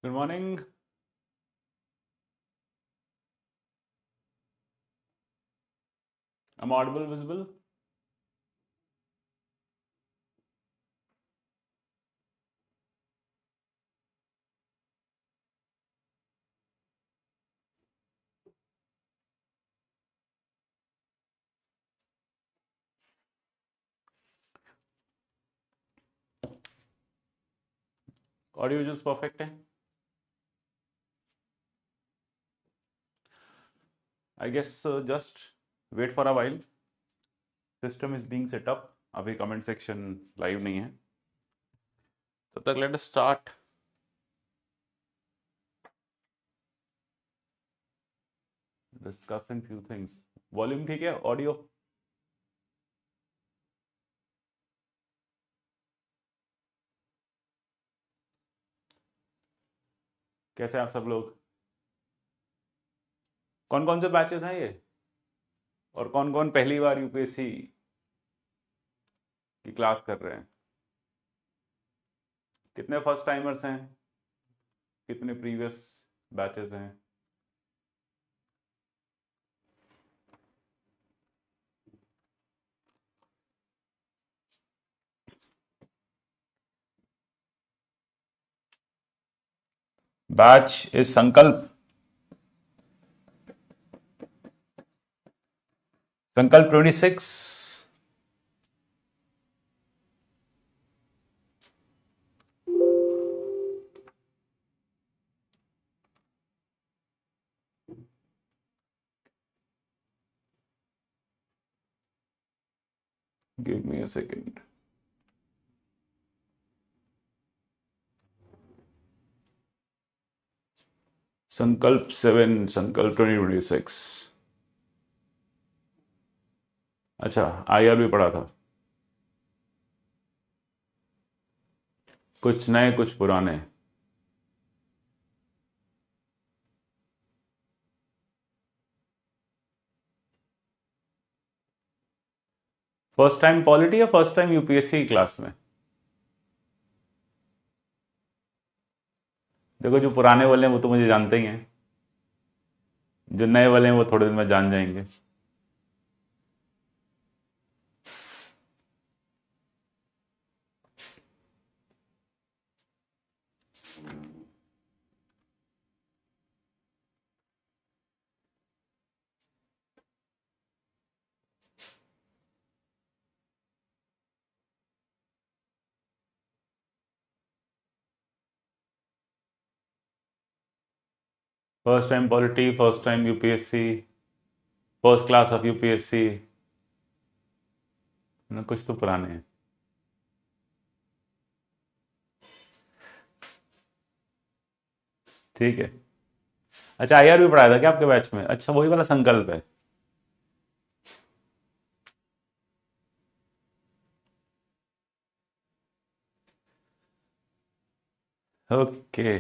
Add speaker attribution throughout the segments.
Speaker 1: Good morning. I'm audible, visible. Audio just perfect है. I guess just wait for a while. System is being set up. अभी comment section live नहीं है. तब तक let us start. Discussing few things. Volume ठीक है? Audio. कैसे आप सब लोग? कौन कौन से बैचेस हैं ये? और कौन कौन पहली बार यूपीएससी की क्लास कर रहे हैं? कितने फर्स्ट टाइमर्स हैं? कितने प्रीवियस बैचेस हैं? बैच इज संकल्प. संकल्प 26. Give me a second. संकल्प 7, संकल्प 2026. अच्छा, आईआर भी पढ़ा था. कुछ नए कुछ पुराने. फर्स्ट टाइम पॉलिटी या फर्स्ट टाइम यूपीएससी क्लास में? देखो, जो पुराने वाले हैं वो तो मुझे जानते ही हैं. जो नए वाले हैं वो थोड़े दिन में जान जाएंगे. First time polity, first time UPSC, first class of UPSC ना, कुछ तो पुराने हैं. ठीक है. अच्छा, आईआर भी पढ़ाया था क्या आपके बैच में? अच्छा, वही वाला संकल्प है. ओके.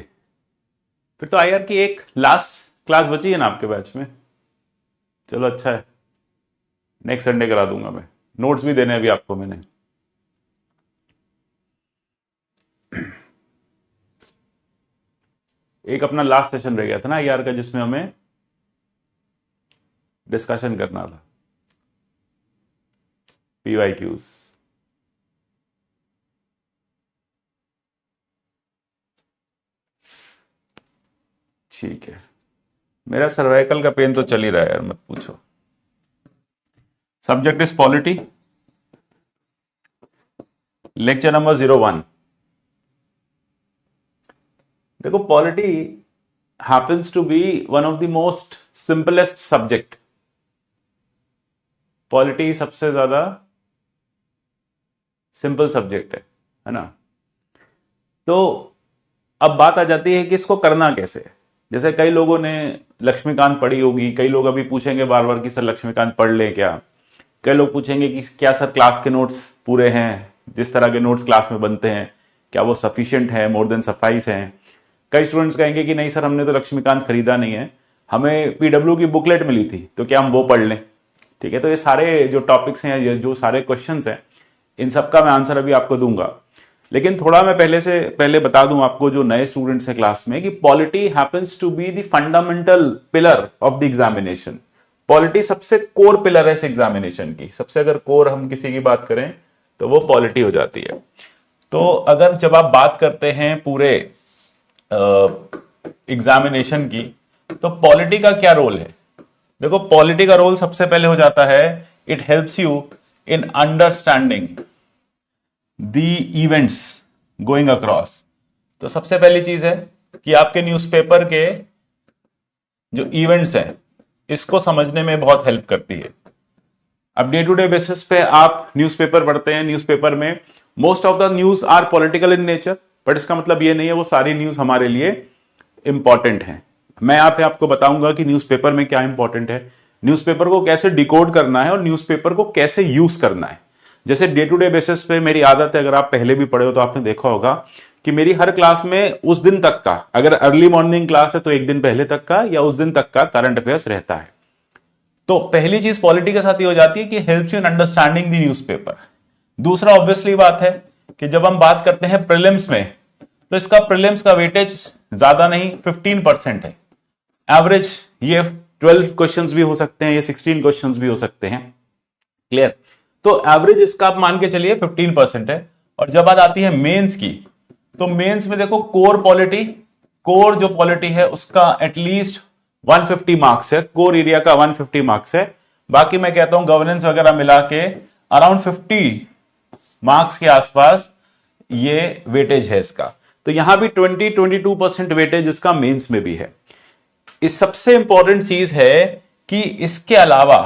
Speaker 1: फिर तो आईआर की एक लास्ट क्लास बची है ना आपके बैच में. चलो, अच्छा है. नेक्स्ट संडे करा दूंगा मैं. नोट्स भी देने अभी आपको मैंने. एक अपना लास्ट सेशन रह गया था ना आईआर का, जिसमें हमें डिस्कशन करना था. पीवाईक्यूज. ठीक है. मेरा सर्वाइकल का पेन तो चल ही रहा है यार, मत पूछो. Subject is polity. Lecture number 01. देखो, polity happens to be one of the most simplest subject. Polity सबसे ज्यादा सिंपल सब्जेक्ट है ना. तो अब बात आ जाती है कि इसको करना कैसे. जैसे कई लोगों ने लक्ष्मीकांत पढ़ी होगी. कई लोग अभी पूछेंगे बार बार कि सर लक्ष्मीकांत पढ़ लें क्या. कई लोग पूछेंगे कि क्या सर क्लास के नोट्स पूरे हैं, जिस तरह के नोट्स क्लास में बनते हैं क्या वो सफिशिएंट है, मोर देन सफाइस हैं. कई स्टूडेंट्स कहेंगे कि नहीं सर, हमने तो लक्ष्मीकांत खरीदा नहीं है, हमें पीडब्ल्यू की बुकलेट मिली थी, तो क्या हम वो पढ़ लें. ठीक है. तो ये सारे जो टॉपिक्स हैं, ये जो सारे क्वेश्चंस हैं, इन सब का मैं आंसर अभी आपको दूंगा. लेकिन थोड़ा मैं पहले बता दूं आपको जो नए स्टूडेंट्स हैं क्लास में कि polity happens to be the fundamental pillar of the examination. Polity सबसे कोर पिलर है इस एग्जामिनेशन की, सबसे अगर कोर हम किसी की बात करें तो वो पॉलिटी हो जाती है। तो अगर जब आप बात करते हैं पूरे एग्जामिनेशन की, तो पॉलिटी का क्या रोल है? देखो, पॉलिटी का रोल सबसे पहले हो जाता है, it helps you in understanding the events going across. तो सबसे पहली चीज है कि आपके न्यूज़पेपर के जो इवेंट्स हैं इसको समझने में बहुत हेल्प करती है। अब डे टू डे बेसिस पे आप न्यूज़पेपर पढ़ते हैं, न्यूज़पेपर में most of the news are political in nature, but इसका मतलब ये नहीं है वो सारी न्यूज हमारे लिए इंपॉर्टेंट है। मैं यहाँ पे आपको बताऊंगा कि न्यूज़पेपर में क्या इंपॉर्टेंट है, न्यूज़पेपर को कैसे डिकोड करना है और न्यूज़पेपर को कैसे यूज करना है। जैसे डे टू डे बेसिस पे मेरी आदत है, अगर आप पहले भी पढ़े हो तो आपने देखा होगा कि मेरी हर क्लास में उस दिन तक का, अगर अर्ली मॉर्निंग क्लास है तो एक दिन पहले तक का या उस दिन तक का करंट अफेयर्स रहता है। तो पहली चीज पॉलिटी के साथ ही हो जाती है कि helps you in understanding the newspaper. दूसरा ऑब्वियसली बात है कि जब हम बात करते हैं प्रीलिम्स में, तो इसका प्रीलिम्स का वेटेज ज्यादा नहीं 15% है। एवरेज ये 12 क्वेश्चंस भी हो सकते हैं, ये 16 क्वेश्चंस भी हो सकते हैं। क्लियर? तो एवरेज इसका आप मान के चलिए 15% है। और जब बात आती है मेंस की, तो मेंस में देखो कोर जो पॉलिटी है उसका एटलीस्ट 150 मार्क्स है, कोर एरिया का 150 मार्क्स है। बाकी मैं कहता हूं गवर्नेंस वगैरह मिला के अराउंड 50 मार्क्स के आसपास ये वेटेज है इसका। तो यहां भी 22% वेटेज इसका मेंस में भी है। इस सबसे इंपॉर्टेंट चीज है कि इसके अलावा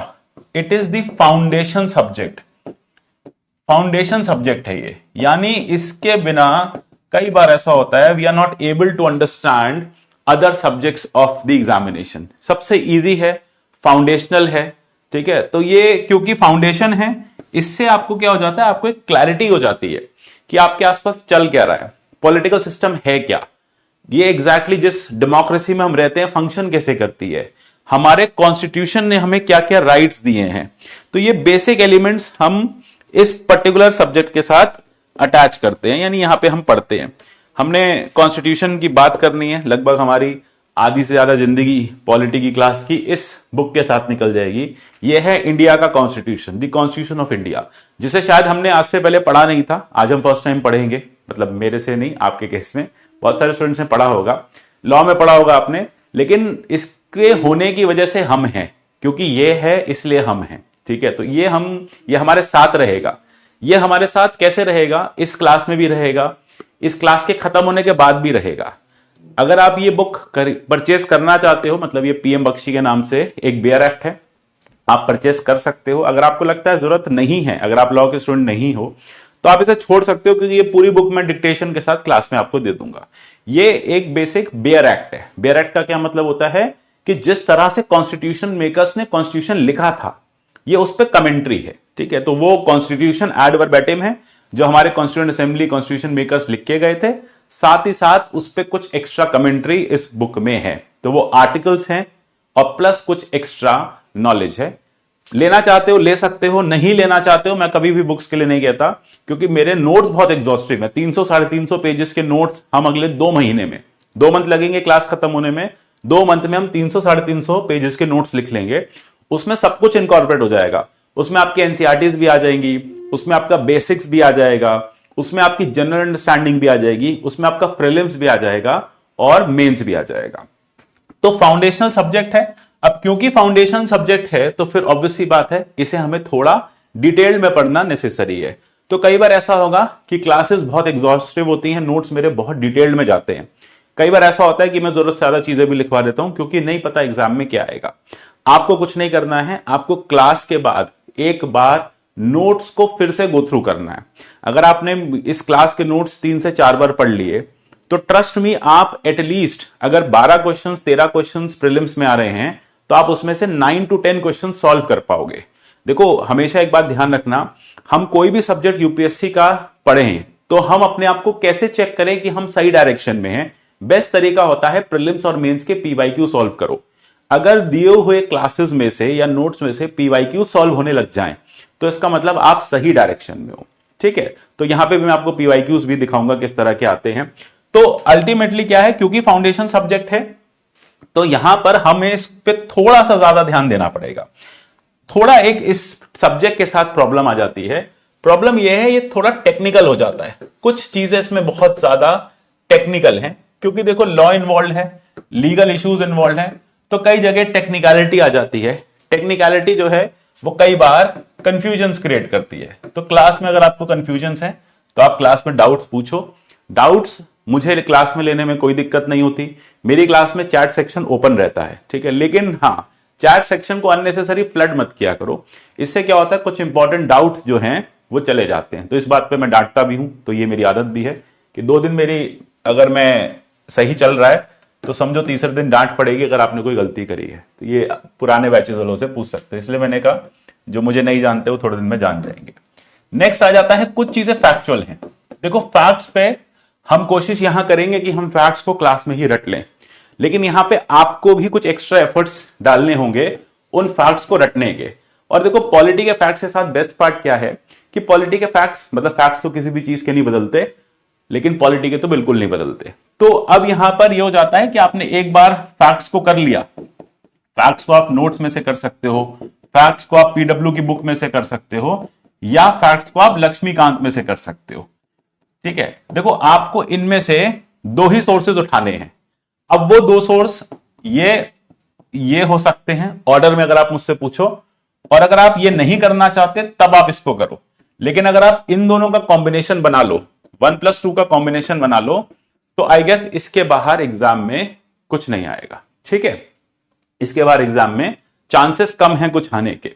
Speaker 1: it is the foundation subject है ये, यानी इसके बिना कई बार ऐसा होता है we are not able to understand other subjects of the examination. सबसे इजी है, फाउंडेशनल है, ठीक है। तो ये क्योंकि फाउंडेशन है, इससे आपको क्या हो जाता है, आपको एक क्लैरिटी हो जाती है कि आपके आसपास चल क्या रहा है, पॉलिटिकल सिस्टम है क्या, ये एग्जैक्टली जिस डेमोक्रेसी में हम रहते हैं फंक्शन कैसे करती है, हमारे कॉन्स्टिट्यूशन ने हमें क्या क्या राइट्स दिए हैं। तो ये बेसिक एलिमेंट्स हम इस पर्टिकुलर सब्जेक्ट के साथ अटैच करते हैं, यानी यहां पे हम पढ़ते हैं। हमने कॉन्स्टिट्यूशन की बात करनी है, लगभग हमारी आधी से ज्यादा जिंदगी पॉलिटी की क्लास की इस बुक के साथ निकल जाएगी। यह है इंडिया का constitution, the constitution of India, जिसे शायद हमने आज से पहले पढ़ा नहीं था, आज हम फर्स्ट टाइम पढ़ेंगे। मतलब मेरे से नहीं, आपके केस में बहुत सारे स्टूडेंट्स ने पढ़ा होगा, लॉ में पढ़ा होगा आपने, लेकिन इसके होने की वजह से हम हैं, क्योंकि ये है इसलिए हम हैं, ठीक है। तो ये हमारे साथ रहेगा। ये हमारे साथ कैसे रहेगा? इस क्लास में भी रहेगा, इस क्लास के खत्म होने के बाद भी रहेगा। अगर आप ये बुक परचेस करना चाहते हो, मतलब ये पीएम बख्शी के नाम से एक बेयर एक्ट है, आप परचेस कर सकते हो। अगर आपको लगता है जरूरत नहीं है, अगर आप लॉ के स्टूडेंट नहीं हो, तो आप इसे छोड़ सकते हो, क्योंकि ये पूरी बुक मैं डिक्टेशन के साथ क्लास में आपको दे दूंगा। ये एक बेसिक बेयर एक्ट है। बेयर एक्ट का क्या मतलब होता है कि जिस तरह से कॉन्स्टिट्यूशन मेकर्स ने कॉन्स्टिट्यूशन लिखा था, ये उस पर कमेंट्री है, ठीक है। तो वो कॉन्स्टिट्यूशन एड वर्बैटिम है जो हमारे कॉन्स्टिट्यूएंट असेंबली कॉन्स्टिट्यूशन मेकर्स लिख के गए थे, साथ ही साथ उस पर कुछ एक्स्ट्रा कमेंट्री इस बुक में है। तो वो आर्टिकल्स हैं और प्लस कुछ एक्स्ट्रा नॉलेज है। लेना चाहते हो ले सकते हो, नहीं लेना चाहते हो, मैं कभी भी बुक्स के लिए नहीं कहता, क्योंकि मेरे नोट्स बहुत एग्जॉस्टिव है। 300 साढ़े 300 पेजेस के नोट्स हम अगले 2 महीने में, 2 मंथ लगेंगे क्लास खत्म होने में, 2 मंथ में हम 300 साढ़े 300 पेजेस के नोट्स लिख लेंगे। उसमें सब कुछ इनकॉर्पोरेट हो जाएगा, उसमें आपकी एनसीईआरटीज भी आ जाएंगी, उसमें आपका बेसिक्स भी आ जाएगा, उसमें आपकी जनरल अंडरस्टैंडिंग भी आ जाएगी, उसमें आपका प्रीलिम्स भी आ जाएगा और मेंस भी आ जाएगा। तो फाउंडेशनल सब्जेक्ट है। अब क्योंकि फाउंडेशन सब्जेक्ट है तो फिर ऑब्वियसली बात है इसे हमें थोड़ा डिटेल्ड में पढ़ना नेसेसरी है। तो कई बार ऐसा होगा कि क्लासेस बहुत एग्जॉस्टिव होती हैं, नोट्स मेरे बहुत डिटेल्ड में जाते हैं। कई बार ऐसा होता है कि मैं जरूरत से ज्यादा चीजें भी लिखवा देता हूं, क्योंकि नहीं पता एग्जाम में क्या आएगा। आपको कुछ नहीं करना है, आपको क्लास के बाद एक बार नोट्स को फिर से गो थ्रू करना है। अगर आपने इस क्लास के नोट्स 3 से 4 बार पढ़ लिए, तो ट्रस्ट मी, आप एटलीस्ट अगर 12 क्वेश्चंस 13 क्वेश्चंस प्रीलिम्स में आ रहे हैं, तो आप उसमें से 9 to 10 क्वेश्चन सॉल्व कर पाओगे। देखो, हमेशा एक बात ध्यान रखना, हम कोई भी सब्जेक्ट यूपीएससी का पढ़ें तो हम अपने आप को कैसे चेक करें कि हम सही डायरेक्शन में हैं। बेस्ट तरीका होता है प्रीलिम्स और मेंस के पीवाईक्यू सॉल्व करो। अगर दिए हुए क्लासेस में से या नोट्स में से पीवाईक्यू सॉल्व होने लग जाएं, तो इसका मतलब आप सही डायरेक्शन में हो, ठीक है, तो यहां पे भी मैं आपको पीवाईक्यूज भी दिखाऊंगा किस तरह के आते हैं। तो अल्टीमेटली क्या है, क्योंकि फाउंडेशन सब्जेक्ट है तो यहां पर हमें इस पे थोड़ा सा ज्यादा ध्यान देना पड़ेगा। थोड़ा एक इस सब्जेक्ट के साथ प्रॉब्लम आ जाती है। प्रॉब्लम यह है ये थोड़ा टेक्निकल हो जाता है, कुछ चीजें इसमें बहुत ज्यादा टेक्निकल हैं, क्योंकि देखो लॉ इन्वॉल्व है, लीगल इश्यूज इन्वॉल्व हैं, तो कई जगह टेक्निकलिटी आ जाती है। टेक्निकलिटी जो है वो कई बार कंफ्यूजन क्रिएट करती है। तो क्लास में अगर आपको कंफ्यूजन है तो आप क्लास में डाउट्स पूछो। डाउट्स मुझे क्लास में लेने में कोई दिक्कत नहीं होती, मेरी क्लास में चैट सेक्शन ओपन रहता है, ठीक है। लेकिन हाँ, चैट सेक्शन को अननेसेसरी फ्लड मत किया करो, इससे क्या होता है कुछ इंपॉर्टेंट डाउट जो हैं वो चले जाते हैं। तो इस बात पे मैं डांटता भी हूं, तो ये मेरी आदत भी है कि 2 दिन मेरी अगर मैं सही चल रहा है तो समझो तीसरे दिन डांट पड़ेगी अगर आपने कोई गलती करी है। तो ये पुराने बैचेस वालों से पूछ सकते हैं, इसलिए मैंने कहा जो मुझे नहीं जानते वो थोड़े दिन में जान जाएंगे। नेक्स्ट आ जाता है कुछ चीजें फैक्चुअल हैं। देखो फैक्ट्स पे हम कोशिश यहां करेंगे कि हम फैक्ट्स को क्लास में ही रट लें, लेकिन यहां पे आपको भी कुछ एक्स्ट्रा एफर्ट्स डालने होंगे उन फैक्ट्स को रटने के। और देखो पॉलिटी के फैक्ट्स के साथ बेस्ट पार्ट क्या है कि पॉलिटी के फैक्ट्स मतलब फैक्ट्स तो किसी भी चीज के नहीं बदलते, लेकिन पॉलिटी के तो बिल्कुल नहीं बदलते। तो अब यहां पर यह हो जाता है कि आपने एक बार फैक्ट्स को कर लिया, फैक्ट्स को आप नोट्स में से कर सकते हो, फैक्ट्स को आप पीडब्ल्यू की बुक में से कर सकते हो, या फैक्ट्स को आप लक्ष्मीकांत में से कर सकते हो, ठीक है। देखो आपको इनमें से 2 ही सोर्सेज उठाने हैं। अब वो 2 सोर्स ये हो सकते हैं ऑर्डर में अगर आप मुझसे पूछो, और अगर आप ये नहीं करना चाहते तब आप इसको करो। लेकिन अगर आप इन दोनों का कॉम्बिनेशन बना लो, 1+2 का कॉम्बिनेशन बना लो, तो आई गेस इसके बाहर एग्जाम में कुछ नहीं आएगा, ठीक है। इसके बाहर एग्जाम में चांसेस कम हैं कुछ आने के,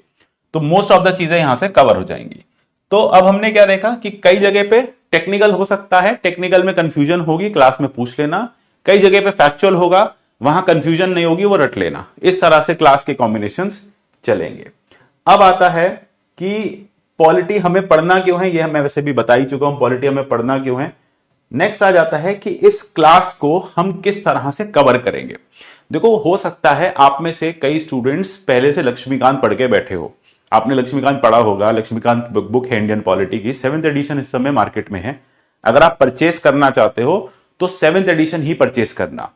Speaker 1: तो मोस्ट ऑफ द चीजें यहां से कवर हो जाएंगी। तो अब हमने क्या देखा कि कई जगह पे टेक्निकल हो सकता है, टेक्निकल में कंफ्यूजन होगी, क्लास में पूछ लेना। कई जगह पे फैक्चुअल होगा, वहां कंफ्यूजन नहीं होगी, वो रट लेना। इस तरह से क्लास के कॉम्बिनेशंस चलेंगे। अब आता है कि पॉलिटी हमें पढ़ना क्यों है, यह मैं वैसे भी बता ही चुका हूं, पॉलिटी हमें पढ़ना क्यों है। नेक्स्ट आ जाता है कि इस क्लास को हम किस तरह से कवर करेंगे। देखो हो सकता है आप में से कई स्टूडेंट्स पहले से लक्ष्मीकांत पढ़ के बैठे हो, आपने लक्ष्मीकांत पढ़ा होगा। लक्ष्मीकांत बुक है इंडियन पॉलिटी की, 7th एडिशन इस समय मार्केट में है। अगर आप परचेस करना चाहते हो तो 7th एडिशन ही परचेस करना।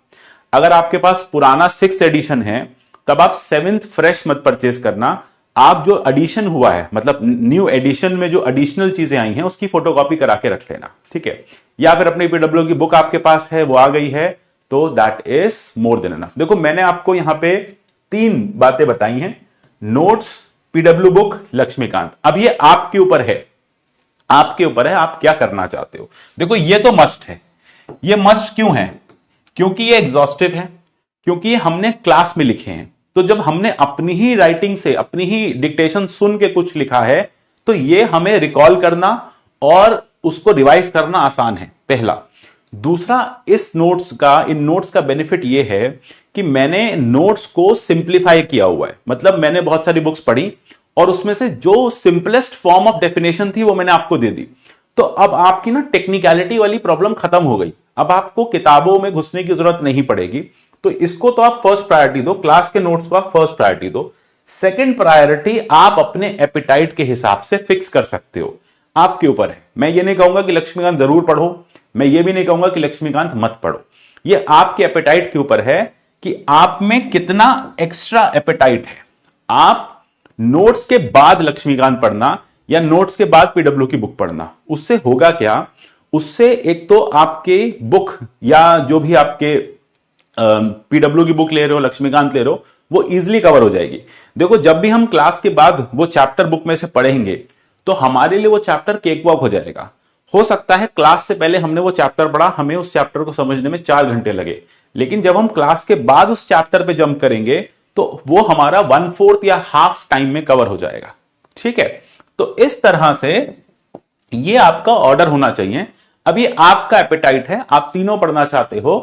Speaker 1: अगर आपके पास पुराना 6th एडिशन है तब आप 7th फ्रेश मत परचेस करना। आप जो एडिशन हुआ है मतलब न्यू एडिशन में जो एडिशनल चीजें आई हैं उसकी फोटोकॉपी करा के रख लेना, ठीक है। या फिर अपनी पीडब्ल्यू की बुक आपके पास है, वो आ गई है, तो that is more than enough. देखो मैंने आपको यहां पे 3 बातें बताई हैं, नोट्स, पीडब्ल्यू बुक, लक्ष्मीकांत। अब ये आपके ऊपर है, आपके ऊपर है आप क्या करना चाहते हो। देखो ये तो मस्ट है। ये मस्ट क्यों है? क्योंकि ये एग्जॉस्टिव है, क्योंकि हमने क्लास में लिखे हैं। तो जब हमने अपनी ही राइटिंग से अपनी ही डिक्टेशन सुन के कुछ लिखा है तो ये हमें रिकॉल करना और उसको रिवाइज करना आसान है, पहला। दूसरा, इन नोट्स का बेनिफिट ये है कि मैंने नोट्स को सिंप्लीफाई किया हुआ है। मतलब मैंने बहुत सारी बुक्स पढ़ी और उसमें से जो सिंपलेस्ट फॉर्म ऑफ डेफिनेशन थी वो मैंने आपको दे दी। तो अब आपकी ना टेक्निकलिटी वाली प्रॉब्लम खत्म हो गई। अब आपको किताबों में घुसने की जरूरत नहीं पड़ेगी। तो इसको तो आप फर्स्ट प्रायोरिटी दो, क्लास के नोट्स को आप फर्स्ट प्रायोरिटी दो। सेकंड प्रायोरिटी आप अपने एपिटाइट के हिसाब से फिक्स कर सकते हो, आपके ऊपर है। मैं ये नहीं कहूंगा कि लक्ष्मीकांत जरूर पढ़ो, मैं ये भी नहीं कहूंगा कि लक्ष्मीकांत मत पढ़ो। ये आपके एपिटाइट के ऊपर है कि आप में कितना एक्स्ट्रा एपिटाइट है। आप नोट्स के बाद लक्ष्मीकांत पढ़ना या नोट्स के बाद पीडब्ल्यू की बुक पढ़ना, उससे होगा क्या? उससे एक तो आपके बुक या जो भी आपके पीडब्ल्यू की बुक ले रहे हो, लक्ष्मीकांत ले रहे हो, वो इजीली कवर हो जाएगी। देखो जब भी हम क्लास के बाद वो चैप्टर बुक में से पढ़ेंगे तो हमारे लिए वो चैप्टर केक वॉक हो जाएगा। हो सकता है क्लास से पहले हमने वो चैप्टर पढ़ा, हमें उस चैप्टर को समझने में 4 घंटे लगे, लेकिन जब हम क्लास के बाद उस चैप्टर पे जंप करेंगे तो वो हमारा 1/4 या हाफ टाइम में कवर हो जाएगा, ठीक है। तो इस तरह से ये आपका ऑर्डर होना चाहिए। अब ये आपका एपेटाइट है, आप तीनों पढ़ना चाहते हो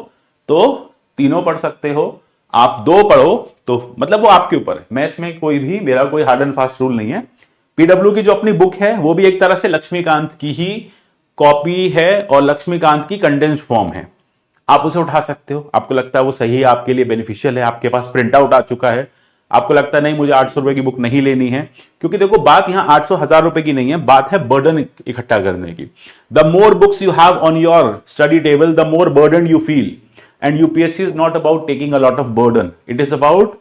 Speaker 1: तो तीनों पढ़ सकते हो, आप 2 पढ़ो तो मतलब वो आपके ऊपर है। मैं इसमें मेरा कोई हार्ड एंड फास्ट रूल नहीं है। पीडब्ल्यू की जो अपनी बुक है वो भी एक तरह से लक्ष्मीकांत की ही कॉपी है और लक्ष्मीकांत की कंडेंस्ड फॉर्म है। आप उसे उठा सकते हो, आपको लगता है वो सही है, आपके लिए बेनिफिशियल है, आपके पास प्रिंट आउट आ चुका है, आपको लगता है नहीं मुझे 800 रुपए की बुक नहीं लेनी है, क्योंकि देखो बात यहां 800 1000 रुपए की नहीं है, बात है बर्डन इकट्ठा करने की। The more books you have on your study table the more burden you feel, and UPSC is not about taking a lot of burden, it is about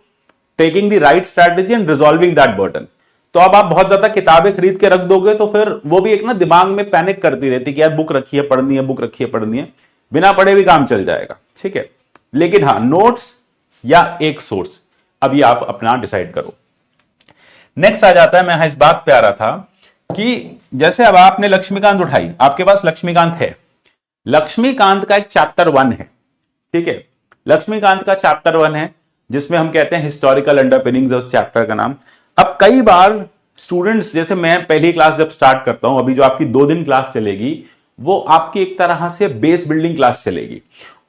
Speaker 1: taking the right strategy and resolving that burden. तो अब आप बहुत ज्यादा किताबें खरीद के रख दोगे तो फिर वो भी एक ना दिमाग में पैनिक करती रहती कि यार बुक रखी है पढ़नी है, बुक रखी है पढ़नी है, बिना पढ़े भी काम चल जाएगा, ठीक है। लेकिन हाँ, नोट्स या एक सोर्स, अब ये आप अपना डिसाइड करो। नेक्स्ट आ जाता है, मैं इस बात पे आ रहा था कि जैसे अब आपने लक्ष्मीकांत उठाई, आपके पास लक्ष्मीकांत है, लक्ष्मीकांत का एक चैप्टर 1 है, ठीक है, लक्ष्मीकांत का चैप्टर 1 है जिसमें हम कहते हैं हिस्टोरिकल अंडरपिनिंग्स, उस चैप्टर का नाम। अब कई बार स्टूडेंट्स, जैसे मैं पहली क्लास जब स्टार्ट करता हूं, अभी जो आपकी 2 दिन क्लास चलेगी वो आपकी एक तरह से बेस बिल्डिंग क्लास चलेगी,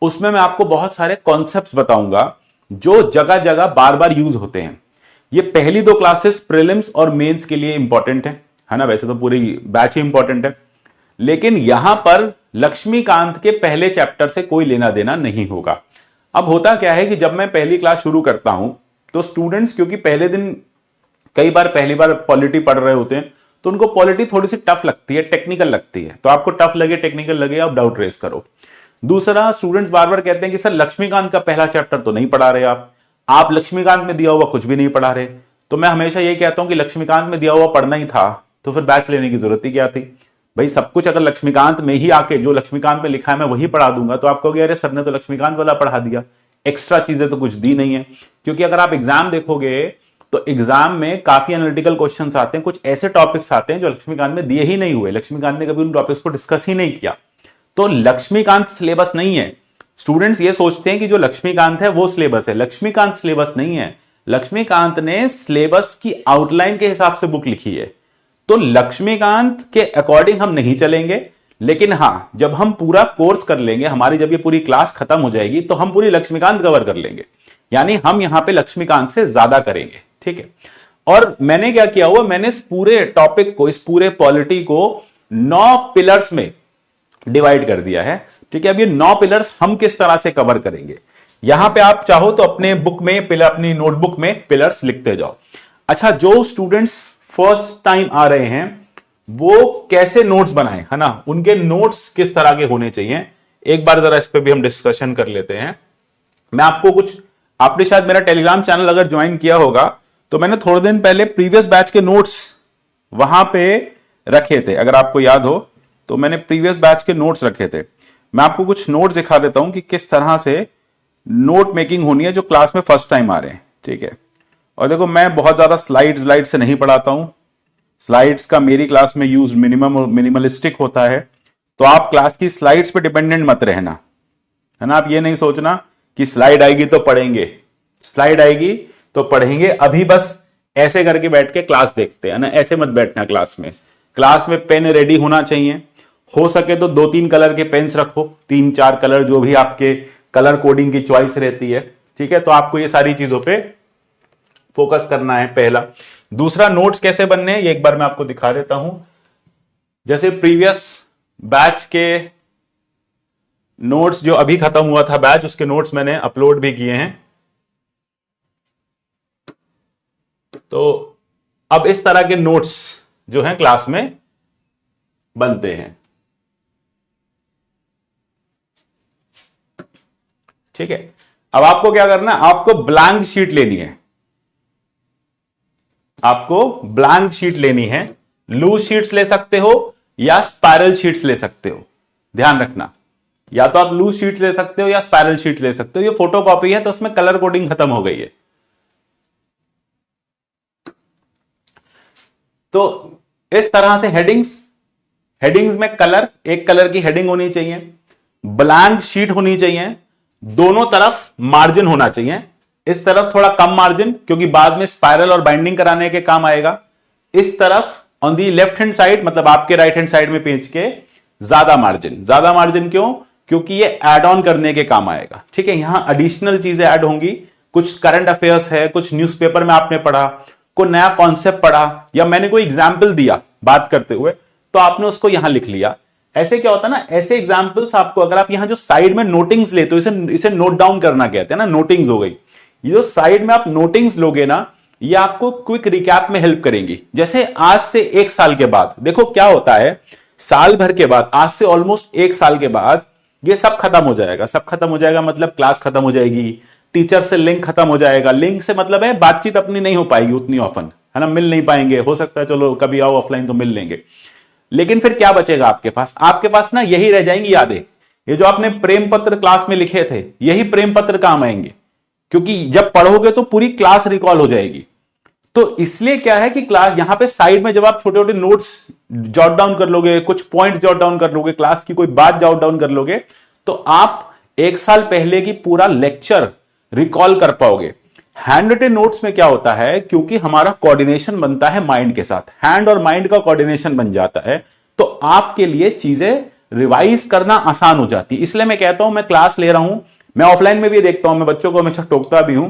Speaker 1: उसमें मैं आपको बहुत सारे कॉन्सेप्ट्स बताऊंगा जो जगह जगह बार बार यूज होते हैं। ये पहली 2 क्लासेस प्रीलिम्स और मेंस के लिए इंपॉर्टेंट है ना, वैसे तो पूरी बैच ही इंपॉर्टेंट है, लेकिन यहां पर लक्ष्मीकांत के पहले चैप्टर से कोई लेना देना नहीं होगा। अब होता क्या है कि जब मैं पहली क्लास शुरू करता हूं तो स्टूडेंट्स, क्योंकि पहले दिन कई बार पहली बार पॉलिटी पढ़ रहे होते हैं, तो उनको पॉलिटी थोड़ी सी टफ लगती है, टेक्निकल लगती है, तो आपको टफ लगे टेक्निकल लगे आप डाउट रेस करो। दूसरा, स्टूडेंट्स बार बार कहते हैं कि सर लक्ष्मीकांत का पहला चैप्टर तो नहीं पढ़ा रहे आप लक्ष्मीकांत में दिया हुआ कुछ भी नहीं पढ़ा रहे। तो मैं हमेशा यही कहता हूं कि लक्ष्मीकांत में दिया हुआ पढ़ना ही था तो फिर बैच लेने की जरूरत ही क्या थी भाई। सब कुछ अगर लक्ष्मीकांत में ही आके जो लक्ष्मीकांत में लिखा है मैं वही पढ़ा दूंगा तो आप कहोगे अरे सर ने तो लक्ष्मीकांत वाला पढ़ा दिया, एक्स्ट्रा चीजें तो कुछ दी नहीं है। क्योंकि अगर आप एग्जाम देखोगे तो एग्जाम में काफी एनालिटिकल क्वेश्चंस आते हैं, कुछ ऐसे टॉपिक्स आते हैं जो लक्ष्मीकांत में दिए ही नहीं हुए, लक्ष्मीकांत ने कभी उन टॉपिक्स को डिस्कस ही नहीं किया। तो लक्ष्मीकांत सिलेबस नहीं है। स्टूडेंट्स ये सोचते हैं कि जो लक्ष्मीकांत है वो सिलेबस है, लक्ष्मीकांत सिलेबस नहीं है। लक्ष्मीकांत ने सिलेबस की आउटलाइन के हिसाब से बुक लिखी है, तो लक्ष्मीकांत के अकॉर्डिंग हम नहीं चलेंगे। लेकिन हां, जब हम पूरा कोर्स कर लेंगे, हमारी जब ये पूरी क्लास खत्म हो जाएगी तो हम पूरी लक्ष्मीकांत कवर कर लेंगे, यानी हम यहां पे लक्ष्मीकांत से ज्यादा करेंगे, ठीक है। और मैंने क्या किया हुआ, मैंने इस पूरे टॉपिक को, इस पूरे पॉलिटी को 9 पिलर्स में डिवाइड कर दिया है, ठीक है। अब ये 9 पिलर्स हम किस तरह से कवर करेंगे, यहां पे आप चाहो तो अपने बुक में पिलर, अपनी नोटबुक में पिलर्स लिखते जाओ। अच्छा, जो स्टूडेंट्स फर्स्ट टाइम आ रहे हैं वो कैसे नोट्स बनाएं, है ना, उनके नोट्स किस तरह के होने चाहिए, एक बार जरा इस पे भी हम डिस्कशन कर लेते हैं। मैं आपको कुछ, आपने शायद मेरा टेलीग्राम चैनल अगर ज्वाइन किया होगा तो मैंने थोड़े दिन पहले प्रीवियस बैच के नोट्स वहां पे रखे थे, अगर आपको याद हो तो मैंने प्रीवियस बैच के नोट्स रखे थे। मैं आपको कुछ नोट्स दिखा देता हूं कि किस तरह से नोट मेकिंग होनी है जो क्लास में फर्स्ट टाइम आ रहे हैं, ठीक है। और देखो, मैं बहुत ज्यादा स्लाइड से नहीं पढ़ाता हूं, स्लाइड्स का मेरी क्लास में यूज मिनिमलिस्टिक होता है, तो आप क्लास की स्लाइड्स पे डिपेंडेंट मत रहना, है ना। आप ये नहीं सोचना कि स्लाइड आएगी तो पढ़ेंगे, स्लाइड आएगी तो पढ़ेंगे, अभी बस ऐसे करके बैठ के क्लास देखते हैं ना, ऐसे मत बैठना क्लास में। क्लास में पेन रेडी होना चाहिए, हो सके तो 2-3 कलर के पेन्स रखो, 3-4 कलर, जो भी आपके कलर कोडिंग की चॉइस रहती है, ठीक है। तो आपको ये सारी चीजों पे फोकस करना है, पहला। दूसरा, नोट्स कैसे बनने हैं ये एक बार मैं आपको दिखा देता हूं। जैसे प्रीवियस बैच के नोट्स जो अभी खत्म हुआ था बैच, उसके नोट्स मैंने अपलोड भी किए हैं। तो अब इस तरह के नोट्स जो हैं क्लास में बनते हैं, ठीक है। अब आपको क्या करना है, आपको ब्लैंक शीट लेनी है, आपको ब्लैंक शीट लेनी है। लूज शीट्स ले सकते हो या स्पाइरल शीट्स ले सकते हो, ध्यान रखना, या तो आप लूज शीट्स ले सकते हो या स्पाइरल शीट ले सकते हो। ये फोटोकॉपी है तो उसमें कलर कोडिंग खत्म हो गई है। तो इस तरह से हेडिंग्स में कलर, एक कलर की हेडिंग होनी चाहिए, ब्लैंक शीट होनी चाहिए, दोनों तरफ मार्जिन होना चाहिए। इस तरफ थोड़ा कम मार्जिन क्योंकि बाद में स्पाइरल और बाइंडिंग कराने के काम आएगा। इस तरफ on the left hand side, मतलब आपके राइट हैंड साइड में पेज के, ज्यादा मार्जिन क्यों, क्योंकि ये एड ऑन करने के काम आएगा, ठीक है। यहां एडिशनल चीजें ऐड होंगी, कुछ करंट अफेयर्स है, कुछ न्यूज़पेपर में आपने पढ़ा, कोई नया कॉन्सेप्ट पढ़ा, या मैंने कोई एग्जाम्पल दिया बात करते हुए तो आपने उसको यहां लिख लिया। ऐसे क्या होता है ना, ऐसे एग्जाम्पल्स आपको, अगर आप यहां जो साइड में नोटिंग्स लेते हो, इसे नोट डाउन करना कहते हैं ना, नोटिंग्स हो गई। ये जो साइड में आप नोटिंग्स लोगे ना, ये आपको क्विक रिकैप में हेल्प करेंगी। जैसे आज से 1 साल के बाद देखो क्या होता है, साल भर के बाद, आज से ऑलमोस्ट 1 साल के बाद ये सब खत्म हो जाएगा। सब खत्म हो जाएगा मतलब क्लास खत्म हो जाएगी, टीचर से लिंक खत्म हो जाएगा। लिंक से मतलब है बातचीत अपनी नहीं हो पाएगी उतनी ऑफन, है ना, मिल नहीं पाएंगे। हो सकता है चलो कभी आओ ऑफलाइन तो मिल लेंगे, लेकिन फिर क्या बचेगा आपके पास? आपके पास ना यही रह जाएंगी यादें। ये जो आपने प्रेम पत्र क्लास में लिखे थे, यही प्रेम पत्र काम आएंगे, क्योंकि जब पढ़ोगे तो पूरी क्लास रिकॉल हो जाएगी। तो इसलिए क्या है कि क्लास यहां पे साइड में जब आप छोटे छोटे नोट्स जॉट डाउन कर लोगे, कुछ पॉइंट जॉट डाउन कर लोगे, क्लास की कोई बात जॉट डाउन कर लोगे, तो आप 1 साल पहले की पूरा लेक्चर रिकॉल कर पाओगे। हैंड रिटन नोट्स में क्या होता है, क्योंकि हमारा कोऑर्डिनेशन बनता है माइंड के साथ, हैंड और माइंड का कोऑर्डिनेशन बन जाता है, तो आपके लिए चीजें रिवाइज करना आसान हो जाती है। इसलिए मैं कहता हूं, मैं क्लास ले रहा हूं, मैं ऑफलाइन में भी देखता हूं, मैं बच्चों को हमेशा टोकता भी हूं,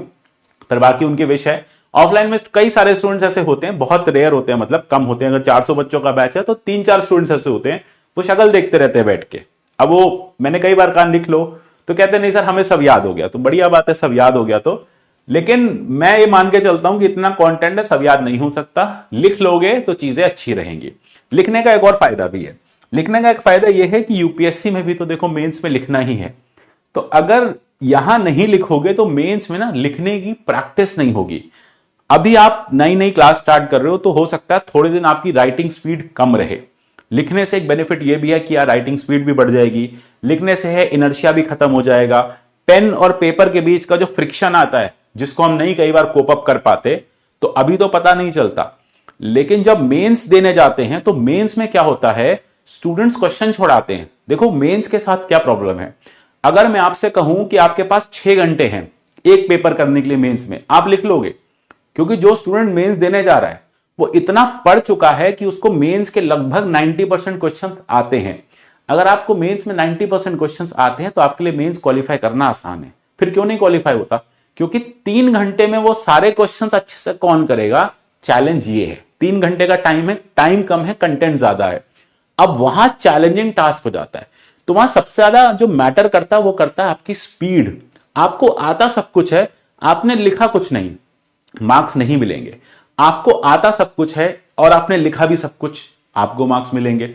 Speaker 1: पर बाकी उनके विषय है। ऑफलाइन में कई सारे स्टूडेंट्स ऐसे होते हैं, बहुत रेयर होते हैं, मतलब कम होते हैं। अगर 400 बच्चों का बैच है तो 3-4 स्टूडेंट्स ऐसे होते हैं, वो शक्ल देखते रहते हैं बैठ के। अब वो मैंने कई बार कहा लिख लो, तो कहते हैं नहीं सर हमें सब याद हो गया। तो बढ़िया बात है, सब याद हो गया तो, लेकिन मैं ये मान के चलता हूं कि इतना कंटेंट है, सब याद नहीं हो सकता। लिख लोगे तो चीजें अच्छी रहेंगी। लिखने का एक और फायदा भी है। लिखने का एक फायदा यह है कि यूपीएससी में भी तो देखो मेंस में लिखना ही है, तो अगर यहां नहीं लिखोगे तो मेंस में ना लिखने की प्रैक्टिस नहीं होगी। अभी आप नई नई क्लास स्टार्ट कर रहे हो तो हो सकता है थोड़े दिन आपकी राइटिंग स्पीड कम रहे। लिखने से एक बेनिफिट यह भी है कि यार राइटिंग स्पीड भी बढ़ जाएगी, लिखने से है इनर्शिया भी खत्म हो जाएगा। पेन और पेपर के बीच का जो फ्रिक्शन आता है, जिसको हम नहीं कई बार कोप अप कर पाते, तो अभी तो पता नहीं चलता, लेकिन जब मेंस देने जाते हैं तो मेंस में क्या होता है, स्टूडेंट्स क्वेश्चन छोड़ाते हैं। देखो मेंस के साथ क्या प्रॉब्लम है, अगर मैं आपसे कहूं कि आपके पास 6 घंटे हैं एक पेपर करने के लिए मेंस में, आप लिख लोगे? क्योंकि जो स्टूडेंट मेंस देने जा रहा है वो इतना पढ़ चुका है कि उसको मेंस के लगभग 90% क्वेश्चंस आते हैं। अगर आपको मेंस में 90% क्वेश्चंस आते हैं तो आपके लिए मेंस क्वालिफाई करना आसान है। फिर क्यों नहीं क्वालिफाई होता? क्योंकि 3 घंटे में वो सारे क्वेश्चंस अच्छे से कौन करेगा? चैलेंज ये है, 3 घंटे का टाइम है, टाइम कम है, कंटेंट ज्यादा है। अब वहां चैलेंजिंग टास्क हो जाता है। तो वहां सबसे ज्यादा जो मैटर करता है वो करता है आपकी स्पीड। आपको आता सब कुछ है, आपने लिखा कुछ नहीं, मार्क्स नहीं मिलेंगे। आपको आता सब कुछ है और आपने लिखा भी सब कुछ, आपको मार्क्स मिलेंगे।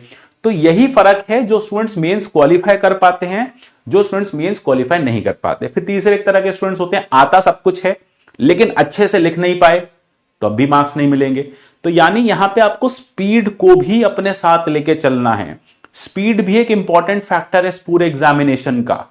Speaker 1: तो यही फर्क है, जो स्टूडेंट्स मेंस क्वालिफाई कर पाते हैं, जो स्टूडेंट्स मेंस क्वालिफाई नहीं कर पाते। फिर तीसरे एक तरह के स्टूडेंट्स होते हैं, आता सब कुछ है लेकिन अच्छे से लिख नहीं पाए, तो अब भी मार्क्स नहीं मिलेंगे। तो यानी यहां पे आपको स्पीड को भी अपने साथ लेके चलना है। स्पीड भी एक इंपॉर्टेंट फैक्टर है इस पूरे एग्जामिनेशन का।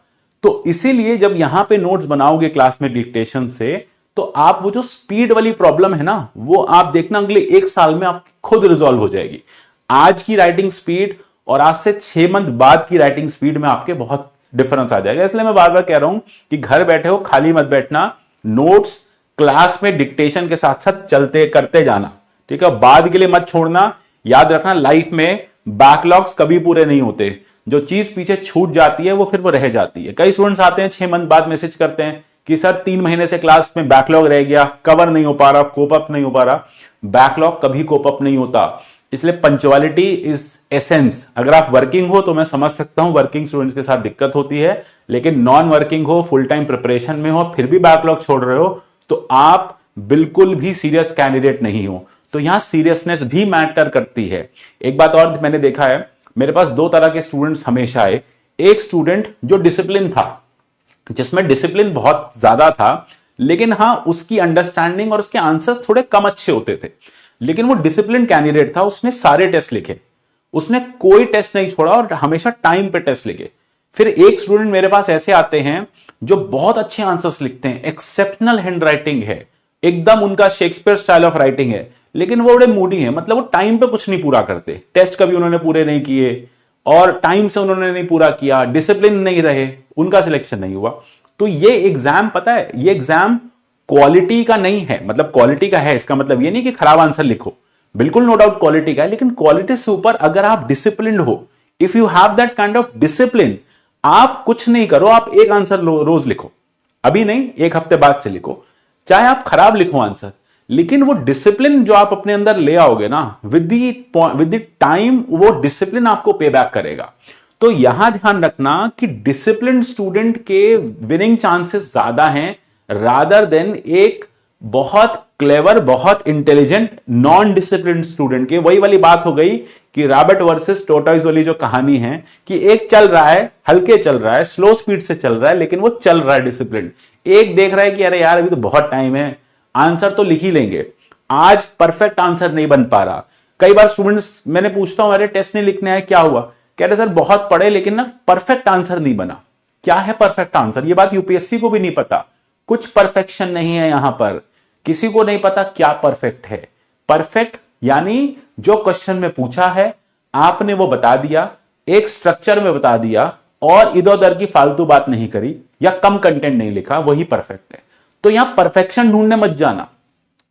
Speaker 1: तो इसीलिए जब यहां पे नोट्स बनाओगे क्लास में डिक्टेशन से, तो आप वो जो स्पीड वाली प्रॉब्लम है ना, वो आप देखना अगले 1 साल में आप खुद रिजॉल्व हो जाएगी। आज की राइटिंग स्पीड और आज से 6 मंथ बाद की राइटिंग स्पीड में आपके बहुत डिफरेंस आ जाएगा। इसलिए मैं बार बार कह रहा हूं कि घर बैठे हो खाली मत बैठना, नोट्स क्लास में डिक्टेशन के साथ साथ चलते करते जाना, ठीक है? बाद के लिए मत छोड़ना। याद रखना, लाइफ में बैकलॉग्स कभी पूरे नहीं होते। जो चीज पीछे छूट जाती है वो फिर वो रह जाती है। कई स्टूडेंट्स आते हैं 6 मंथ बाद मैसेज करते हैं कि सर 3 महीने से क्लास में बैकलॉग रह गया, कवर नहीं हो पा रहा, कोप अप नहीं हो पा रहा। बैकलॉग कभी कोप अप नहीं होता, इसलिए पंक्चुअलिटी इज एसेंस। अगर आप वर्किंग हो तो मैं समझ सकता हूं वर्किंग स्टूडेंट्स के साथ दिक्कत होती है, लेकिन नॉन वर्किंग हो, फुल टाइम प्रिपरेशन में हो, फिर भी बैकलॉग छोड़ रहे हो, तो आप बिल्कुल भी सीरियस कैंडिडेट नहीं हो। तो यहां सीरियसनेस भी मैटर करती है। एक बात और मैंने देखा है, मेरे पास 2 तरह के स्टूडेंट्स हमेशा आए। एक स्टूडेंट जो डिसिप्लिन था, जिसमें डिसिप्लिन बहुत ज्यादा था, लेकिन हां उसकी अंडरस्टैंडिंग और उसके आंसर्स थोड़े कम अच्छे होते थे, लेकिन वो डिसिप्लिन कैंडिडेट था। उसने सारे टेस्ट लिखे, उसने कोई टेस्ट नहीं छोड़ा और हमेशा टाइम पे टेस्ट लिखे। फिर एक स्टूडेंट मेरे पास ऐसे आते हैं जो बहुत अच्छे आंसर्स लिखते हैं, एक्सेप्शनल हैंड राइटिंग है, एकदम उनका शेक्सपियर स्टाइल ऑफ राइटिंग है, लेकिन वो बड़े मूडी हैं। मतलब वो टाइम पे कुछ नहीं पूरा करते, टेस्ट कभी उन्होंने पूरे नहीं किए और टाइम से उन्होंने नहीं पूरा किया, डिसिप्लिन नहीं रहे, उनका सिलेक्शन नहीं हुआ। तो ये एग्जाम, पता है, ये एग्जाम क्वालिटी का नहीं है। मतलब क्वालिटी का है, इसका मतलब ये नहीं कि खराब आंसर लिखो, बिल्कुल नो डाउट क्वालिटी का है, लेकिन क्वालिटी से ऊपर अगर आप डिसिप्लिन हो, if you have that kind of discipline, आप कुछ नहीं करो, आप एक आंसर रोज लिखो, अभी नहीं 1 हफ्ते बाद से लिखो, चाहे आप खराब लिखो आंसर, लेकिन वो डिसिप्लिन जो आप अपने अंदर ले आओगे ना, विद द टाइम वो डिसिप्लिन आपको पे बैक करेगा। तो यहां ध्यान रखना कि डिसिप्लिन स्टूडेंट के विनिंग चांसेस ज्यादा हैं रादर देन एक बहुत क्लेवर, बहुत इंटेलिजेंट नॉन डिसिप्लिन स्टूडेंट के। वही वाली बात हो गई कि रैबिट वर्सेस टोर्टॉइस वाली जो कहानी है कि एक चल रहा है, हल्के चल रहा है, स्लो स्पीड से चल रहा है, लेकिन वो चल रहा है डिसिप्लिन। एक देख रहा है कि अरे यार अभी तो बहुत टाइम है, आंसर तो लिख ही लेंगे, आज परफेक्ट आंसर नहीं बन पा रहा। कई बार स्टूडेंट्स, मैंने पूछता हूं अरे टेस्ट नहीं लिखने आए, क्या हुआ? कह रहे सर बहुत पढ़े लेकिन ना परफेक्ट आंसर नहीं बना। क्या है परफेक्ट आंसर? ये बात यूपीएससी को भी नहीं पता। कुछ परफेक्शन नहीं है यहां पर, किसी को नहीं पता क्या परफेक्ट है। परफेक्ट यानी जो क्वेश्चन में पूछा है आपने वो बता दिया, एक स्ट्रक्चर में बता दिया और इधर उधर की फालतू बात नहीं करी या कम कंटेंट नहीं लिखा, वही परफेक्ट है। तो यहां परफेक्शन ढूंढने मत जाना।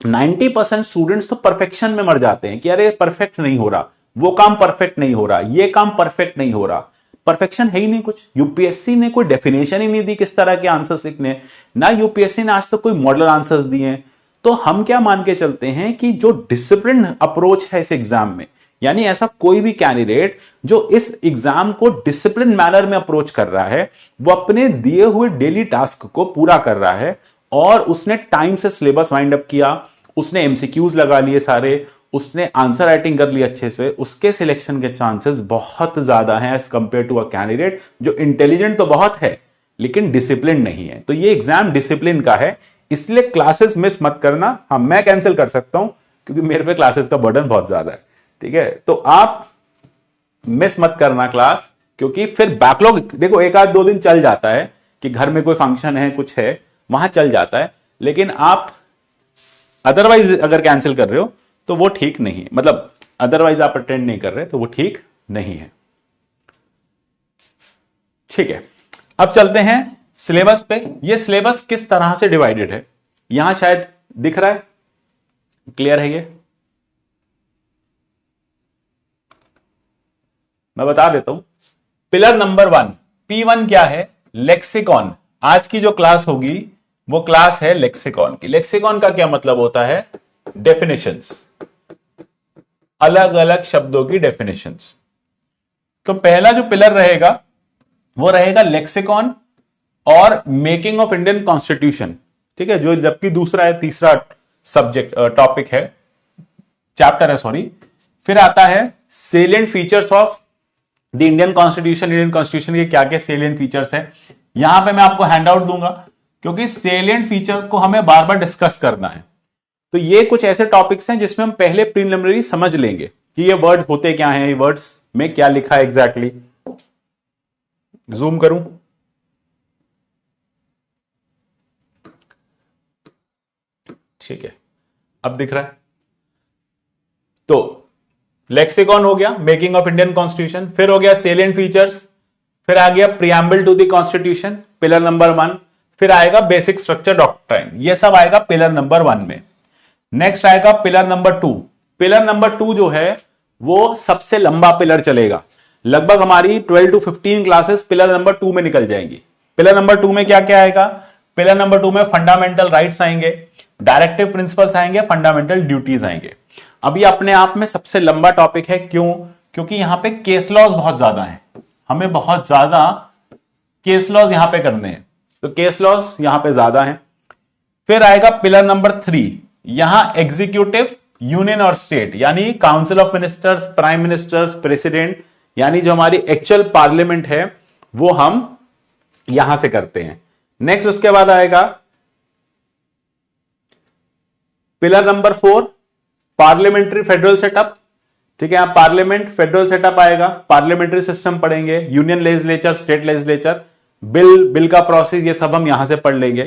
Speaker 1: 90% स्टूडेंट्स तो परफेक्शन में मर जाते हैं कि अरे परफेक्ट नहीं हो रहा, वो काम परफेक्ट नहीं हो रहा, ये काम परफेक्ट नहीं हो रहा। परफेक्शन है ही नहीं कुछ। यूपीएससी ने कोई डेफिनेशन ही नहीं दी किस तरह के आंसर्स लिखने, ना यूपीएससी ने आज तक कोई मॉडल आंसर्स दिए हैं। तो हम क्या मान के चलते हैं कि जो डिसिप्लिन अप्रोच है इस एग्जाम में, यानी ऐसा कोई भी कैंडिडेट जो इस एग्जाम को डिसिप्लिन मैनर में अप्रोच कर रहा है, वो अपने दिए हुए डेली टास्क को पूरा कर रहा है और उसने टाइम से सिलेबस वाइंड अप किया, उसने एमसीक्यूज लगा लिए सारे, उसने आंसर राइटिंग कर ली अच्छे से, उसके सिलेक्शन के चांसेस बहुत ज्यादा हैं as compare to a candidate जो इंटेलिजेंट तो बहुत है लेकिन डिसिप्लिन नहीं है। तो ये एग्जाम डिसिप्लिन का है, इसलिए क्लासेस मिस मत करना। हाँ, मैं कैंसिल कर सकता हूं क्योंकि मेरे पे क्लासेस का बर्डन बहुत ज्यादा है, ठीक है? तो आप मिस मत करना क्लास, क्योंकि फिर बैकलॉग देखो एक आध दो दिन चल जाता है कि घर में कोई फंक्शन है, कुछ है, वहां चल जाता है, लेकिन आप अदरवाइज अगर कैंसिल कर रहे हो तो वो ठीक नहीं है। मतलब अदरवाइज आप अटेंड नहीं कर रहे तो वो ठीक नहीं है। ठीक है, अब चलते हैं सिलेबस पे। ये सिलेबस किस तरह से डिवाइडेड है यहां शायद दिख रहा है, क्लियर है ये? मैं बता देता हूं। पिलर नंबर 1 P1 क्या है? लेक्सिकॉन। आज की जो क्लास होगी वो क्लास है लेक्सिकॉन की। लेक्सिकॉन का क्या मतलब होता है? डेफिनेशंस, अलग अलग शब्दों की डेफिनेशंस। तो पहला जो पिलर रहेगा वो रहेगा लेक्सिकॉन और मेकिंग ऑफ इंडियन कॉन्स्टिट्यूशन, ठीक है? जो जबकि दूसरा है, तीसरा सब्जेक्ट टॉपिक है, चैप्टर है सॉरी। फिर आता है salient features of the Indian constitution. Indian constitution के क्या क्या सेलिएंट फीचर्स हैं, यहां पे मैं आपको हैंडआउट दूंगा क्योंकि सेलिएंट फीचर्स को हमें बार बार डिस्कस करना है। तो ये कुछ ऐसे टॉपिक्स हैं जिसमें हम पहले प्रीलिमिनरी समझ लेंगे कि ये वर्ड्स होते क्या हैं, ये वर्ड्स में क्या लिखा है एग्जैक्टली। जूम करूं, ठीक है, अब दिख रहा है। तो लेक्सिकॉन हो गया, मेकिंग ऑफ इंडियन कॉन्स्टिट्यूशन, फिर हो गया सेलिएंट फीचर्स, फिर आ गया preamble to the constitution, pillar number 1, फिर आएगा बेसिक स्ट्रक्चर डॉक्ट्राइन, ये सब आएगा पिलर नंबर 1 में। नेक्स्ट आएगा पिलर नंबर 2। पिलर नंबर 2 जो है वो सबसे लंबा पिलर चलेगा, लगभग हमारी 12 to 15 क्लासेस पिलर नंबर 2 में निकल जाएंगी। पिलर नंबर 2 में क्या क्या आएगा? पिलर नंबर 2 में फंडामेंटल राइट्स आएंगे, डायरेक्टिव प्रिंसिपल्स आएंगे, फंडामेंटल ड्यूटीज आएंगे। अब ये अपने आप में सबसे लंबा टॉपिक है, क्यों? क्योंकि यहां पे केस लॉज बहुत ज्यादा है, हमें बहुत ज्यादा केस लॉज यहां पे करने हैं, तो केस लॉज यहां पे ज्यादा है। फिर आएगा पिलर नंबर 3, यहां एग्जीक्यूटिव, यूनियन और स्टेट, यानी council of ministers, prime ministers, president, यानी जो हमारी एक्चुअल पार्लियामेंट है वो हम यहां से करते हैं। नेक्स्ट उसके बाद आएगा pillar number 4, parliamentary federal setup, ठीक है? पार्लियामेंट फेडरल सेटअप आएगा, पार्लियामेंट्री सिस्टम पढ़ेंगे, union legislature, state legislature, bill का प्रोसेस, ये सब हम यहां से पढ़ लेंगे।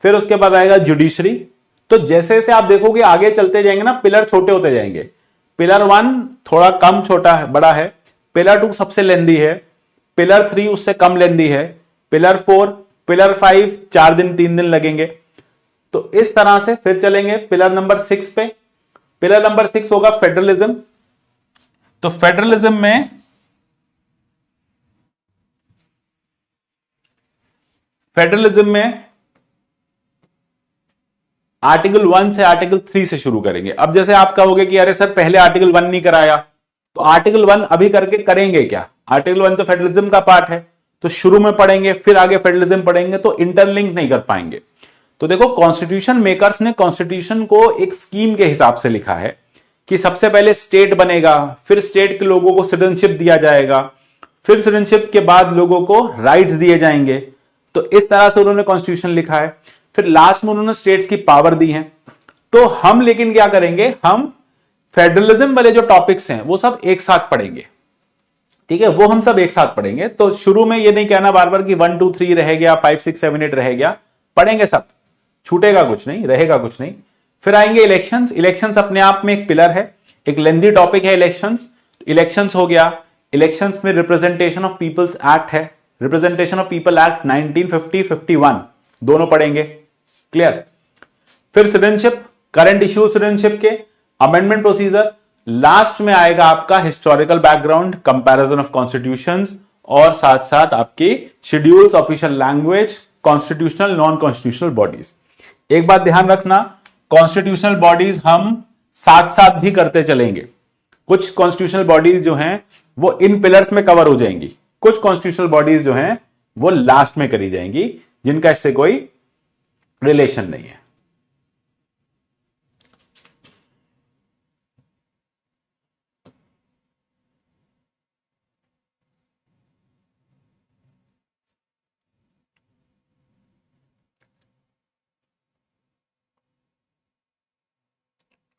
Speaker 1: फिर उसके बाद आएगा जुडिशरी। तो जैसे जैसे आप देखोगे आगे चलते जाएंगे ना, पिलर छोटे होते जाएंगे। पिलर 1 थोड़ा कम छोटा है, बड़ा है, पिलर 2 सबसे लेंदी है, पिलर 3 उससे कम लेंदी है, पिलर 4, पिलर 5 4 दिन 3 दिन लगेंगे। तो इस तरह से फिर चलेंगे पिलर नंबर 6 पे। पिलर नंबर 6 होगा फेडरलिज्म। तो फेडरलिज्म में आर्टिकल 1 से आर्टिकल 3 से शुरू करेंगे। अब जैसे आप कहोगे कि अरे सर पहले आर्टिकल 1 नहीं कराया, तो आर्टिकल 1 अभी करके करेंगे क्या? आर्टिकल 1 तो फेडरलिज्म का पार्ट है, तो शुरू में पढ़ेंगे फिर आगे फेडरलिज्म पढ़ेंगे, तो इंटरलिंक नहीं कर पाएंगे। तो देखो कॉन्स्टिट्यूशन मेकर्स ने कॉन्स्टिट्यूशन को एक स्कीम के हिसाब से लिखा है कि सबसे पहले स्टेट बनेगा, फिर स्टेट के लोगों को सिटीजनशिप दिया जाएगा, फिर सिटीजनशिप के बाद लोगों को राइट्स दिए जाएंगे। तो इस तरह से उन्होंने कॉन्स्टिट्यूशन लिखा है। फिर लास्ट में उन्होंने स्टेट्स की पावर दी है। तो हम लेकिन क्या करेंगे, हम फेडरलिज्म वाले जो टॉपिक्स हैं वो सब एक साथ पढ़ेंगे, ठीक है, वो हम सब एक साथ पढ़ेंगे। तो शुरू में ये नहीं कहना बार बार कि 1 2 3 रह गया, 5 6 7 8 रह गया, पढ़ेंगे सब, छूटेगा कुछ नहीं, रहेगा कुछ नहीं। फिर आएंगे इलेक्शंस। इलेक्शंस अपने आप में एक पिलर है, एक लेंथी टॉपिक है इलेक्शंस। इलेक्शंस हो गया, इलेक्शंस में रिप्रेजेंटेशन ऑफ पीपल्स एक्ट है, रिप्रेजेंटेशन ऑफ पीपल एक्ट 1950-51 दोनों पढ़ेंगे, क्लियर। फिर सिटीजनशिप, करंट इश्यू सिटीजनशिप के, अमेंडमेंट प्रोसीजर, लास्ट में आएगा आपका historical background, comparison of constitutions, और साथ साथ आपकी schedules, official language, constitutional non constitutional bodies. एक बात ध्यान रखना, कॉन्स्टिट्यूशनल बॉडीज हम साथ साथ भी करते चलेंगे। कुछ कॉन्स्टिट्यूशनल बॉडीज जो हैं वो इन पिलर्स में कवर हो जाएंगी, कुछ कॉन्स्टिट्यूशनल बॉडीज जो हैं वो लास्ट में करी जाएंगी, जिनका इससे कोई रिलेशन नहीं है।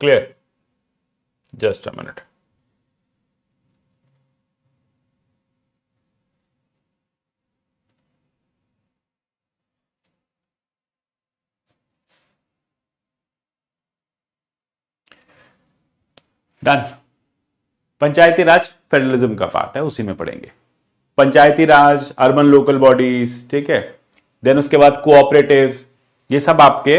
Speaker 1: Clear? Just a minute. Done. Panchayati Raj federalism का पार्ट है, उसी में पढ़ेंगे पंचायती राज, अर्बन लोकल बॉडीज, ठीक है। देन उसके बाद कोऑपरेटिव्स, ये सब आपके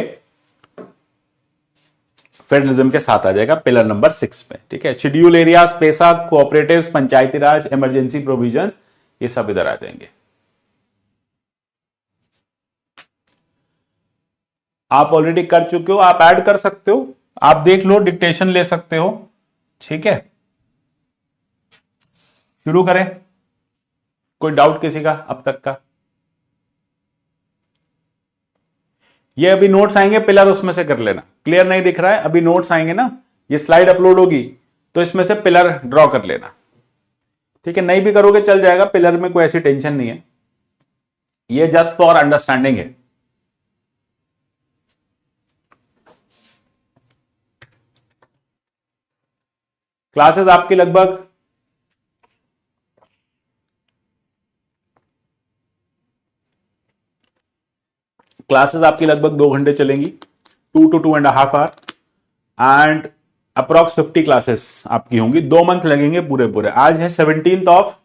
Speaker 1: फेडरलिज्म के साथ आ जाएगा पिलर नंबर 6 में, ठीक है। शेड्यूल एरियाज, पेसा, कोऑपरेटिव्स, पंचायती राज, इमरजेंसी प्रोविजन, ये सब इधर आ जाएंगे। आप ऑलरेडी कर चुके हो, आप ऐड कर सकते हो, आप देख लो, डिक्टेशन ले सकते हो, ठीक है। शुरू करें, कोई डाउट किसी का अब तक का? ये अभी नोट्स आएंगे, पिलर उसमें से कर लेना। क्लियर नहीं दिख रहा है? अभी नोट्स आएंगे ना, ये स्लाइड अपलोड होगी तो इसमें से पिलर ड्रॉ कर लेना, ठीक है। नहीं भी करोगे चल जाएगा, पिलर में कोई ऐसी टेंशन नहीं है, ये जस्ट फॉर अंडरस्टैंडिंग है। क्लासेस आपकी लगभग क्लासेस आपकी लगभग 2 घंटे चलेंगी, 2 to 2.5 hour, and approx 50 classes आपकी होंगी। 2 मंथ लगेंगे पूरे पूरे। आज है 17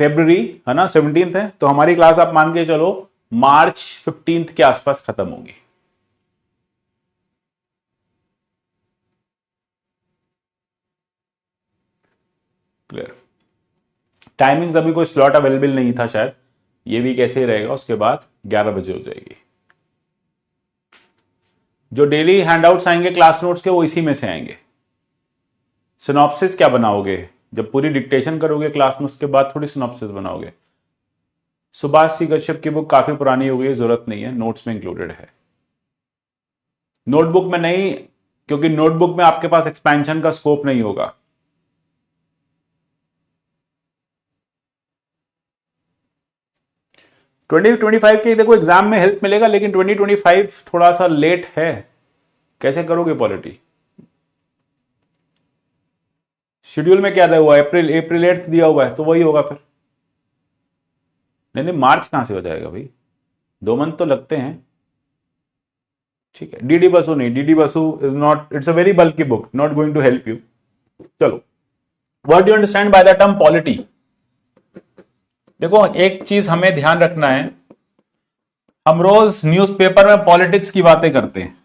Speaker 1: फरवरी, है ना, 17 है, तो हमारी क्लास आप मान के चलो मार्च 15 के आसपास खत्म होगी। क्लियर? टाइमिंग्स अभी कोई स्लॉट अवेलेबल नहीं था शायद, ये भी कैसे रहेगा, उसके बाद 11 बजे हो जाएगी। जो डेली हैंडआउट्स आएंगे क्लास नोट्स के, वो इसी में से आएंगे। सिनॉप्सिस क्या बनाओगे? जब पूरी डिक्टेशन करोगे क्लास नोट्स के बाद थोड़ी सिनॉप्सिस बनाओगे। सुभाष सी कश्यप की बुक काफी पुरानी हो गई है, जरूरत नहीं है, नोट्स में इंक्लूडेड है। नोटबुक में नहीं, क्योंकि नोटबुक में आपके पास एक्सपेंशन का स्कोप नहीं होगा। ट्वेंटी 25 के देखो एग्जाम में हेल्प मिलेगा, लेकिन 2025 थोड़ा सा लेट है। कैसे करोगे पॉलिटी? शेड्यूल में क्या दिया हुआ है? अप्रैल 8 दिया हुआ है, तो वही होगा फिर। नहीं, मार्च कहां से हो जाएगा भाई, 2 मंथ तो लगते हैं, ठीक है। डीडी बसु नहीं, DD Basu is not, it's a very bulky book, not going to help you. चलो, what do you understand by the term polity? देखो, एक चीज हमें ध्यान रखना है, हम रोज न्यूज़पेपर में पॉलिटिक्स की बातें करते हैं,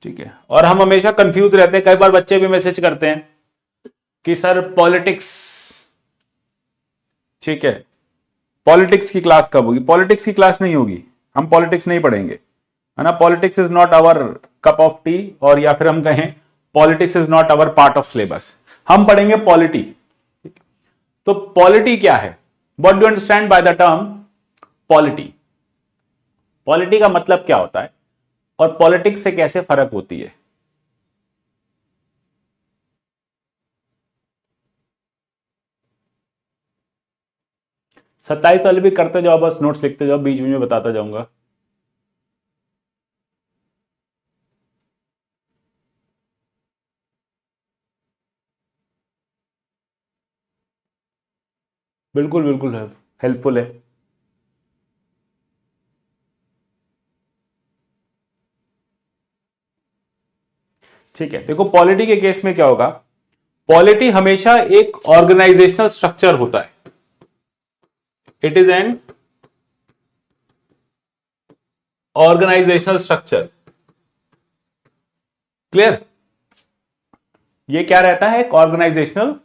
Speaker 1: ठीक है, और हम हमेशा कंफ्यूज रहते हैं। कई बार बच्चे भी मैसेज करते हैं कि सर पॉलिटिक्स, ठीक है, पॉलिटिक्स की क्लास कब होगी? पॉलिटिक्स की क्लास नहीं होगी, हम पॉलिटिक्स नहीं पढ़ेंगे, है ना। Politics is not our cup of tea, और या फिर हम कहें politics is not our part of syllabus. हम पढ़ेंगे पॉलिटी। तो पॉलिटी क्या है? What do understand by the term polity? Polity का मतलब क्या होता है और पॉलिटिक्स से कैसे फर्क होती है। सत्ताईस वाले भी करते जाओ, बस नोट्स लिखते जाओ, बीच बीच में बताता जाऊंगा। बिल्कुल बिल्कुल है, हेल्पफुल है। ठीक है, देखो पॉलिटी के केस में क्या होगा, पॉलिटी हमेशा एक ऑर्गेनाइजेशनल स्ट्रक्चर होता है। It is an organisational structure. Clear, ये क्या रहता है, एक ऑर्गेनाइजेशनल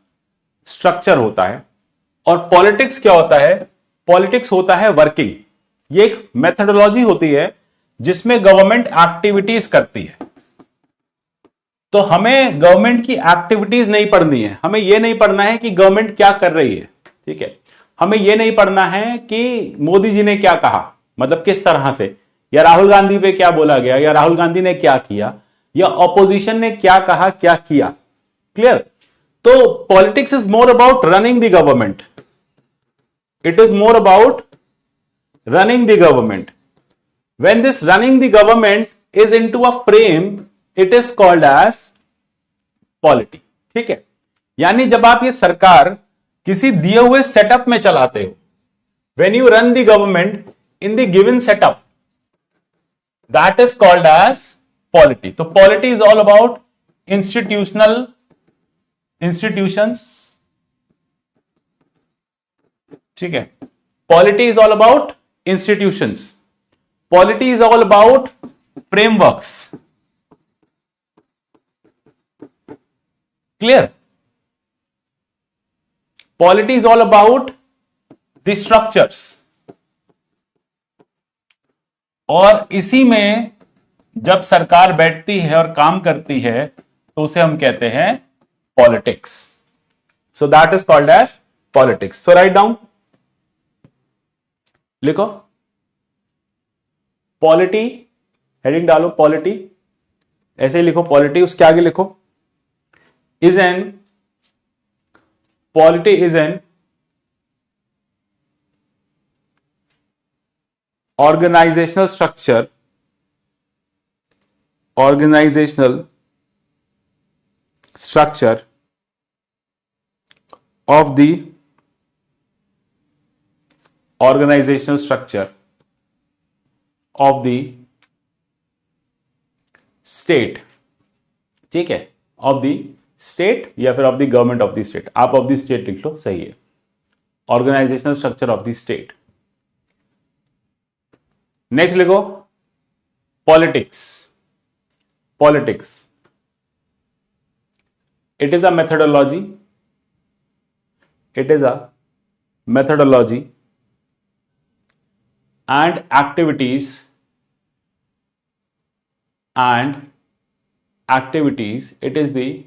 Speaker 1: स्ट्रक्चर होता है। और पॉलिटिक्स क्या होता है, पॉलिटिक्स होता है वर्किंग। ये एक मेथडोलॉजी होती है जिसमें गवर्नमेंट एक्टिविटीज करती है। तो हमें गवर्नमेंट की एक्टिविटीज नहीं पढ़नी है, हमें यह नहीं पढ़ना है कि गवर्नमेंट क्या कर रही है। ठीक है, हमें यह नहीं पढ़ना है कि मोदी जी ने क्या कहा, मतलब किस तरह से, या राहुल गांधी पे क्या बोला गया, या राहुल गांधी ने क्या किया, या ऑपोजिशन ने क्या कहा क्या किया। क्लियर, तो politics is more about running the government. It is more about running the government. When this running the government is into a frame, it is called as polity. ठीक है, यानी जब आप ये सरकार किसी दिए हुए सेटअप में चलाते हो, when you run the government in the given setup, that is called as polity. तो polity is all about institutions. ठीक है, polity is all about institutions. Polity is all about frameworks. Clear? Polity is all about the structures. और इसी में जब सरकार बैठती है और काम करती है तो उसे हम कहते हैं politics. So that is called as politics. So write down, लिखो पॉलिटी, हेडिंग डालो पॉलिटी, ऐसे ही लिखो पॉलिटी, उसके आगे लिखो is an, polity is an organisational structure, organisational structure of the organizational structure of the state। ठीक है, of the state या फिर of the government of the state, आप of the state लिख लो, सही है, organizational structure of the state। Next लिखो politics। politics, it is a methodology, it is a methodology and activities it is the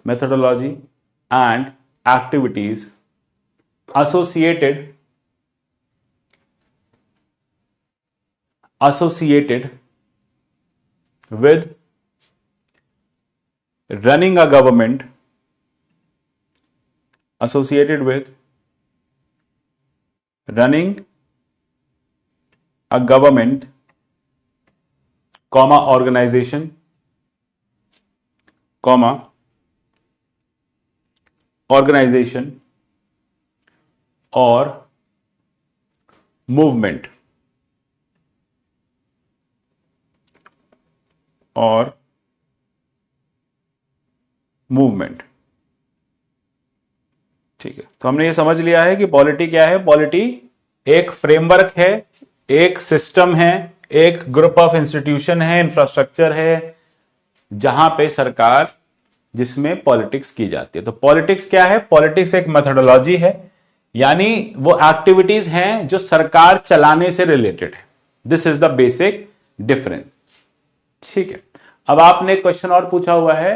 Speaker 1: methodology and activities associated with running a government, associated with running a government, comma organization, comma organization or movement, और movement. ठीक है, तो हमने ये समझ लिया है कि पॉलिटी क्या है। पॉलिटी एक फ्रेमवर्क है, एक सिस्टम है, एक ग्रुप ऑफ इंस्टीट्यूशन है, इंफ्रास्ट्रक्चर है, जहां पे सरकार, जिसमें पॉलिटिक्स की जाती है। तो पॉलिटिक्स क्या है, पॉलिटिक्स एक मेथोडोलॉजी है, यानी वो एक्टिविटीज हैं जो सरकार चलाने से रिलेटेड है। This is the basic difference. ठीक है, अब आपने क्वेश्चन और पूछा हुआ है,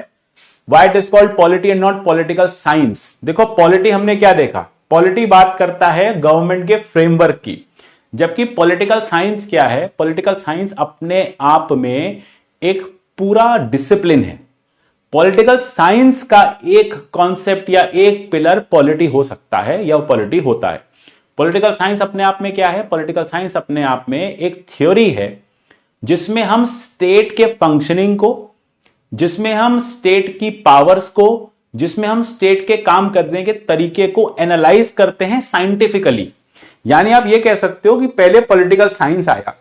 Speaker 1: why it is called polity and not political science. देखो पॉलिटी हमने क्या देखा, पॉलिटी बात करता है गवर्नमेंट के फ्रेमवर्क की, जबकि पॉलिटिकल साइंस क्या है? पॉलिटिकल साइंस अपने आप में एक पूरा डिसिप्लिन है। पॉलिटिकल साइंस का एक कॉन्सेप्ट या एक पिलर पॉलिटी हो सकता है या पॉलिटी होता है। पॉलिटिकल साइंस अपने आप में क्या है? पॉलिटिकल साइंस अपने आप में एक थ्योरी है जिसमें हम स्टेट के फंक्शनिंग को, जिसमें हम स्टेट की पावर्स को, जिसमें हम स्टेट के काम करने के तरीके को एनालाइज करते हैं साइंटिफिकली। यानी आप ये कह सकते हो कि पहले पॉलिटिकल साइंस आया,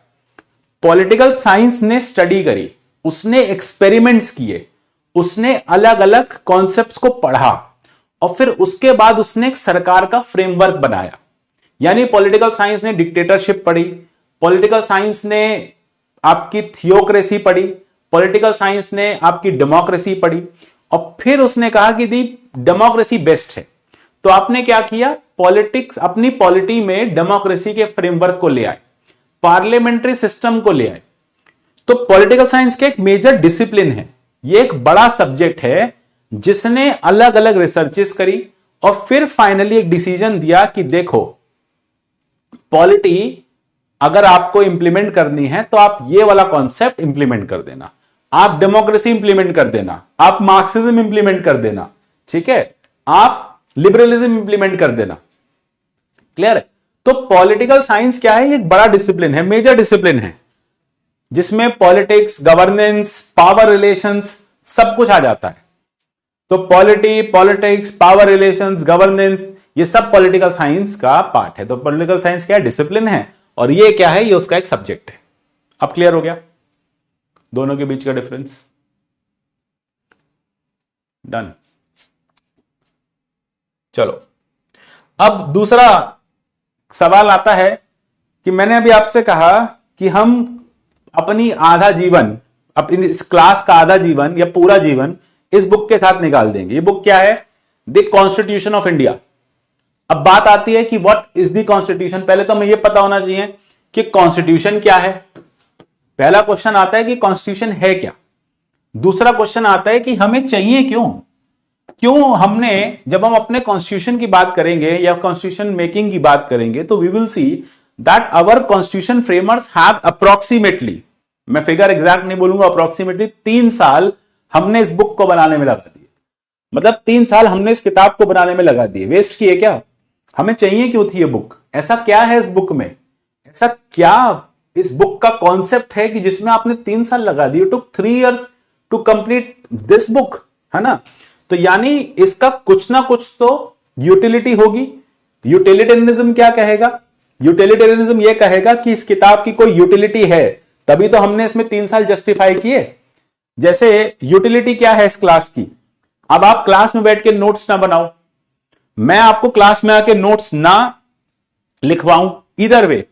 Speaker 1: पॉलिटिकल साइंस ने स्टडी करी, उसने एक्सपेरिमेंट्स किए, उसने अलग अलग कॉन्सेप्ट्स को पढ़ा और फिर उसके बाद उसने एक सरकार का फ्रेमवर्क बनाया। यानी पॉलिटिकल साइंस ने डिक्टेटरशिप पढ़ी, पॉलिटिकल साइंस ने आपकी थियोक्रेसी पढ़ी, पॉलिटिकल साइंस ने आपकी डेमोक्रेसी पढ़ी और फिर उसने कहा कि दी डेमोक्रेसी बेस्ट है। तो आपने क्या किया? पॉलिटिक्स अपनी पॉलिटी में डेमोक्रेसी के फ्रेमवर्क को ले आए, पार्लियामेंट्री सिस्टम को ले आए। तो पॉलिटिकल साइंस का एक मेजर डिसिप्लिन है, ये एक बड़ा सब्जेक्ट है जिसने अलग अलग रिसर्चेस करी और फिर फाइनली एक डिसीजन दिया कि देखो पॉलिटी अगर आपको इंप्लीमेंट करनी है तो आप ये वाला कॉन्सेप्ट इंप्लीमेंट कर देना, आप डेमोक्रेसी इंप्लीमेंट कर देना, आप मार्क्सिज्म इंप्लीमेंट कर देना, ठीक है, आप लिबरलिज्म इंप्लीमेंट कर देना। क्लियर है? तो पॉलिटिकल साइंस क्या है? ये एक बड़ा डिसिप्लिन है, मेजर डिसिप्लिन है, जिसमें पॉलिटिक्स, गवर्नेंस, पावर रिलेशंस सब कुछ आ जाता है। तो पॉलिटिक्स, पावर रिलेशंस, गवर्नेंस, ये सब पॉलिटिकल साइंस का पार्ट है। तो पॉलिटिकल साइंस क्या है? डिसिप्लिन है और ये क्या है? ये उसका एक सब्जेक्ट है। अब क्लियर हो गया दोनों के बीच का डिफरेंस? डन। चलो, अब दूसरा सवाल आता है कि मैंने अभी आपसे कहा कि हम अपनी आधा जीवन, अपनी इस क्लास का आधा जीवन या पूरा जीवन इस बुक के साथ निकाल देंगे। ये बुक क्या है? The constitution of India. अब बात आती है कि व्हाट इज द कॉन्स्टिट्यूशन। पहले तो हमें यह पता होना चाहिए कि कॉन्स्टिट्यूशन क्या है। पहला क्वेश्चन आता है कि कॉन्स्टिट्यूशन है क्या। दूसरा क्वेश्चन आता है कि हमें चाहिए क्यों। हमने, जब हम अपने कॉन्स्टिट्यूशन की बात करेंगे या कॉन्स्टिट्यूशन मेकिंग की बात करेंगे तो we will see that our constitution framers have approximately, मैं फिगर एग्जैक्ट नहीं बोलूंगा, अप्रोक्सीमेटली 3 साल हमने इस बुक को बनाने में लगा दिए। मतलब 3 साल हमने इस किताब को बनाने में लगा दिए। वेस्ट किए क्या? हमें चाहिए क्यों थी ये बुक? ऐसा क्या है इस बुक में? ऐसा क्या इस बुक का कॉन्सेप्ट है कि जिसमें आपने 3 साल लगा दिए? Took 3 years to complete this book, है ना? तो यानी इसका कुछ ना कुछ तो यूटिलिटी होगी। यूटिलिटेरियनिज्म क्या कहेगा? यूटिलिटेरियनिज्म यह कहेगा कि इस किताब की कोई यूटिलिटी है, तभी तो हमने इसमें 3 साल जस्टिफाई किए। जैसे यूटिलिटी क्या है इस क्लास की? अब आप क्लास में बैठ के नोट्स ना बनाओ, मैं आपको क्लास में आके नोट्स ना लिखवाऊं, इधर वे,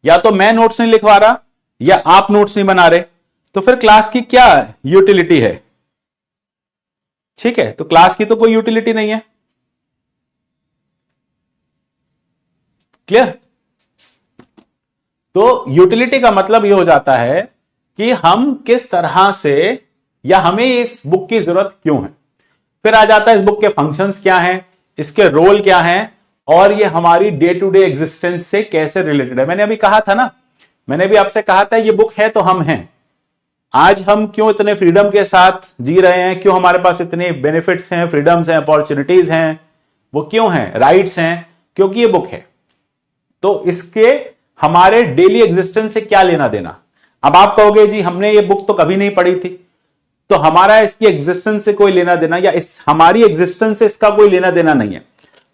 Speaker 1: या तो मैं नोट्स नहीं लिखवा रहा या आप नोट्स नहीं बना रहे, तो फिर क्लास की क्या यूटिलिटी है? ठीक है, तो क्लास की तो कोई यूटिलिटी नहीं है। क्लियर? तो यूटिलिटी का मतलब यह हो जाता है कि हम किस तरह से या हमें इस बुक की जरूरत क्यों है। फिर आ जाता है इस बुक के फंक्शंस क्या हैं, इसके रोल क्या हैं और ये हमारी डे टू डे एग्जिस्टेंस से कैसे रिलेटेड है। मैंने अभी कहा था ना, मैंने भी आपसे कहा था ये बुक है तो हम हैं। आज हम क्यों इतने फ्रीडम के साथ जी रहे हैं, क्यों हमारे पास इतने बेनिफिट्स हैं, फ्रीडम्स हैं, अपॉर्चुनिटीज हैं, वो क्यों हैं, राइट्स हैं, क्योंकि ये बुक है। तो इसके हमारे डेली एग्जिस्टेंस से क्या लेना देना। अब आप कहोगे जी हमने ये बुक तो कभी नहीं पढ़ी थी, तो हमारा इसकी एग्जिस्टेंस से कोई लेना देना या इस हमारी एग्जिस्टेंस से इसका कोई लेना देना नहीं है।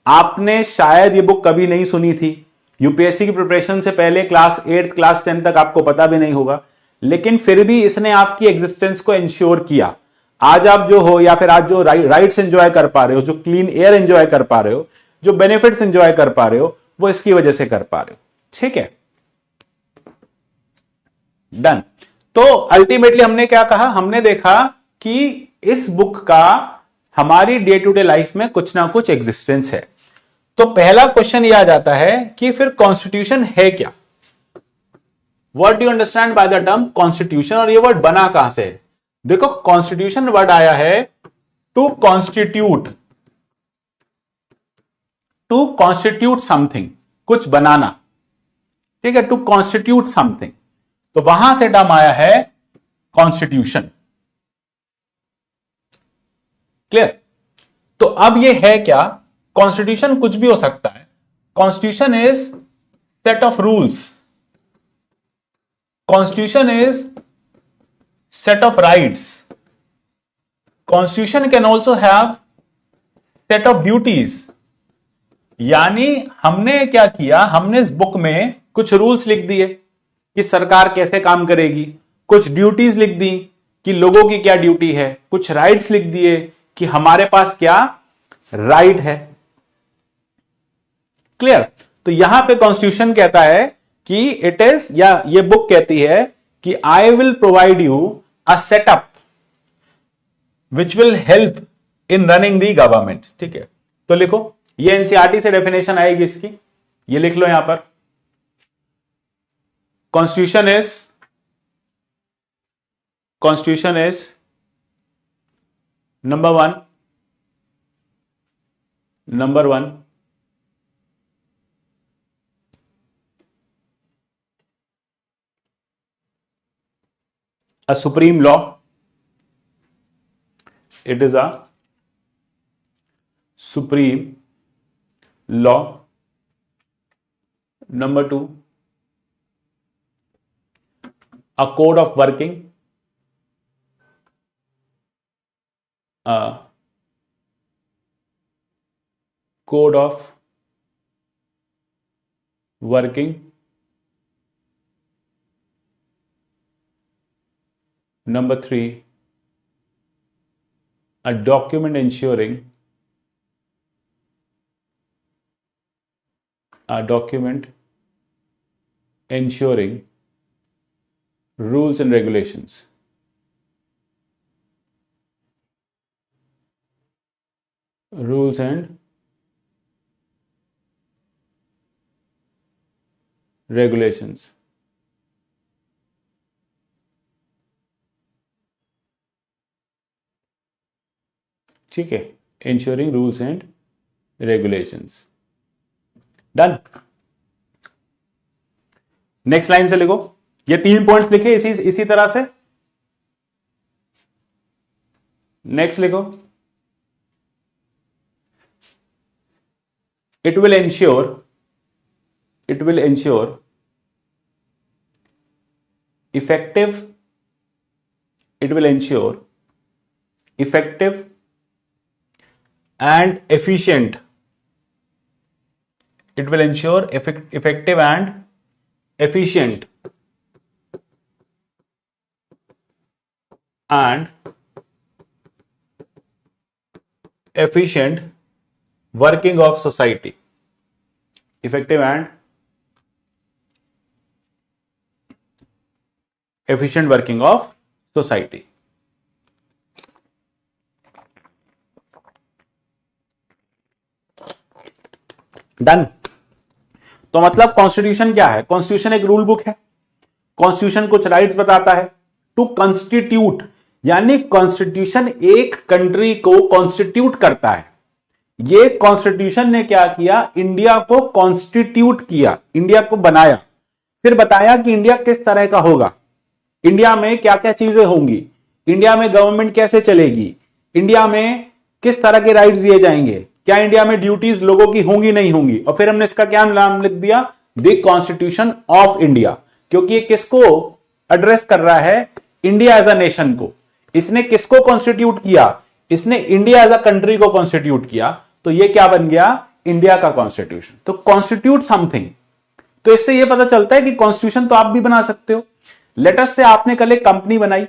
Speaker 1: आपने शायद ये बुक कभी नहीं सुनी थी, यूपीएससी की प्रिपरेशन से पहले क्लास 8 क्लास 10 तक आपको पता भी नहीं होगा, लेकिन फिर भी इसने आपकी एग्जिस्टेंस को इंश्योर किया। आज आप जो हो या फिर आज जो राइट्स एंजॉय कर पा रहे हो, जो क्लीन एयर एंजॉय कर पा रहे हो, जो बेनिफिट्स एंजॉय कर पा रहे हो, वो इसकी वजह से कर पा रहे हो। ठीक है, डन। तो अल्टीमेटली हमने क्या कहा? हमने देखा कि इस बुक का हमारी डे टू डे लाइफ में कुछ ना कुछ एग्जिस्टेंस है। तो पहला क्वेश्चन यह आ जाता है कि फिर कॉन्स्टिट्यूशन है क्या? What do you understand by the term constitution? और ये वर्ड बना कहां से है? देखो, कॉन्स्टिट्यूशन वर्ड आया है to constitute, to constitute something, कुछ बनाना, ठीक है, टू कॉन्स्टिट्यूट समथिंग। तो वहां से टर्म आया है कॉन्स्टिट्यूशन। क्लियर? तो अब ये है क्या, कॉन्स्टिट्यूशन कुछ भी हो सकता है। Constitution is set of rules, constitution is set of rights, constitution can also have set of duties. यानी हमने क्या किया, हमने इस बुक में कुछ रूल्स लिख दिए कि सरकार कैसे काम करेगी, कुछ ड्यूटीज लिख दी कि लोगों की क्या ड्यूटी है, कुछ राइट्स लिख दिए कि हमारे पास क्या राइट है। क्लियर? तो यहां पे कॉन्स्टिट्यूशन कहता है कि इट इज, या ये बुक कहती है कि I will provide you a setup which will help in running the government. ठीक है, तो लिखो, ये एनसीईआरटी से डेफिनेशन आएगी इसकी, ये लिख लो यहां पर। Constitution is number one a supreme law, it is a supreme law. Number 2, a code of working, a code of working. Number 3, a document ensuring rules and regulations. Rules and regulations. ठीक है, ensuring rules and regulations. Done. Next line से लिखो, ये 3 points लिखे इसी तरह से। Next लिखो, it will ensure effective and efficient. It will ensure effective and efficient working of society. Effective and efficient working of society. Done. तो मतलब कॉन्स्टिट्यूशन क्या है? कॉन्स्टिट्यूशन एक रूल बुक है, कॉन्स्टिट्यूशन कुछ राइट्स बताता है। टू कॉन्स्टिट्यूट, यानी कॉन्स्टिट्यूशन एक कंट्री को कॉन्स्टिट्यूट करता है। ये कॉन्स्टिट्यूशन ने क्या किया, इंडिया को कॉन्स्टिट्यूट किया, इंडिया को बनाया, फिर बताया कि इंडिया किस तरह का होगा, इंडिया में क्या क्या चीजें होंगी, इंडिया में गवर्नमेंट कैसे चलेगी, इंडिया में किस तरह के राइट्स दिए जाएंगे, क्या इंडिया में ड्यूटीज लोगों की होंगी नहीं होंगी। और फिर हमने इसका क्या नाम लिख दिया, द कॉन्स्टिट्यूशन ऑफ इंडिया, क्योंकि ये किसको एड्रेस कर रहा है, इंडिया एज अ नेशन को। इसने किसको कॉन्स्टिट्यूट किया, इसने इंडिया एज अ कंट्री को कॉन्स्टिट्यूट किया, तो ये क्या बन गया, इंडिया का कॉन्स्टिट्यूशन। तो कॉन्स्टिट्यूट समथिंग, तो इससे ये पता चलता है कि कॉन्स्टिट्यूशन तो आप भी बना सकते हो। लेटस से आपने कल एक कंपनी बनाई,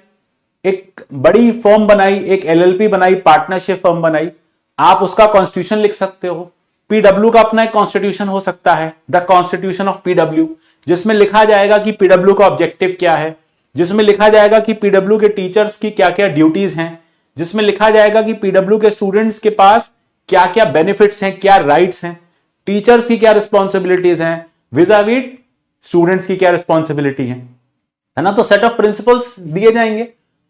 Speaker 1: एक बड़ी फर्म बनाई, एक एलएलपी बनाई, पार्टनरशिप फर्म बनाई, आप उसका कॉन्स्टिट्यूशन लिख सकते हो। पीडब्ल्यू का अपना एक कॉन्स्टिट्यूशन हो सकता है, द कॉन्स्टिट्यूशन ऑफ पीडब्ल्यू, जिसमें लिखा जाएगा कि पीडब्ल्यू का ऑब्जेक्टिव क्या है, जिसमें लिखा जाएगा कि पीडब्ल्यू के टीचर्स की क्या क्या ड्यूटीज हैं, जिसमें लिखा जाएगा कि पीडब्ल्यू के स्टूडेंट्स के पास क्या क्या बेनिफिट्स हैं, क्या राइट्स हैं, टीचर्स की क्या रिस्पॉन्सिबिलिटीज हैं, विज़ावी स्टूडेंट्स की क्या रिस्पॉन्सिबिलिटी है ना। तो सेट ऑफ प्रिंसिपल्स दिए जाएंगे।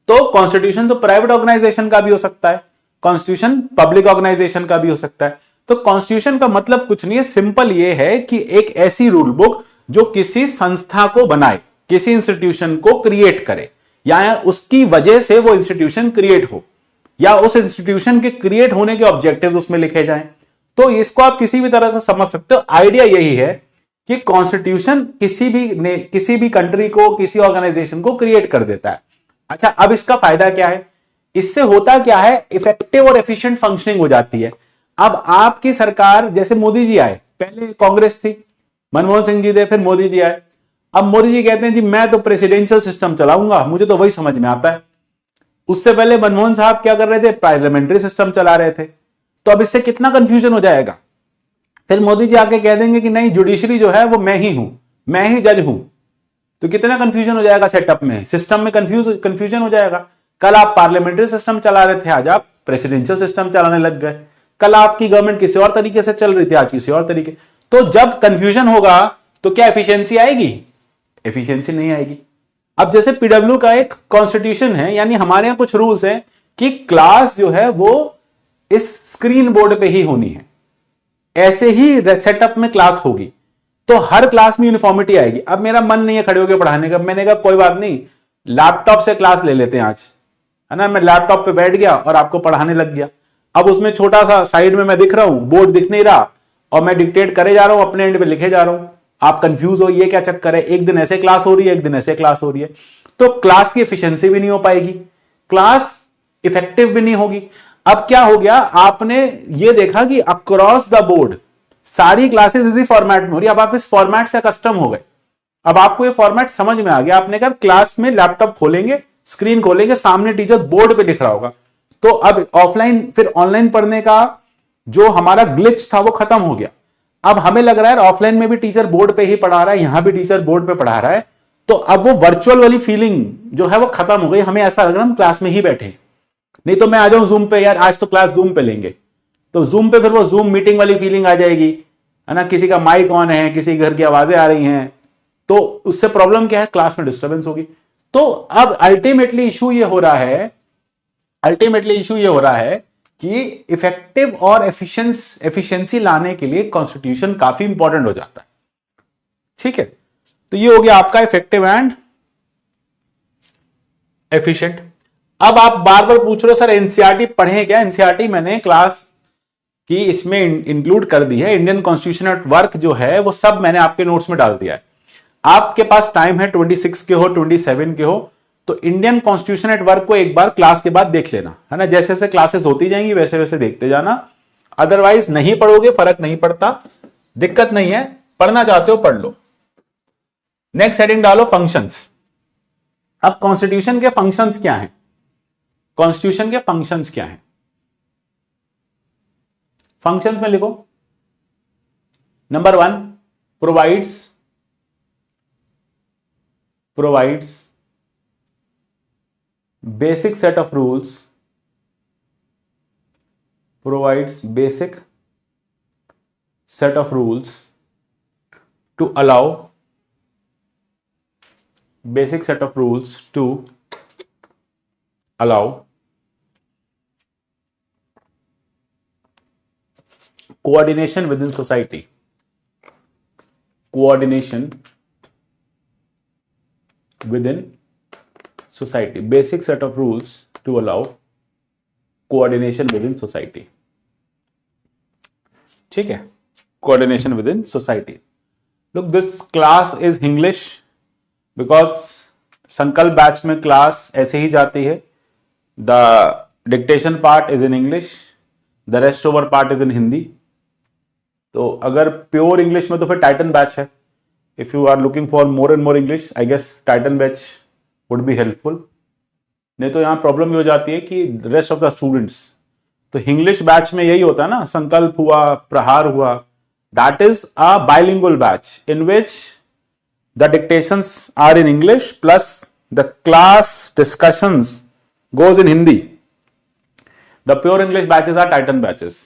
Speaker 1: तो कॉन्स्टिट्यूशन तो प्राइवेट ऑर्गेनाइजेशन का भी हो सकता है, कॉन्स्टिट्यूशन पब्लिक ऑर्गेनाइजेशन का भी हो सकता है। तो कॉन्स्टिट्यूशन का मतलब कुछ नहीं है, सिंपल ये है कि एक ऐसी रूल बुक जो किसी संस्था को बनाए, किसी इंस्टीट्यूशन को क्रिएट करे, या उसकी वजह से वो इंस्टीट्यूशन क्रिएट हो, या उस इंस्टीट्यूशन के क्रिएट होने के ऑब्जेक्टिव्स उसमें लिखे जाएं। तो इसको आप किसी भी तरह से समझ सकते हो। आइडिया यही है कि कॉन्स्टिट्यूशन किसी भी कंट्री को, किसी ऑर्गेनाइजेशन को क्रिएट कर देता है। अच्छा, अब इसका फायदा क्या है? इससे होता क्या है, इफेक्टिव और एफिशिएंट फंक्शनिंग हो जाती है। अब आपकी सरकार, जैसे मोदी जी आए, पहले कांग्रेस थी, मनमोहन सिंह जी थे, फिर मोदी जी आए। अब मोदी जी कहते हैं जी मैं तो प्रेसिडेंशियल सिस्टम चलाऊंगा, मुझे तो वही समझ में आता है। उससे पहले मनमोहन साहब क्या कर रहे थे, पार्लियामेंट्री सिस्टम चला रहे थे। तो अब इससे कितना कंफ्यूजन हो जाएगा। फिर मोदी जी आके कह देंगे कि नहीं, जुडिशरी जो है वो मैं ही हूं, मैं ही जज हूं। तो कितना कंफ्यूजन हो जाएगा सेटअप में, सिस्टम में कंफ्यूजन हो जाएगा। कल आप पार्लियामेंट्री सिस्टम चला रहे थे, आज आप प्रेसिडेंशियल सिस्टम चलाने लग गए। कल आपकी गवर्नमेंट किसी और तरीके से चल रही थी, आज किसी और तरीके। तो जब कंफ्यूजन होगा तो क्या एफिशिएंसी आएगी? एफिशिएंसी नहीं आएगी। अब जैसे पीडब्ल्यू का एक कॉन्स्टिट्यूशन है, यानी हमारे यहां कुछ रूल्स हैं कि क्लास जो है वो इस स्क्रीन बोर्ड पे ही होनी है, ऐसे ही सेटअप में क्लास होगी, तो हर क्लास में यूनिफॉर्मिटी आएगी। अब मेरा मन नहीं है खड़े होकर पढ़ाने का, मैंने कहा कोई बात नहीं, लैपटॉप से क्लास ले लेते हैं आज, है ना। मैं लैपटॉप पे बैठ गया और आपको पढ़ाने लग गया। अब उसमें छोटा सा साइड में मैं दिख रहा हूं, बोर्ड दिख नहीं रहा, और मैं डिक्टेट करे जा रहा हूं, अपने एंड पे लिखे जा रहा हूं। आप कंफ्यूज हो, ये क्या चक्कर है, एक दिन ऐसे क्लास हो रही है, एक दिन ऐसे क्लास हो रही है। तो क्लास की एफिशिएंसी भी नहीं हो पाएगी, क्लास इफेक्टिव भी नहीं होगी। अब क्या हो गया, आपने ये देखा कि अक्रॉस द बोर्ड सारी क्लासेस इसी फॉर्मेट में हो रही है। अब आप इस फॉर्मेट से कस्टम हो गए, अब आपको ये फॉर्मेट समझ में आ गया। आपने कहा क्लास में लैपटॉप खोलेंगे, स्क्रीन खोलेंगे, सामने टीचर बोर्ड पे लिख रहा होगा। तो अब ऑफलाइन फिर ऑनलाइन पढ़ने का जो हमारा ग्लिच था वो खत्म हो गया। अब हमें लग रहा है ऑफलाइन में भी टीचर बोर्ड पे ही पढ़ा रहा है, यहां भी टीचर बोर्ड पे पढ़ा रहा है। तो अब वो वर्चुअल वाली फीलिंग जो है वो खत्म हो गई। हमें ऐसा लग रहा है हम क्लास में ही बैठे, नहीं तो मैं आ जाऊं जूम पे, यार आज तो क्लास जूम पे लेंगे, तो जूम पे फिर वो जूम मीटिंग वाली फीलिंग आ जाएगी, है ना। किसी का माइक ऑन है, किसी घर की आवाजें आ रही हैं, तो उससे प्रॉब्लम क्या है, क्लास में डिस्टर्बेंस होगी। तो अब अल्टीमेटली इशू ये हो रहा है कि इफेक्टिव और एफिशिएंसी लाने के लिए कॉन्स्टिट्यूशन काफी इंपॉर्टेंट हो जाता है। ठीक है, तो ये हो गया आपका इफेक्टिव एंड एफिशिएंट। अब आप बार बार पूछ रहे हो सर एनसीईआरटी पढ़े क्या? एनसीईआरटी मैंने क्लास की इसमें इंक्लूड कर दी है। इंडियन कॉन्स्टिट्यूशन एट वर्क जो है वो सब मैंने आपके नोट्स में डाल दिया है। आपके पास टाइम है, 26 के हो, 27 के हो, तो इंडियन कॉन्स्टिट्यूशन एट वर्क को एक बार क्लास के बाद देख लेना, है ना। जैसे जैसे क्लासेस होती जाएंगी वैसे वैसे देखते जाना, अदरवाइज नहीं पढ़ोगे फर्क नहीं पड़ता, दिक्कत नहीं है, पढ़ना चाहते हो पढ़ लो। नेक्स्ट हेडिंग डालो फंक्शंस। अब कॉन्स्टिट्यूशन के फंक्शंस क्या हैं? कॉन्स्टिट्यूशन के फंक्शंस क्या हैं? फंक्शंस में लिखो, number 1 provides basic set of rules, provides basic set of rules to allow coordination within society. Basic set of rules to allow coordination within society. ठीक है, coordination within society. Look, this class is English because संकल्प batch में class ऐसे ही जाती है। The dictation part is in English, the rest over part is in Hindi. तो अगर pure English में तो फिर टाइटन बैच है। If you are looking for more and more English, I guess Titan batch would be helpful. नहीं तो यहां problem ये हो जाती है कि रेस्ट ऑफ द स्टूडेंट्स, तो इंग्लिश बैच में यही होता है ना, संकल्प हुआ, प्रहार हुआ, that is a bilingual batch in which the dictations are in English plus the class discussions goes in Hindi. The pure English batches are Titan batches.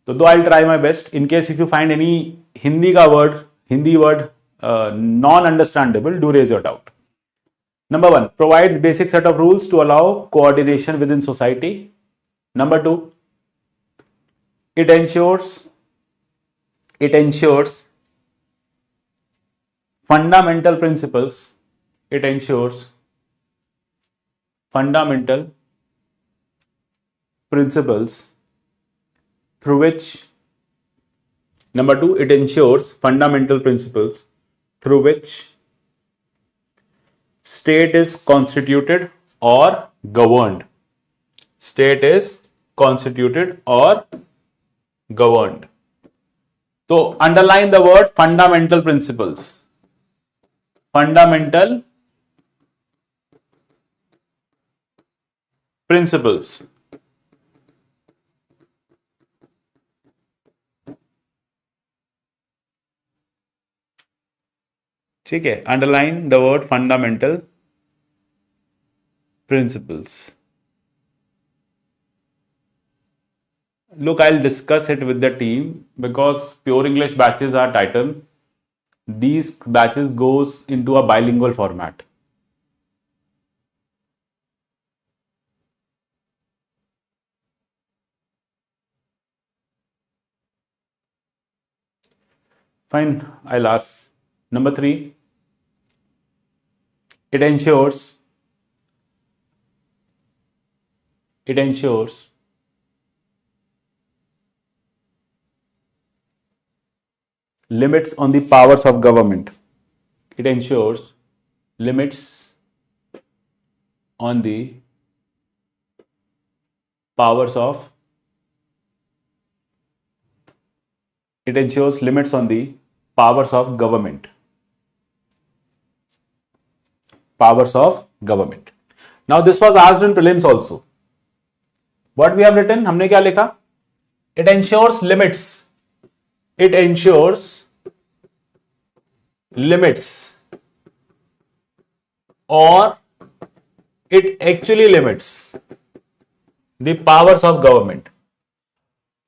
Speaker 1: तो though I will try my best in case if you find any Hindi word non understandable, do raise your doubt. Number 1, provides basic set of rules to allow coordination within society. Number 2, It ensures fundamental principles. It ensures fundamental principles through which, number two, it ensures fundamental principles through which state is constituted or governed. State is constituted or governed. So underline the word fundamental principles. Fundamental principles. ठीक है, underline the word fundamental principles. Look, I'll discuss it with the team because pure English batches are tightened. These batches goes into a bilingual format. Fine, I'll ask. Number three, it ensures limits on the powers of government. It ensures limits on the powers of government. Powers of government. Now this was asked in prelims also. What we have written? हमने क्या लिखा? It ensures limits. It ensures limits, or it actually limits the powers of government.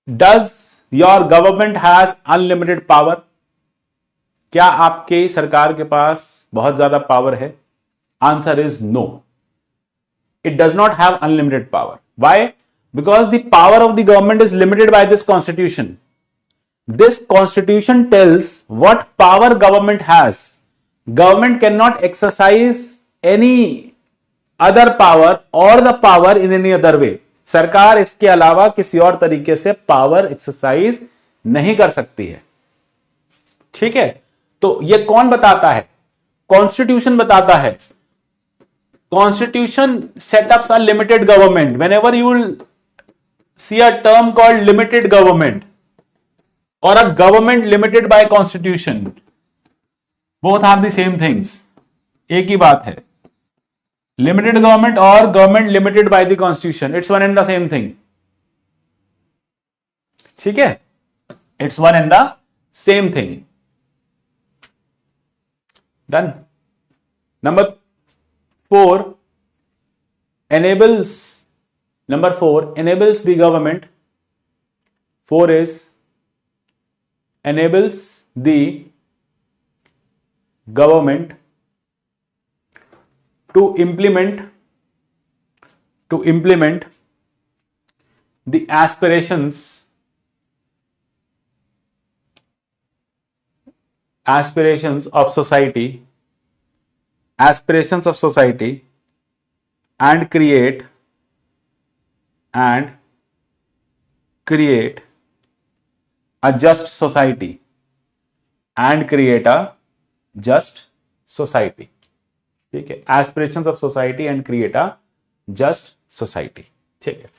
Speaker 1: Does your government has unlimited power? क्या आपके सरकार के पास बहुत ज्यादा power है? Answer is no. It does not have unlimited power. Why? Because the power of the government is limited by this constitution. This constitution tells what power government has. Government cannot exercise any other power or the power in any other way. सरकार इसके अलावा किसी और तरीके से power exercise नहीं कर सकती है. ठीक है, तो ये कौन बताता है? कॉन्स्टिट्यूशन बताता है. Constitution setups a limited government. Whenever you will see a term called limited government or a government limited by constitution, both have the same things. एक ही बात है. Limited government or government limited by the constitution, it's one and the same thing. ठीक है, it's one and the same thing. Done. Number four enables the government. Four is enables the government to implement the aspirations of society and create a just society ठीक है. Aspirations of society and create a just society. ठीक है,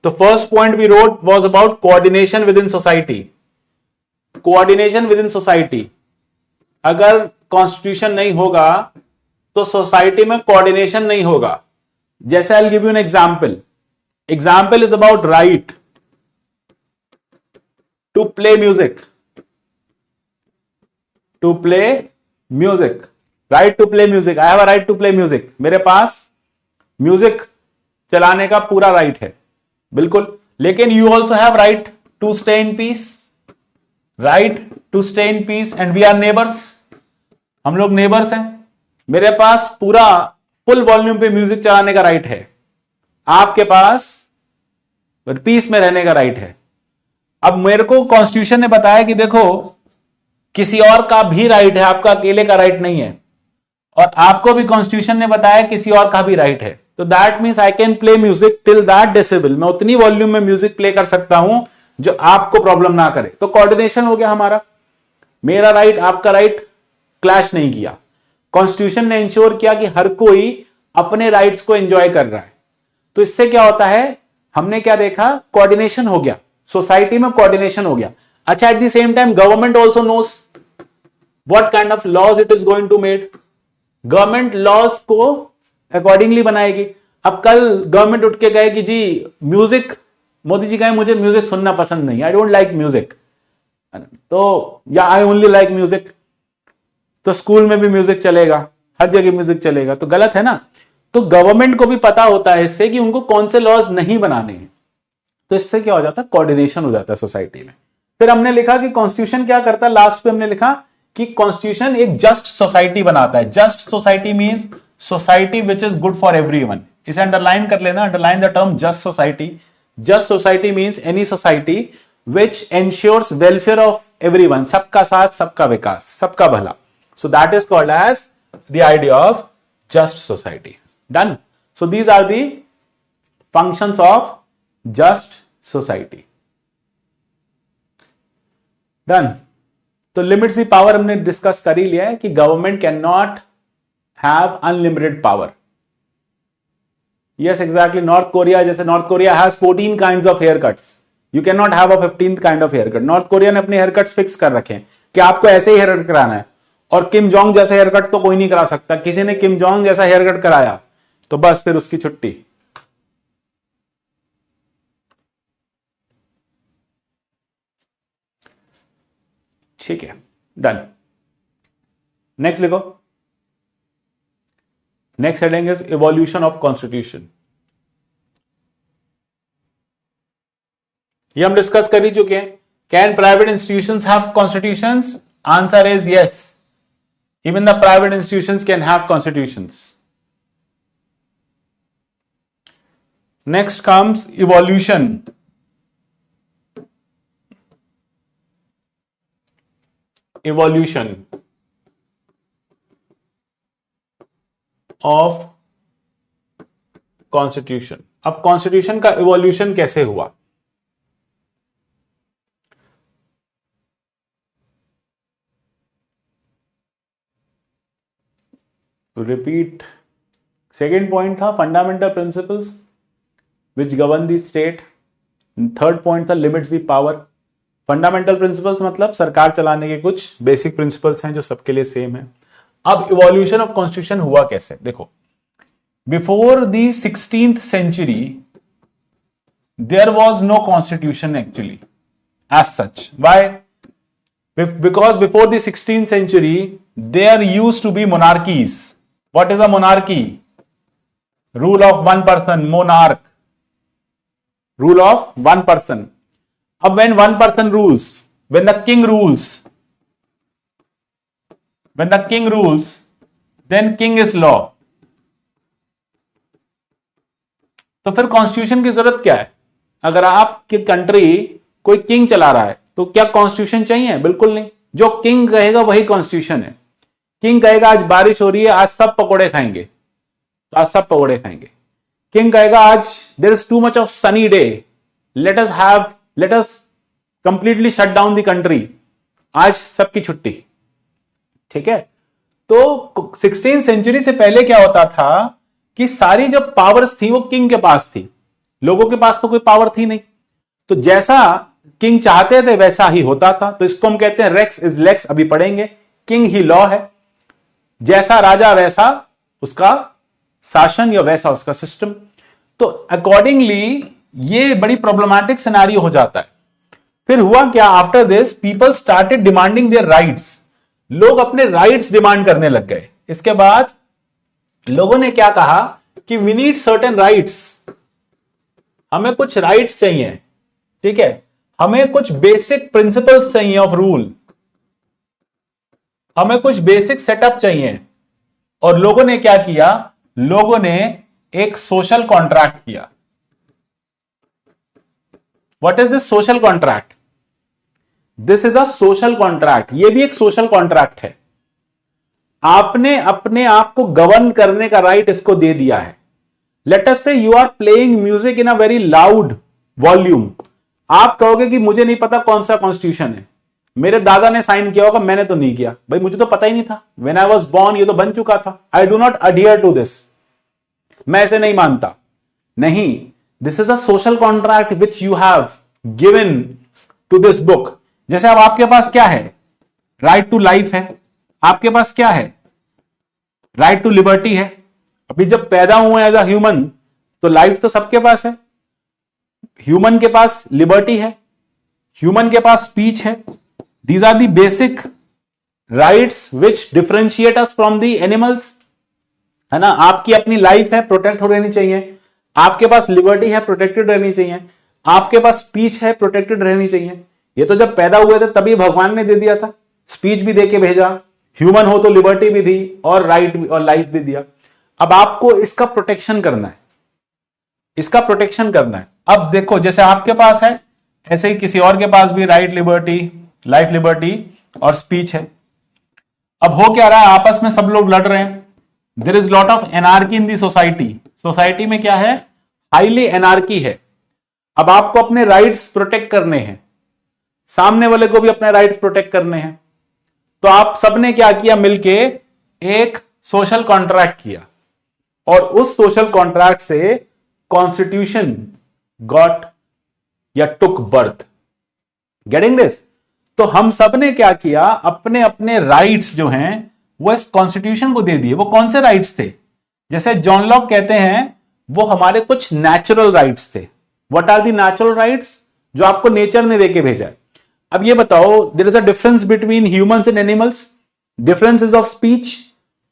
Speaker 1: तो first point we wrote was about coordination within society. Coordination within society. अगर constitution नहीं होगा तो society में कोऑर्डिनेशन नहीं होगा. जैसे I will give you an example. Example is about right to play music. Right to play music. I have a right to play music. मेरे पास म्यूजिक चलाने का पूरा राइट है, बिल्कुल. लेकिन you also have right to stay in peace. And we are neighbours. हम लोग नेबर्स हैं. मेरे पास पूरा फुल वॉल्यूम पे म्यूजिक चलाने का राइट है. आपके पास पीस में रहने का राइट है. अब मेरे को कॉन्स्टिट्यूशन ने बताया कि देखो किसी और का भी राइट है, आपका अकेले का राइट नहीं है, और आपको भी कॉन्स्टिट्यूशन ने बताया किसी और का भी राइट है। तो that means I can play music till that decibel, मैं उतनी वॉल्यूम में म्यूजिक प्ले कर सकता हूं जो आपको प्रॉब्लम ना करे। तो कोऑर्डिनेशन हो गया हमारा, मेरा राइट आपका राइट क्लैश नहीं किया। कॉन्स्टिट्यूशन ने इंश्योर किया कि हर कोई अपने राइट्स को एंजॉय कर रहा है। तो इससे क्या होता है, हमने क्या देखा, कोऑर्डिनेशन हो गया, सोसाइटी में कोऑर्डिनेशन हो गया। अच्छा, at the same time government also knows what kind of laws it is going to made. Government laws को अकॉर्डिंगली बनाएगी। अब कल गवर्नमेंट उठ के कहे कि जी म्यूजिक, मोदी जी कहे मुझे म्यूजिक सुनना पसंद नहीं, आई डोंट लाइक म्यूजिक, तो या आई ओनली लाइक म्यूजिक, तो स्कूल में भी म्यूजिक चलेगा, हर जगह म्यूजिक चलेगा, तो गलत है ना। तो गवर्नमेंट को भी पता होता है इससे कि उनको कौन से लॉज नहीं बनाने हैं। तो इससे क्या हो जाता है, कोऑर्डिनेशन हो जाता है सोसाइटी में। फिर हमने लिखा कि कॉन्स्टिट्यूशन क्या करता है, लास्ट पे हमने लिखा कि कॉन्स्टिट्यूशन एक जस्ट सोसाइटी बनाता है। Just society means society which is good for everyone. इसे अंडरलाइन कर लेना, underline the term just society. Just society means any society which ensures welfare of everyone, सबका साथ, सबका विकास, सबका भला। So that is called as the idea of just society. Done. So these are the functions of just society. Done. तो limits the power हमने discuss कर ही लिया है कि government can not have unlimited power. Yes exactly, North Korea, जैसे North Korea has 14 kinds of hair cuts, you can not have a 15th kind of hair cut. North Korea ने अपने hair cuts fix कर रखे हैं कि आपको ऐसे ही hair cut कराना है, और किम जोंग जैसा हेयर कट तो कोई नहीं करा सकता। किसी ने किम जोंग जैसा हेयर कट कराया तो बस फिर उसकी छुट्टी। ठीक है, डन। नेक्स्ट लिखो। Next heading is evolution of constitution. ये हम डिस्कस कर ही चुके हैं। Can private institutions have constitutions? Answer is yes, even the private institutions can have constitutions. Next comes evolution. Evolution of constitution. अब कॉन्स्टिट्यूशन का evolution कैसे हुआ? तो रिपीट, सेकेंड पॉइंट था fundamental principles which govern the state. Third point था limits the power. Fundamental principles मतलब सरकार चलाने के कुछ बेसिक प्रिंसिपल्स हैं जो सबके लिए सेम है। अब इवोल्यूशन ऑफ कॉन्स्टिट्यूशन हुआ कैसे, देखो। Before the 16th century there was no constitution actually as such. Why? Because before the 16th century there used to be monarchies. What is a monarchy? Rule of one person, monarch. Rule of one person. अब when one person rules, when the king rules, then king is law. तो फिर constitution की जरूरत क्या है? अगर आपकी country कोई किंग चला रहा है तो क्या कॉन्स्टिट्यूशन चाहिए? बिल्कुल नहीं। जो किंग कहेगा वही कॉन्स्टिट्यूशन है। किंग कहेगा आज बारिश हो रही है, आज सब पकोड़े खाएंगे, तो आज सब पकोड़े खाएंगे। किंग कहेगा आज there is too much of sunny day, let us completely shut down the country, आज सबकी छुट्टी। ठीक है। तो 16th century से पहले क्या होता था कि सारी जो पावर्स थी वो किंग के पास थी, लोगों के पास तो कोई पावर थी नहीं। तो जैसा किंग चाहते थे वैसा ही होता था। तो इसको हम कहते हैं रेक्स इज लेक्स, अभी पढ़ेंगे। किंग ही लॉ है, जैसा राजा वैसा उसका शासन या वैसा उसका सिस्टम। तो अकॉर्डिंगली ये बड़ी प्रॉब्लमैटिक सिनेरियो हो जाता है। फिर हुआ क्या? After this people started demanding their rights. लोग अपने राइट्स डिमांड करने लग गए। इसके बाद लोगों ने क्या कहा कि वी नीड सर्टेन राइट्स, हमें कुछ राइट्स चाहिए। ठीक है, हमें कुछ बेसिक प्रिंसिपल्स चाहिए ऑफ रूल, हमें कुछ बेसिक सेटअप चाहिए। और लोगों ने क्या किया? लोगों ने एक सोशल कॉन्ट्रैक्ट किया। What is this social contract? This is a social contract, ये भी एक सोशल कॉन्ट्रैक्ट है। आपने अपने आप को गवर्न करने का राइट इसको दे दिया है। Let us say you are playing music in a very loud volume. आप कहोगे कि मुझे नहीं पता कौन सा कॉन्स्टिट्यूशन है, मेरे दादा ने साइन किया होगा, मैंने तो नहीं किया। भाई मुझे तो पता ही नहीं था, व्हेन आई वाज बॉर्न ये तो बन चुका था। I do not adhere to this, मैं ऐसे नहीं मानता। नहीं, this is a social contract which you have given to this book. जैसे अब आपके पास क्या है, राइट टू लाइफ है, आपके पास क्या है, राइट टू लिबर्टी है। अभी जब पैदा हुए एज अ ह्यूमन तो लाइफ तो सबके पास है, ह्यूमन के पास लिबर्टी है, ह्यूमन के पास स्पीच है। These are the basic rights which differentiate us from the animals, है ना। आपकी अपनी लाइफ है, प्रोटेक्ट हो रहनी चाहिए। आपके पास लिबर्टी है, प्रोटेक्टेड रहनी चाहिए। आपके पास स्पीच है, प्रोटेक्टेड रहनी चाहिए। ये तो जब पैदा हुए थे तभी भगवान ने दे दिया था, स्पीच भी देके भेजा, ह्यूमन हो तो लिबर्टी भी दी और राइट भी और लाइफ भी दिया। अब आपको इसका प्रोटेक्शन करना है, इसका प्रोटेक्शन करना है। अब देखो जैसे आपके पास है ऐसे ही किसी और के पास भी राइट, लिबर्टी, लाइफ, लिबर्टी और स्पीच है। अब हो क्या रहा है, आपस में सब लोग लड़ रहे हैं। There is lot of anarchy in the society. Society में क्या है, हाईली एनार्की है। अब आपको अपने राइट्स प्रोटेक्ट करने हैं, सामने वाले को भी अपने राइट्स प्रोटेक्ट करने हैं। तो आप सबने क्या किया, मिलके एक सोशल कॉन्ट्रैक्ट किया और उस सोशल कॉन्ट्रैक्ट से कॉन्स्टिट्यूशन गॉट या टुक बर्थ। Getting this? तो हम सबने क्या किया, अपने अपने राइट्स जो हैं वो इस कॉन्स्टिट्यूशन को दे दिए। वो कौन से राइट्स थे? जैसे जॉन लॉक कहते हैं वो हमारे कुछ नेचुरल राइट्स थे। What are the natural rights? जो आपको नेचर ने देके भेजा है। अब ये बताओ, there is a difference between humans and animals. Difference is of speech.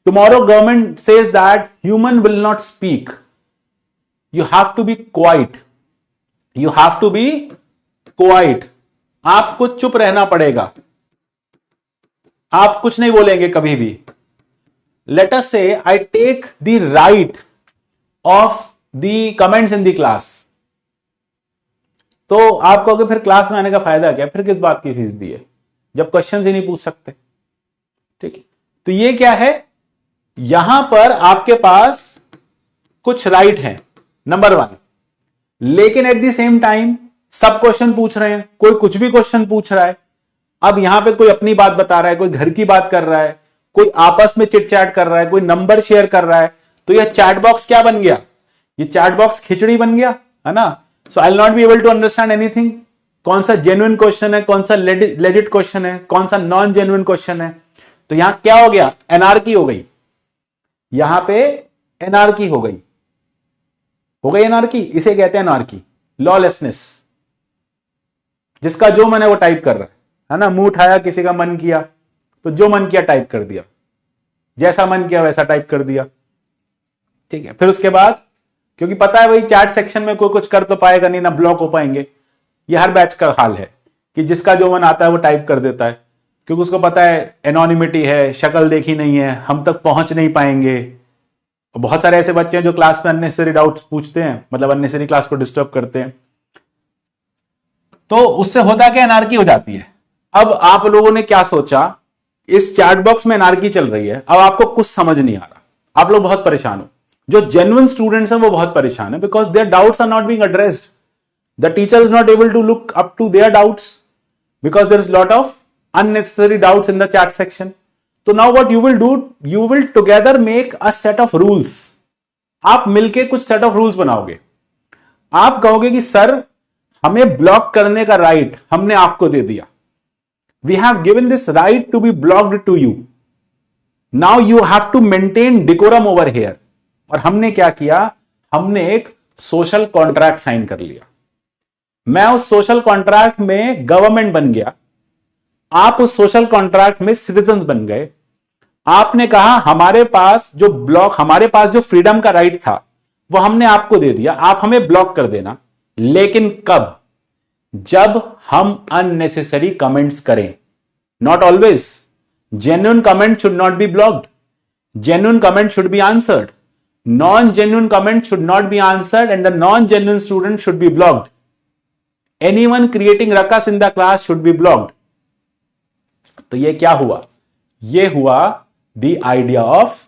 Speaker 1: Tomorrow government says that human will not speak, you have to be quiet, you have to be quiet. आपको चुप रहना पड़ेगा, आप कुछ नहीं बोलेंगे कभी भी। Let us say I take the right of the comments in the class. तो आप कहोगे फिर क्लास में आने का फायदा क्या, फिर किस बात की फीस दी है जब क्वेश्चन ही नहीं पूछ सकते। ठीक है, तो ये क्या है, यहां पर आपके पास कुछ राइट है, नंबर 1। लेकिन एट द सेम टाइम सब क्वेश्चन पूछ रहे हैं, कोई कुछ भी क्वेश्चन पूछ रहा है। अब यहां पे कोई अपनी बात बता रहा है, कोई घर की बात कर रहा है, कोई आपस में चिट चैट कर रहा है, कोई नंबर शेयर कर रहा है। तो यह चैट बॉक्स क्या बन गया, ये चैट बॉक्स खिचड़ी बन गया, है ना। So I will not be able to understand anything. कौन सा जेन्युइन क्वेश्चन है, कौन सा लेजिट क्वेश्चन है, कौन सा नॉन जेन्युइन क्वेश्चन है। तो यहां क्या हो गया, एनार्की हो गई, यहां पे एनार्की हो गई एनार्की। इसे कहते हैं एनार्की, लॉलेसनेस। जिसका जो मन है वो टाइप कर रहा है ना। मुंह उठाया, किसी का मन किया तो जो मन किया टाइप कर दिया, जैसा मन किया वैसा टाइप कर दिया। ठीक है, फिर उसके बाद क्योंकि पता है भाई चैट सेक्शन में कोई कुछ कर तो पाएगा नहीं, ना ब्लॉक हो पाएंगे। ये हर बैच का हाल है कि जिसका जो मन आता है वो टाइप कर देता है, क्योंकि उसको पता है एनोनिमिटी है, शक्ल देखी नहीं है, हम तक पहुंच नहीं पाएंगे। और बहुत सारे ऐसे बच्चे हैं जो क्लास में अननेसेसरी डाउट्स पूछते हैं, मतलब अननेसेसरी क्लास को डिस्टर्ब करते हैं। तो उससे होता क्या, एनार्की हो जाती है। अब आप लोगों ने क्या सोचा, इस चैट बॉक्स में एनार्की चल रही है, अब आपको कुछ समझ नहीं आ रहा, आप लोग बहुत परेशान हो। जो जेन्युइन स्टूडेंट्स हैं वो बहुत परेशान है, because their doubts are not being addressed. The teacher is not able to look up to their doubts because there is lot of unnecessary doubts in the chat section. So now what you will do, you will together make a set of rules. आप मिलके कुछ set of rules बनाओगे। आप कहोगे कि sir हमें block करने का राइट हमने आपको दे दिया, we have given this right to be blocked to you, now you have to maintain decorum over here। और हमने क्या किया, हमने एक सोशल कॉन्ट्रैक्ट साइन कर लिया। मैं उस सोशल कॉन्ट्रैक्ट में गवर्नमेंट बन गया, आप उस सोशल कॉन्ट्रैक्ट में सिटीजन्स बन गए। आपने कहा हमारे पास जो ब्लॉक, हमारे पास जो फ्रीडम का राइट था वो हमने आपको दे दिया, आप हमें ब्लॉक कर देना। लेकिन कब, जब हम अननेसेसरी कमेंट्स करें। Not always, genuine comment should not be blocked, genuine comment should be answered, non genuine comment should not be answered and the non genuine student should be blocked. Anyone creating ruckus in the class should be blocked. तो ये क्या हुआ? ये हुआ the idea of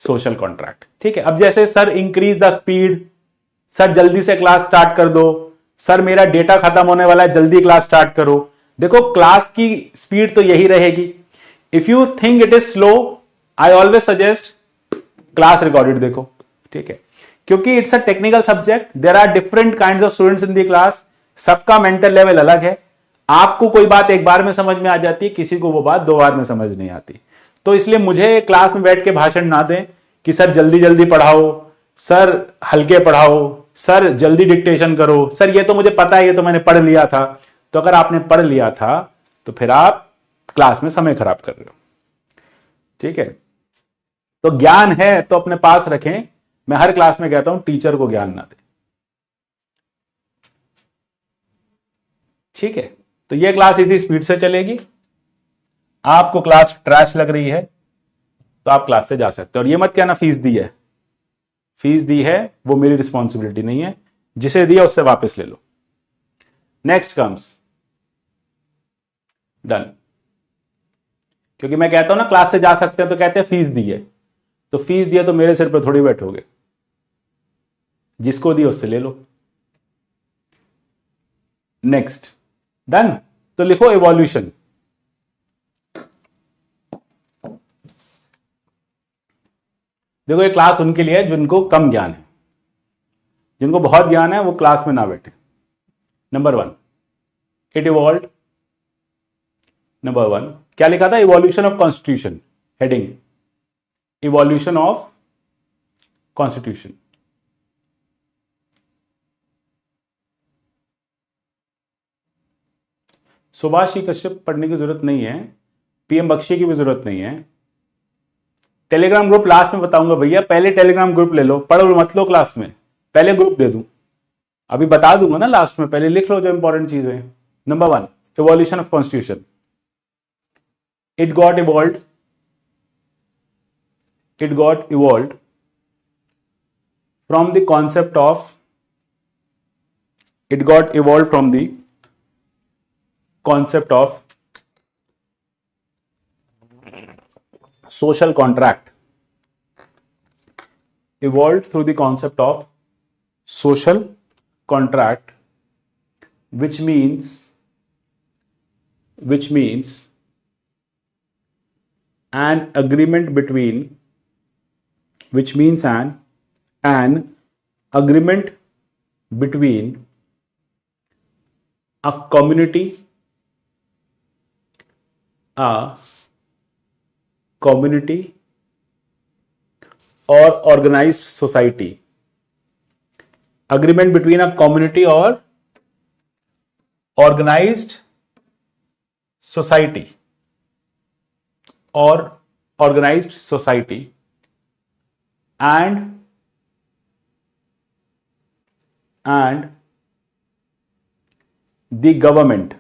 Speaker 1: social contract. ठीक है, अब जैसे sir increase the speed, sir जल्दी से क्लास स्टार्ट कर दो, सर मेरा डेटा खत्म होने वाला है, जल्दी क्लास स्टार्ट करो। देखो क्लास की स्पीड तो यही रहेगी। If you think it is slow, I always suggest class recorded देखो। ठीक है, क्योंकि it's a technical subject, there are different kinds of students in the class, सबका मेंटल लेवल अलग है। आपको कोई बात एक बार में समझ में आ जाती है, किसी को वो बात 2 बार में समझ नहीं आती। तो इसलिए मुझे क्लास में बैठ के भाषण ना दें कि सर जल्दी जल्दी पढ़ाओ, सर हल्के पढ़ाओ, सर जल्दी डिक्टेशन करो, सर ये तो मुझे पता है, ये तो मैंने पढ़ लिया था। तो अगर आपने पढ़ लिया था तो फिर आप क्लास में समय खराब कर रहे हो। ठीक है, तो ज्ञान है तो अपने पास रखें। मैं हर क्लास में कहता हूं टीचर को ज्ञान ना दे। ठीक है, तो ये क्लास इसी स्पीड से चलेगी। आपको क्लास ट्रैश लग रही है तो आप क्लास से जा सकते हो। और ये मत कहना फीस दी है, फीस दी है वो मेरी रिस्पॉन्सिबिलिटी नहीं है, जिसे दिया उससे वापस ले लो। Next comes done. क्योंकि मैं कहता हूं ना क्लास से जा सकते हैं तो कहते हैं फीस दी है, तो फीस दिया तो मेरे सिर पर थोड़ी बैठोगे, जिसको दिया उससे ले लो। Next done. तो लिखो इवोल्यूशन। देखो ये क्लास उनके लिए है जिनको कम ज्ञान है, जिनको बहुत ज्ञान है वो क्लास में ना बैठे। Number 1 it evolve. नंबर 1 क्या लिखा था? Evolution of constitution. Heading evolution of constitution. Subhash ji Kashyap पढ़ने की जरूरत नहीं है, पीएम बख्शी की भी जरूरत नहीं है। टेलीग्राम ग्रुप लास्ट में बताऊंगा भैया, पहले टेलीग्राम ग्रुप ले लो, पढ़ो मत लो क्लास में, पहले ग्रुप दे दूं, अभी बता दूंगा ना लास्ट में, पहले लिख लो जो इंपॉर्टेंट चीजें। Number 1 evolution of constitution. It got evolved from the concept of social contract, evolved through the concept of social contract, which means an agreement between a community or organized society. Agreement between a community or organized society and the government.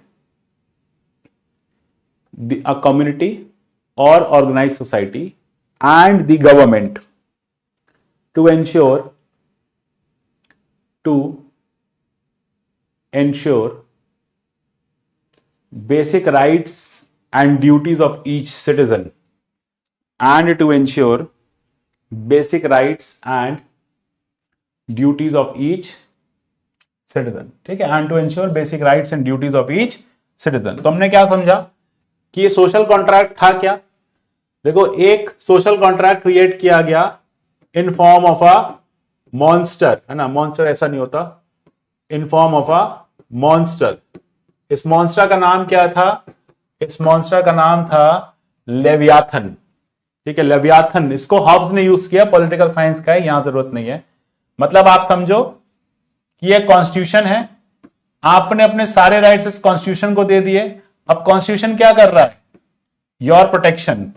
Speaker 1: A community or organized society and the government to ensure basic rights and duties of each citizen, and to ensure basic rights and duties of each citizen. ठीक है, and to ensure basic rights and duties of each citizen. तो हमने क्या समझा कि ये social contract था क्या? देखो एक सोशल कॉन्ट्रैक्ट क्रिएट किया गया in form of a monster, है ना, मॉन्स्टर ऐसा नहीं होता, in form of a monster. इस मॉन्स्टर का नाम क्या था? इस मॉन्स्टर का नाम था लेवियाथन। ठीक है, लेवियाथन, इसको हॉब्स ने यूज किया, पॉलिटिकल साइंस का है, यहां जरूरत नहीं है। मतलब आप समझो कि ये कॉन्स्टिट्यूशन है, आपने अपने सारे राइट्स इस कॉन्स्टिट्यूशन को दे दिए। अब कॉन्स्टिट्यूशन क्या कर रहा है? Your protection.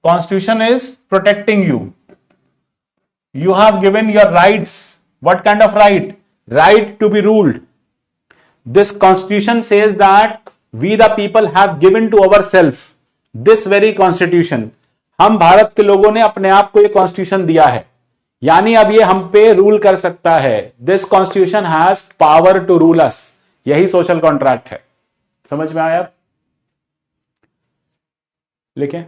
Speaker 1: Constitution is protecting you. You have given your rights. What kind of right? Right to be ruled. This constitution says that we the people have given to ourselves this very constitution. हम भारत के लोगों ने अपने आप को ये constitution दिया है, यानी अब ये हम पे रूल कर सकता है। This constitution has power to rule us. यही सोशल कॉन्ट्रैक्ट है। समझ में आया? लिखें,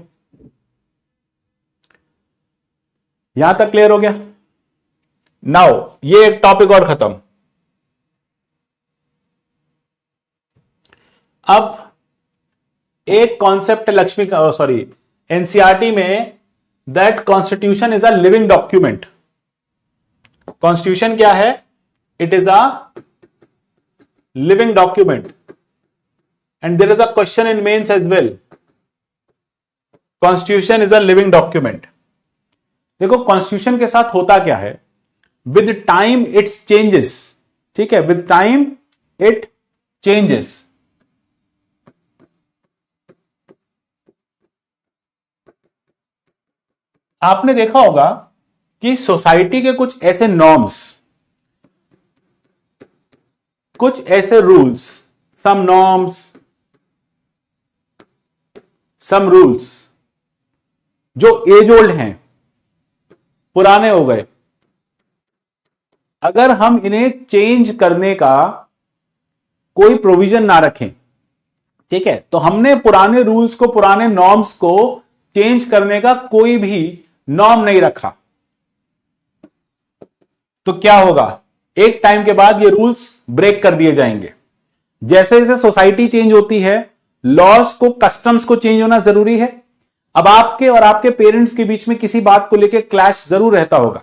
Speaker 1: यहां तक क्लियर हो गया? नाउ ये एक टॉपिक और खत्म। अब एक कॉन्सेप्ट लक्ष्मी का, सॉरी, एनसीईआरटी में, that constitution is a living document. Constitution क्या है? It is a living document and there is a question in mains as well, constitution is a living document. देखो कॉन्स्टिट्यूशन के साथ होता क्या है, विद टाइम इट चेंजेस, ठीक है, विद टाइम इट चेंजेस। आपने देखा होगा कि सोसाइटी के कुछ ऐसे नॉर्म्स, कुछ ऐसे रूल्स, सम नॉर्म्स, सम रूल्स जो एज ओल्ड हैं, पुराने हो गए, अगर हम इन्हें चेंज करने का कोई प्रोविजन ना रखें, ठीक है, तो हमने पुराने रूल्स को, पुराने नॉर्म्स को चेंज करने का कोई भी नॉर्म नहीं रखा, तो क्या होगा? एक टाइम के बाद ये रूल्स ब्रेक कर दिए जाएंगे। जैसे जैसे सोसाइटी चेंज होती है, लॉस को, कस्टम्स को चेंज होना जरूरी है। अब आपके और आपके पेरेंट्स के बीच में किसी बात को लेकर क्लैश जरूर रहता होगा,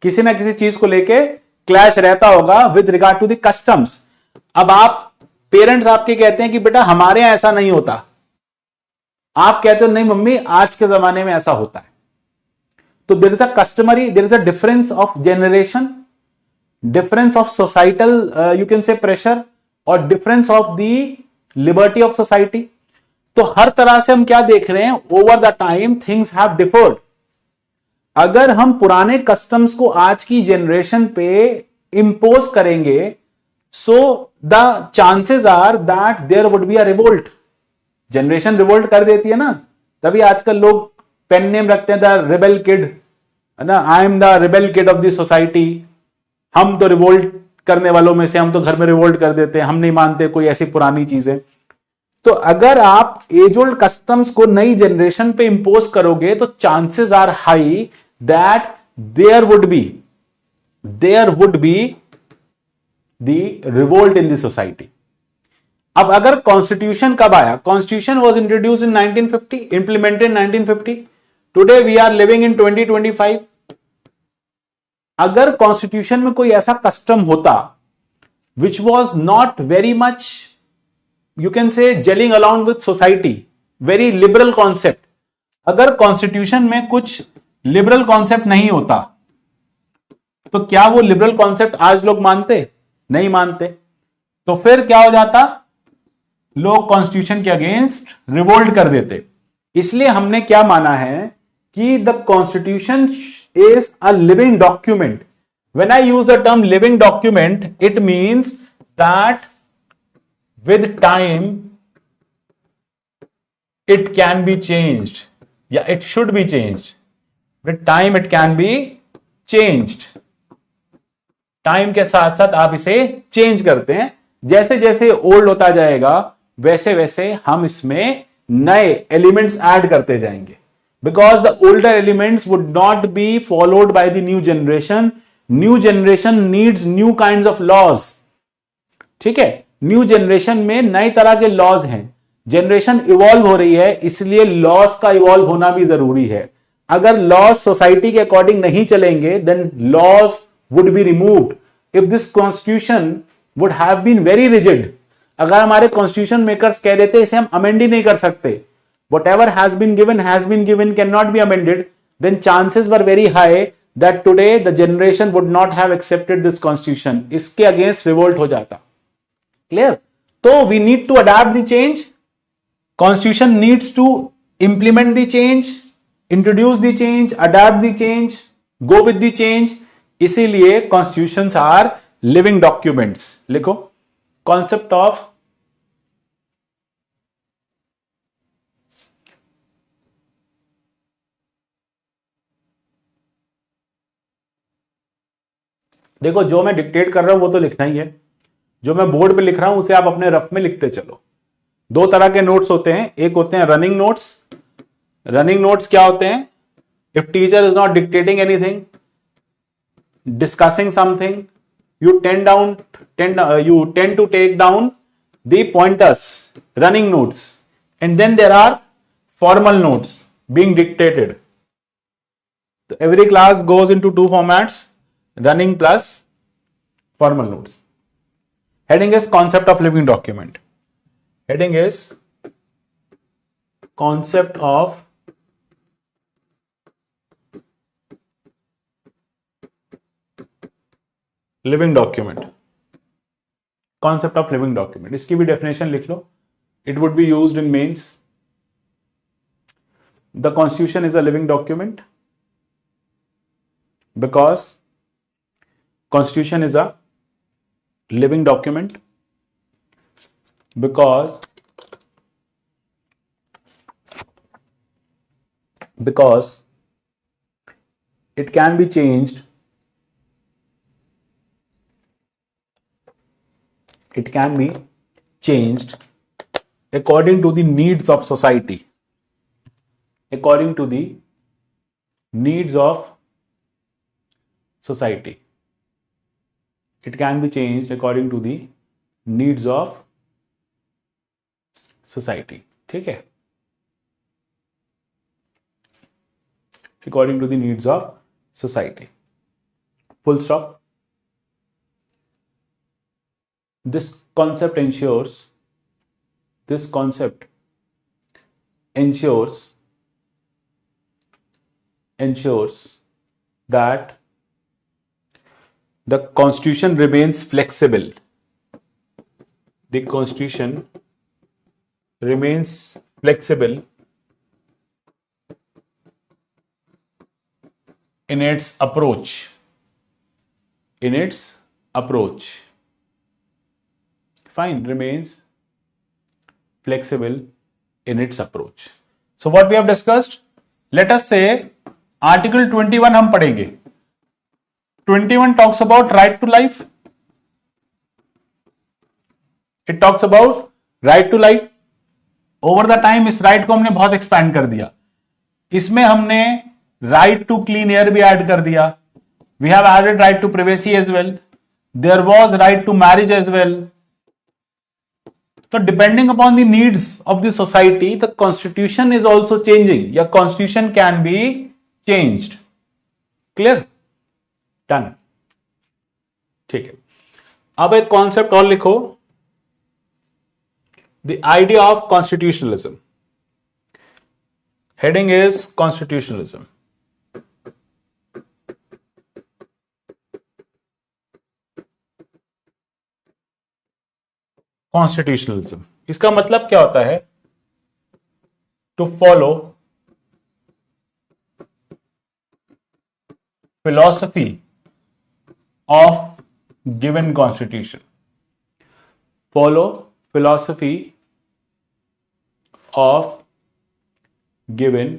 Speaker 1: किसी ना किसी चीज को लेकर क्लैश रहता होगा with regard to the customs. अब आप, पेरेंट्स आपके कहते हैं कि बेटा हमारे यहां ऐसा नहीं होता, आप कहते हो नहीं मम्मी आज के जमाने में ऐसा होता है। तो there is a customary, there is a difference of generation, difference of societal you can say pressure, और difference of the liberty of society. तो हर तरह से हम क्या देख रहे हैं, over the time things have differed. अगर हम पुराने कस्टम्स को आज की जनरेशन पे इंपोज करेंगे, so the chances are that there would be a revolt. Generation revolt कर देती है ना, तभी आजकल लोग पेन नेम रखते हैं, द रिबेल किड, है ना, I am the rebel kid of the society. हम तो रिवोल्ट करने वालों में से, हम तो घर में रिवोल्ट कर देते हैं, हम नहीं मानते कोई ऐसी पुरानी चीजें। तो अगर आप एज ओल्ड कस्टम्स को नई जनरेशन पे इंपोज करोगे, तो chances are high that there would be the revolt in the society. अब अगर कॉन्स्टिट्यूशन कब आया? Constitution was introduce in 1950, implemented in 1950। Today we are living in 2025। अगर कॉन्स्टिट्यूशन में कोई ऐसा कस्टम होता which was not very much, you can say, gelling allowed with society, very liberal concept, अगर कॉन्स्टिट्यूशन में कुछ लिबरल कॉन्सेप्ट नहीं होता, तो क्या वो लिबरल कॉन्सेप्ट आज लोग मानते? नहीं मानते। तो फिर क्या हो जाता? लोग कॉन्स्टिट्यूशन के अगेंस्ट रिवोल्ट कर देते। इसलिए हमने क्या माना है कि the constitution is a living document. When I use the term living document, it means that with time it can be changed, या it should be changed. With time it can be changed. Time के साथ साथ आप इसे change करते हैं। जैसे जैसे ओल्ड होता जाएगा, वैसे वैसे हम इसमें नए एलिमेंट्स ऐड करते जाएंगे, because the older elements would not be followed by the new generation. New generation needs new kinds of laws, ठीक है, न्यू जनरेशन में नए तरह के लॉज हैं। जनरेशन इवॉल्व हो रही है, इसलिए लॉज का इवॉल्व होना भी जरूरी है। अगर लॉज सोसाइटी के अकॉर्डिंग नहीं चलेंगे, then laws would be removed. If this constitution would have been very rigid, अगर हमारे कॉन्स्टिट्यूशन मेकर्स कह देते इसे हम अमेंड ही नहीं कर सकते, whatever has been given cannot be amended, then chances were very high that today the generation would not have accepted this constitution. इसके अगेंस्ट रिवोल्ट हो जाता। क्लियर? तो we need to adapt the change. Constitution needs to implement the change, introduce the change, adapt the change, go with the change. इसीलिए constitutions are living documents. लिखो concept of देखो, जो मैं dictate कर रहा हूं वो तो लिखना ही है, जो मैं बोर्ड पे लिख रहा हूं उसे आप अपने रफ में लिखते चलो। दो तरह के नोट्स होते हैं, एक होते हैं रनिंग नोट्स। रनिंग नोट्स क्या होते हैं? If teacher is not dictating anything, discussing something, you tend to take down the pointers, running notes, and then there are formal notes being dictated. So every class goes into two formats, running plus formal notes. Heading is concept of living document. Heading is concept of living document. Concept of living document, इसकी भी definition लिख लो, it would be used in mains. The constitution is a living document because constitution is a living document because it can be changed, according to the needs of society. According to the needs of society, it can be changed according to the needs of society. ठीक है, according to the needs of society. Full stop. This concept ensures that the constitution remains flexible. The constitution remains flexible in its approach. Fine, remains flexible in its approach. So what we have discussed, let us say Article 21 हम पढ़ेंगे। 21 talks about right to life. It talks about right to life. Over the time इस right को हमने बहुत expand कर दिया। इसमें हमने right to clean air भी add कर दिया। We have added right to privacy as well. There was right to marriage as well. So depending upon the needs of the society, the constitution is also changing. या constitution can be changed. Clear? Done. ठीक है, अब एक concept और लिखो, the idea of constitutionalism. Heading is constitutionalism. Constitutionalism, इसका मतलब क्या होता है? To follow philosophy of given constitution. Follow philosophy of given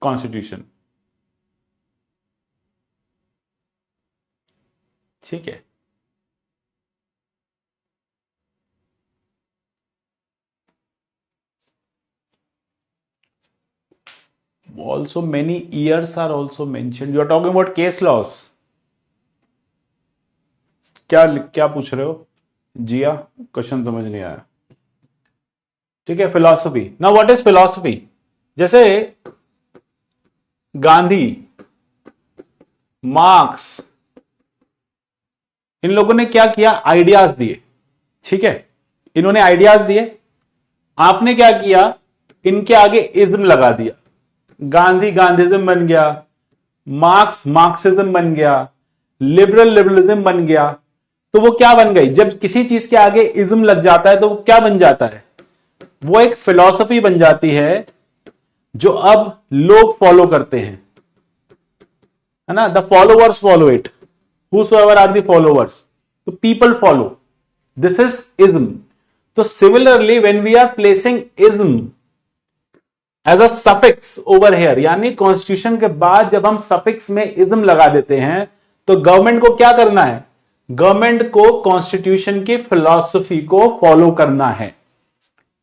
Speaker 1: constitution. ठीक है, also many years are also mentioned. You are talking about case laws. क्या पूछ रहे हो जिया? क्वेश्चन समझ नहीं आया। ठीक है, philosophy. Now what is philosophy? जैसे गांधी, मार्क्स, इन लोगों ने क्या किया? आइडियाज दिए। ठीक है, इन्होंने आइडियाज दिए, आपने क्या किया? इनके आगे इज्म लगा दिया। गांधी गांधीज्म बन गया, मार्क्स मार्क्सिज्म बन गया, लिबरलिज्म बन गया। तो वो क्या बन गई? जब किसी चीज के आगे इज्म लग जाता है तो वो क्या बन जाता है? वो एक फिलॉसफी बन जाती है जो अब लोग फॉलो करते हैं, है ना? The followers follow it, whosoever are the followers, so people follow. This is ism. So similarly when we are placing ism as a suffix over here, यानी कॉन्स्टिट्यूशन के बाद जब हम सफिक्स में इज्म लगा देते हैं तो गवर्नमेंट को क्या करना है? गवर्नमेंट को कॉन्स्टिट्यूशन की फिलॉसफी को फॉलो करना है।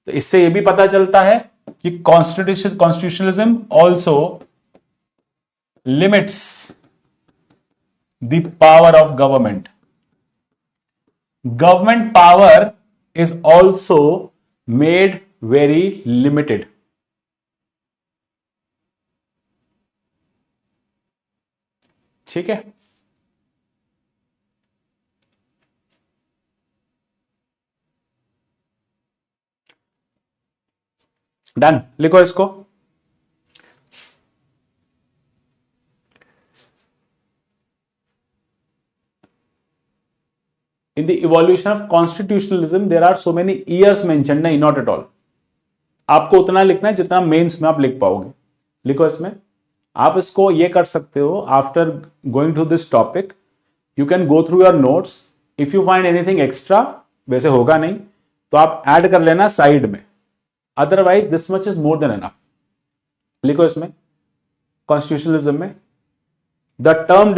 Speaker 1: तो इससे यह भी पता चलता है कि constitutionalism also limits the power of government. Government power is also made very limited. ठीक है. डन. लिखो इसको. In the evolution of constitutionalism there are so many years mentioned. नहीं, not at all. आपको उतना लिखना है जितना मेंस में आप लिख पाओगे. लिखो इसमें. आप इसको ये कर सकते हो. After going to this topic you can go through your notes. If you find anything extra, वैसे होगा नहीं तो आप ऐड कर लेना साइड में. Otherwise this much is more than enough. लिखो इसमें. कॉन्स्टिट्यूशनलिज्म में the term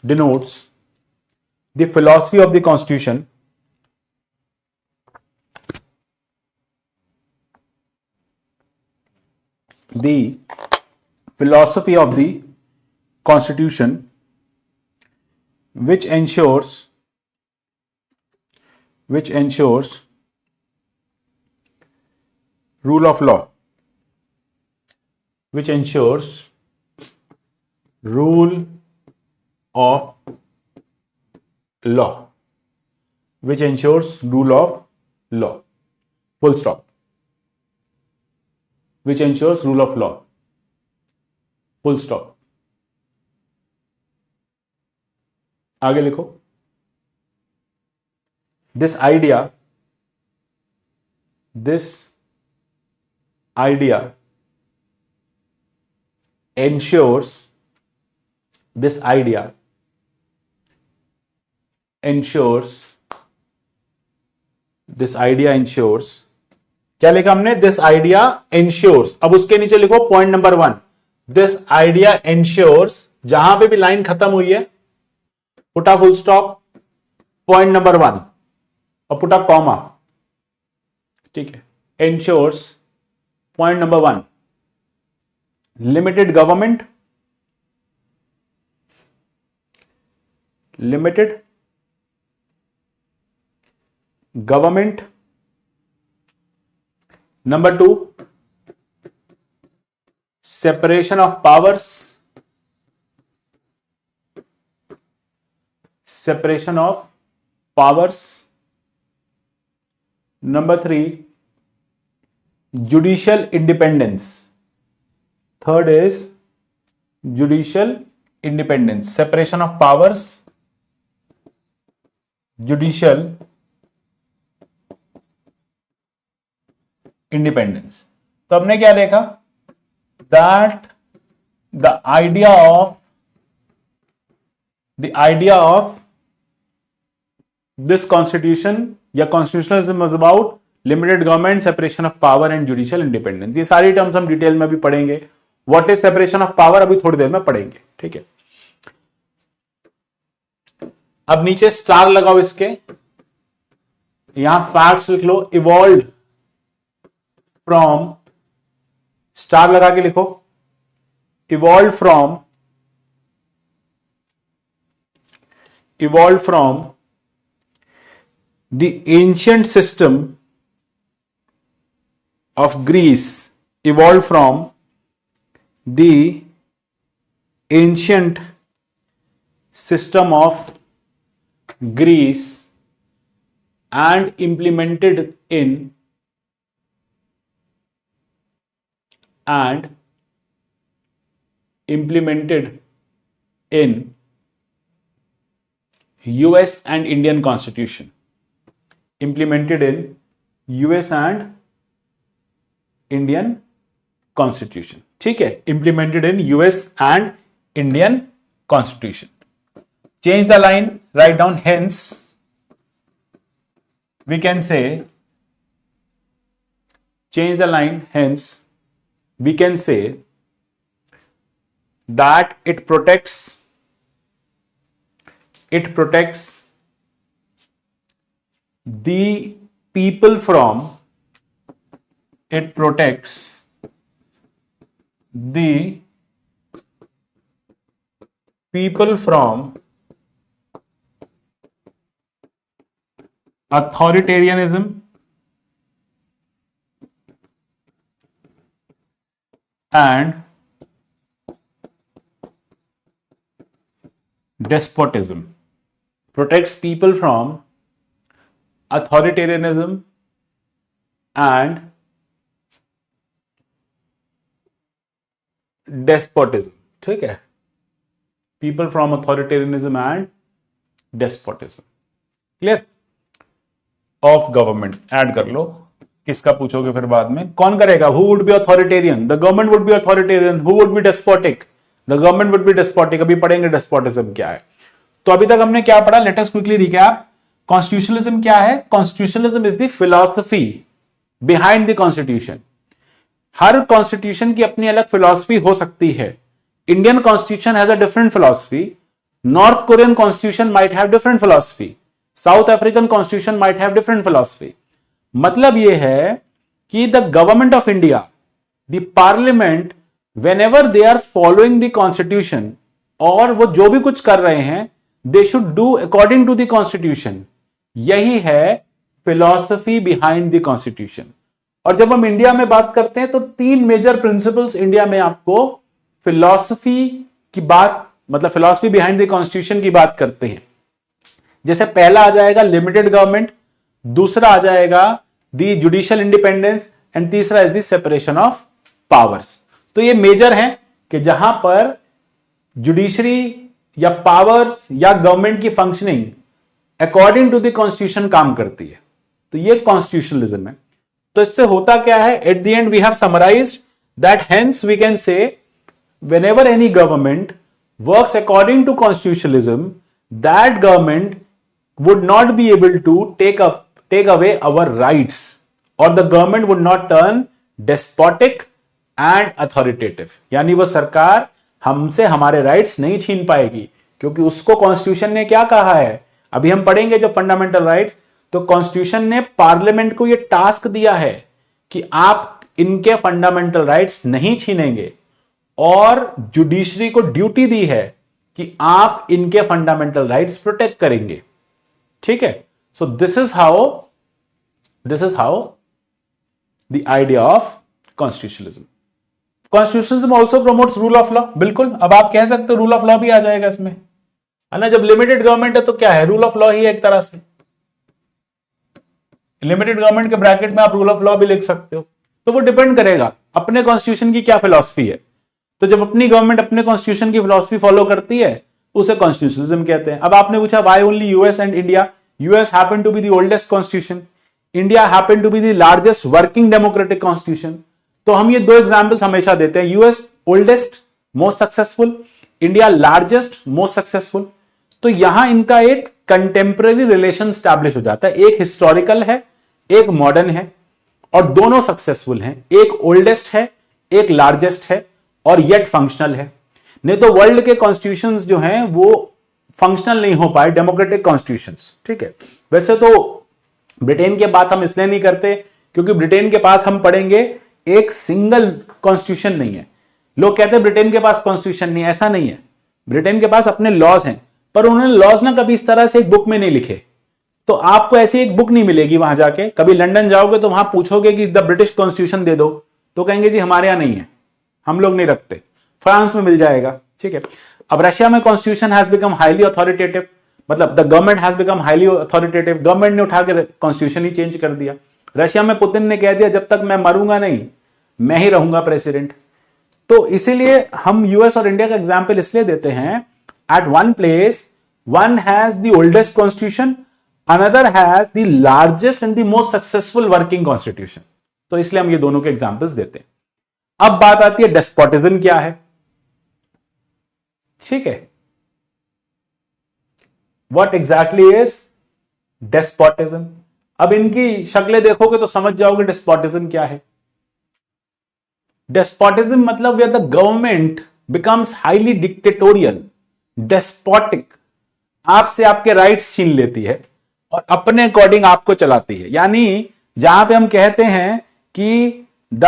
Speaker 1: denotes the philosophy of the constitution, the philosophy of the constitution which ensures rule of law, which ensures rule of law, which ensures rule of law, full stop. Which ensures rule of law, full stop. आगे लिखो. This idea ensures क्या लिखा हमने? This idea ensures. अब उसके नीचे लिखो point number 1. This idea ensures. जहां पे भी लाइन खत्म हुई है put a full stop, point number 1 और पुट अ कॉमा. ठीक है. Ensures, point number 1, limited government, Number 2, separation of powers. Number 3, judicial independence. Third is judicial independence. Separation of powers, judicial independence. तो हमने क्या देखा? That the idea of this constitution या constitutionalism is about limited government, separation of power and judicial independence. ये सारी terms हम detail में भी पढ़ेंगे. What is separation of power अभी थोड़ी देर में पढ़ेंगे. ठीक है. अब नीचे स्टार लगाओ इसके. यहां फैक्ट्स लिख लो. इवॉल्व फ्रॉम, स्टार लगा के लिखो. Evolve from the ancient system of Greece. Evolve from the ancient system of Greece and implemented in US and Indian Constitution. Implemented in US and Indian Constitution. ठीक है. Implemented in US and Indian Constitution. Change the line, write down hence. We can say, change the line, hence we can say that it protects the people from, it protects the people from authoritarianism and despotism. Protects people from authoritarianism and despotism. ठीक है, people from authoritarianism and despotism. Clear? Of government add कर लो, किसका पूछोगे फिर बाद में, कौन करेगा? Who would be authoritarian? The government would be authoritarian. Who would be despotic? The government would be despotic. अभी पढ़ेंगे डेस्पोटिज्म क्या है. तो अभी तक हमने क्या पढ़ा? Let us quickly recap. Constitutionalism क्या है? Constitutionalism is the philosophy behind the constitution. हर कॉन्स्टिट्यूशन की अपनी अलग फिलॉसफी हो सकती है. Indian constitution has a different philosophy. North Korean constitution might have different philosophy. South African constitution might have different philosophy. मतलब यह है कि the government of India, the parliament, whenever they are following the constitution, और वो जो भी कुछ कर रहे हैं, they should do according to the constitution. यही है फिलॉसफी बिहाइंड द कॉन्स्टिट्यूशन. और जब हम इंडिया में बात करते हैं तो 3 मेजर प्रिंसिपल्स इंडिया में आपको फिलॉसफी की बात, मतलब फिलॉसफी बिहाइंड द कॉन्स्टिट्यूशन की बात करते हैं. जैसे पहला आ जाएगा लिमिटेड गवर्नमेंट, दूसरा आ जाएगा द जुडिशियल इंडिपेंडेंस, एंड तीसरा is the separation of powers. तो ये मेजर हैं कि जहां पर जुडिशरी या पावर्स या गवर्नमेंट की functioning according to the constitution काम करती है. तो ये कॉन्स्टिट्यूशनलिज्म है. तो इससे होता क्या है? At the end we have summarised that hence we can say whenever any government works according to constitutionalism, that government would not be able to take away our rights, or the government would not turn despotic and authoritative. यानी वो सरकार हमसे हमारे rights नहीं छीन पाएगी, क्योंकि उसको कॉन्स्टिट्यूशन ने क्या कहा है, अभी हम पढ़ेंगे जो फंडामेंटल राइट्स. तो कॉन्स्टिट्यूशन ने पार्लियामेंट को ये टास्क दिया है कि आप इनके फंडामेंटल राइट्स नहीं छीनेंगे, और जुडिशरी को ड्यूटी दी है कि आप इनके फंडामेंटल राइट्स प्रोटेक्ट करेंगे. ठीक है. So this is how the idea of constitutionalism. Constitutionalism also promotes rule of law. बिल्कुल. अब आप कह सकते हो रूल ऑफ लॉ भी आ जाएगा इसमें, है ना. जब लिमिटेड गवर्नमेंट है तो क्या है? रूल ऑफ लॉ ही है एक तरह से. लिमिटेड गवर्नमेंट के ब्रैकेट में आप रूल ऑफ लॉ भी लिख सकते हो. तो वो डिपेंड करेगा अपने कॉन्स्टिट्यूशन की क्या फिलॉसफी है. तो जब अपनी गवर्नमेंट अपने कॉन्स्टिट्यूशन की फिलॉसफी फॉलो करती है, उसे कॉन्स्टिट्यूशनलिज्म कहते हैं. अब आपने पूछा why only US and India? US happen to be the oldest constitution, India happen to be the largest working democratic constitution. तो हम ये 2 एग्जांपल्स हमेशा देते हैं. US oldest most successful, India largest most successful. तो यहां इनका एक कंटेम्पररी रिलेशन स्टैब्लिश हो जाता है. एक हिस्टोरिकल है, एक मॉडर्न है, और दोनों सक्सेसफुल हैं. एक ओल्डेस्ट है, एक लार्जेस्ट है, और येट फंक्शनल है. नहीं तो वर्ल्ड के कॉन्स्टिट्यूशंस जो हैं वो फंक्शनल नहीं हो पाए, डेमोक्रेटिक कॉन्स्टिट्यूशंस. ठीक है. वैसे तो ब्रिटेन की बात हम इसलिए नहीं करते क्योंकि ब्रिटेन के पास हम पढ़ेंगे एक सिंगल कॉन्स्टिट्यूशन नहीं है. लोग कहते हैं ब्रिटेन के पास कॉन्स्टिट्यूशन नहीं है. ऐसा नहीं है. ब्रिटेन के पास अपने लॉज हैं, पर उन्होंने लॉज ना कभी इस तरह से एक बुक में नहीं लिखे. तो आपको ऐसी एक बुक नहीं मिलेगी वहां जाके. कभी लंदन जाओगे तो वहां पूछोगे कि द ब्रिटिश कॉन्स्टिट्यूशन दे दो, तो कहेंगे जी हमारे यहां नहीं है, हम लोग नहीं रखते. फ्रांस में मिल जाएगा. ठीक है. अब रशिया में constitution has become highly authoritative, मतलब the government has become highly authoritative. Government ने उठा के कॉन्स्टिट्यूशन ही चेंज कर दिया. रशिया में पुतिन ने कह दिया जब तक मैं मरूंगा नहीं, मैं ही रहूंगा प्रेसिडेंट. तो इसीलिए हम यूएस और इंडिया का एग्जाम्पल इसलिए देते हैं. At one place one has the oldest constitution, another has the largest and the most successful working constitution. तो इसलिए हम ये दोनों के एग्जाम्पल्स देते हैं. अब बात आती है डेस्पोटिज्म क्या है. ठीक है. What exactly is despotism? अब इनकी शक्लें देखोगे तो समझ जाओगे डेस्पोटिज्म क्या है. डेस्पोटिज्म मतलब where the government becomes highly dictatorial, despotic, आपसे आपके राइट्स छीन लेती है. और अपने अकॉर्डिंग आपको चलाती है। यानी जहां पे हम कहते हैं कि द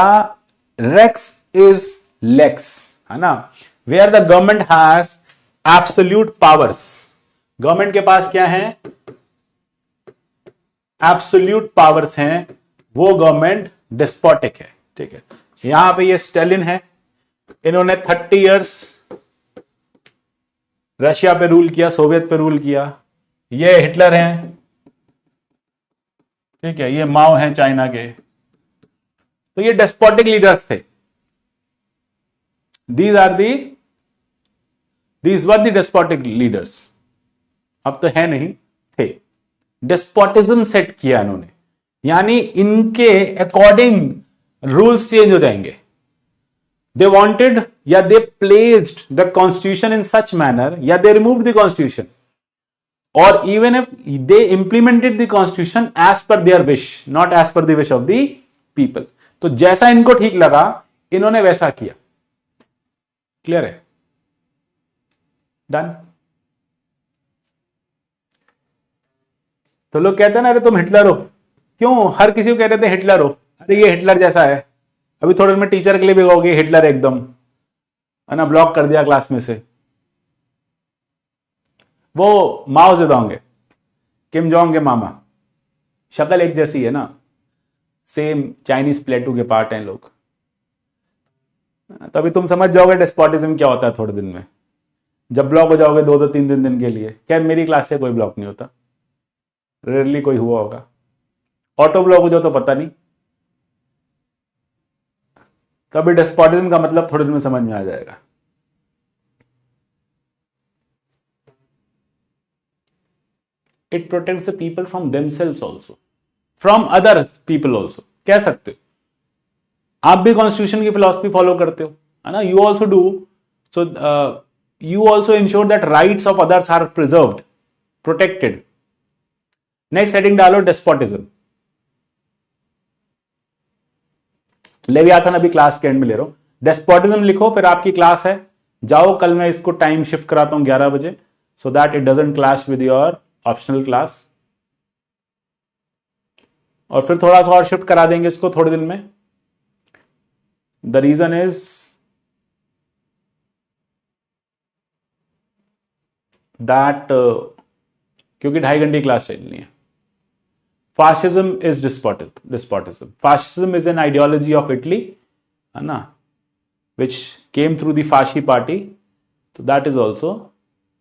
Speaker 1: रेक्स इज लेक्स, है ना, where the government has absolute powers, government के पास क्या है, एब्सोल्यूट पावर्स हैं, वो गवर्नमेंट डिस्पोटिक है। ठीक है, यहां पे ये स्टेलिन है, इन्होंने 30 इयर्स रशिया पे रूल किया, सोवियत पे रूल किया। ये हिटलर हैं, ठीक है, ये माओ हैं चाइना के। तो ये डेस्पोटिक लीडर्स थे। These were the despotic leaders. अब तो है नहीं, थे। डेस्पोटिज्म सेट किया इन्होंने, यानी इनके अकॉर्डिंग रूल्स चेंज हो जाएंगे। दे वॉन्टेड या they placed the constitution in such manner, या दे रिमूव्ड द कॉन्स्टिट्यूशन, और even if they implemented the constitution as per their wish, not as per the wish of the people. तो जैसा इनको ठीक लगा इन्होंने वैसा किया। क्लियर है? डन। तो लोग कहते हैं ना, अरे तुम हिटलर हो। क्यों? हर किसी को कह रहे थे हिटलर हो, अरे ये हिटलर जैसा है। अभी थोड़े में टीचर के लिए भी कहोगे हिटलर एकदम, है ना, ब्लॉक कर दिया क्लास में से। वो माओ जेडोंग है, किम जोंग के मामा, शक्ल एक जैसी है ना, सेम चाइनीज प्लेटू के पार्ट हैं लोग। तभी तुम समझ जाओगे डेस्पोटिज्म क्या होता है थोड़े दिन में। जब ब्लॉक हो जाओगे 2-2 3 दिन के लिए, क्या मेरी क्लास से कोई ब्लॉक नहीं होता, रेयरली कोई हुआ होगा। ऑटो ब्लॉक हो जाओ तो पता नहीं। कभी डेस्पोटिज्म का मतलब थोड़े दिन में समझ में आ जाएगा। It protects the people from themselves also, from other people also. कह सकते हो, आप भी कॉन्स्टिट्यूशन की फिलॉसफी फॉलो करते हो, है ना, you also do. So you also ensure that rights of others are preserved, protected. Next heading डालो डेस्पोटिज्म। लेवियाथन अभी क्लास के एंड में ले रहा हूं, डेस्पोटिज्म लिखो, फिर आपकी क्लास है। जाओ, कल मैं इसको टाइम शिफ्ट कराता हूं 11 बजे, so that it doesn't clash with your optional class. और फिर थोड़ा सा और शिफ्ट करा देंगे इसको थोड़े दिन में। द रीजन इज दैट क्योंकि 2.5 घंटे की क्लास चलनी है। Fascism is despotism. Fascism is an ideology of Italy, है ना, which came through the Fasci party. So that is also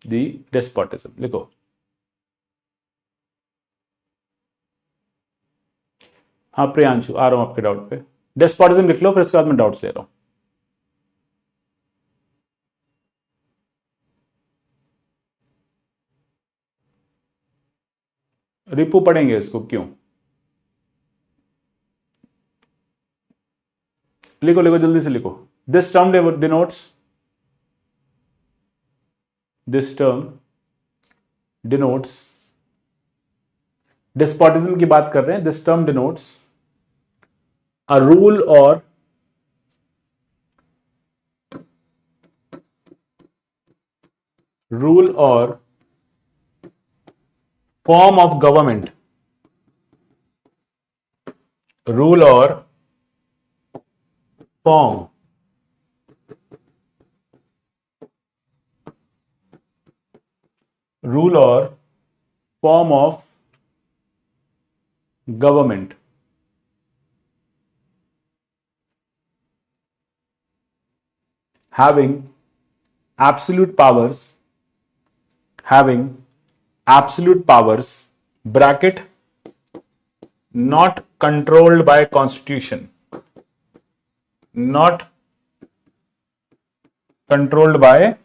Speaker 1: the despotism. लिखो। हाँ प्रियांशु, आ रहा हूं आपके डाउट पे। डेस्पोटिज्म लिख लो, फिर उसके बाद मैं डाउट्स ले रहा हूं। रिपू पढ़ेंगे इसको, क्यों? लिखो लिखो, जल्दी से लिखो। दिस टर्म डिनोट्स डिस्पोटिज्म की बात कर रहे हैं। This term denotes a rule और form of government, rule or form of government having absolute powers bracket not controlled by constitution, not controlled by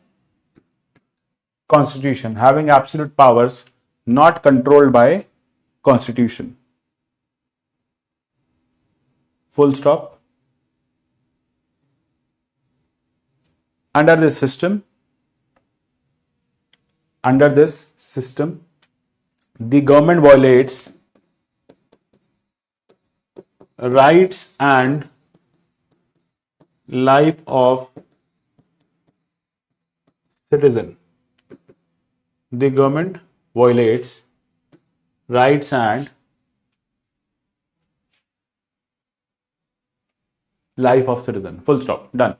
Speaker 1: constitution, having absolute powers not controlled by constitution, full stop. Under this system, the government violates rights and life of citizen. The government violates rights and life of citizen, full stop, done.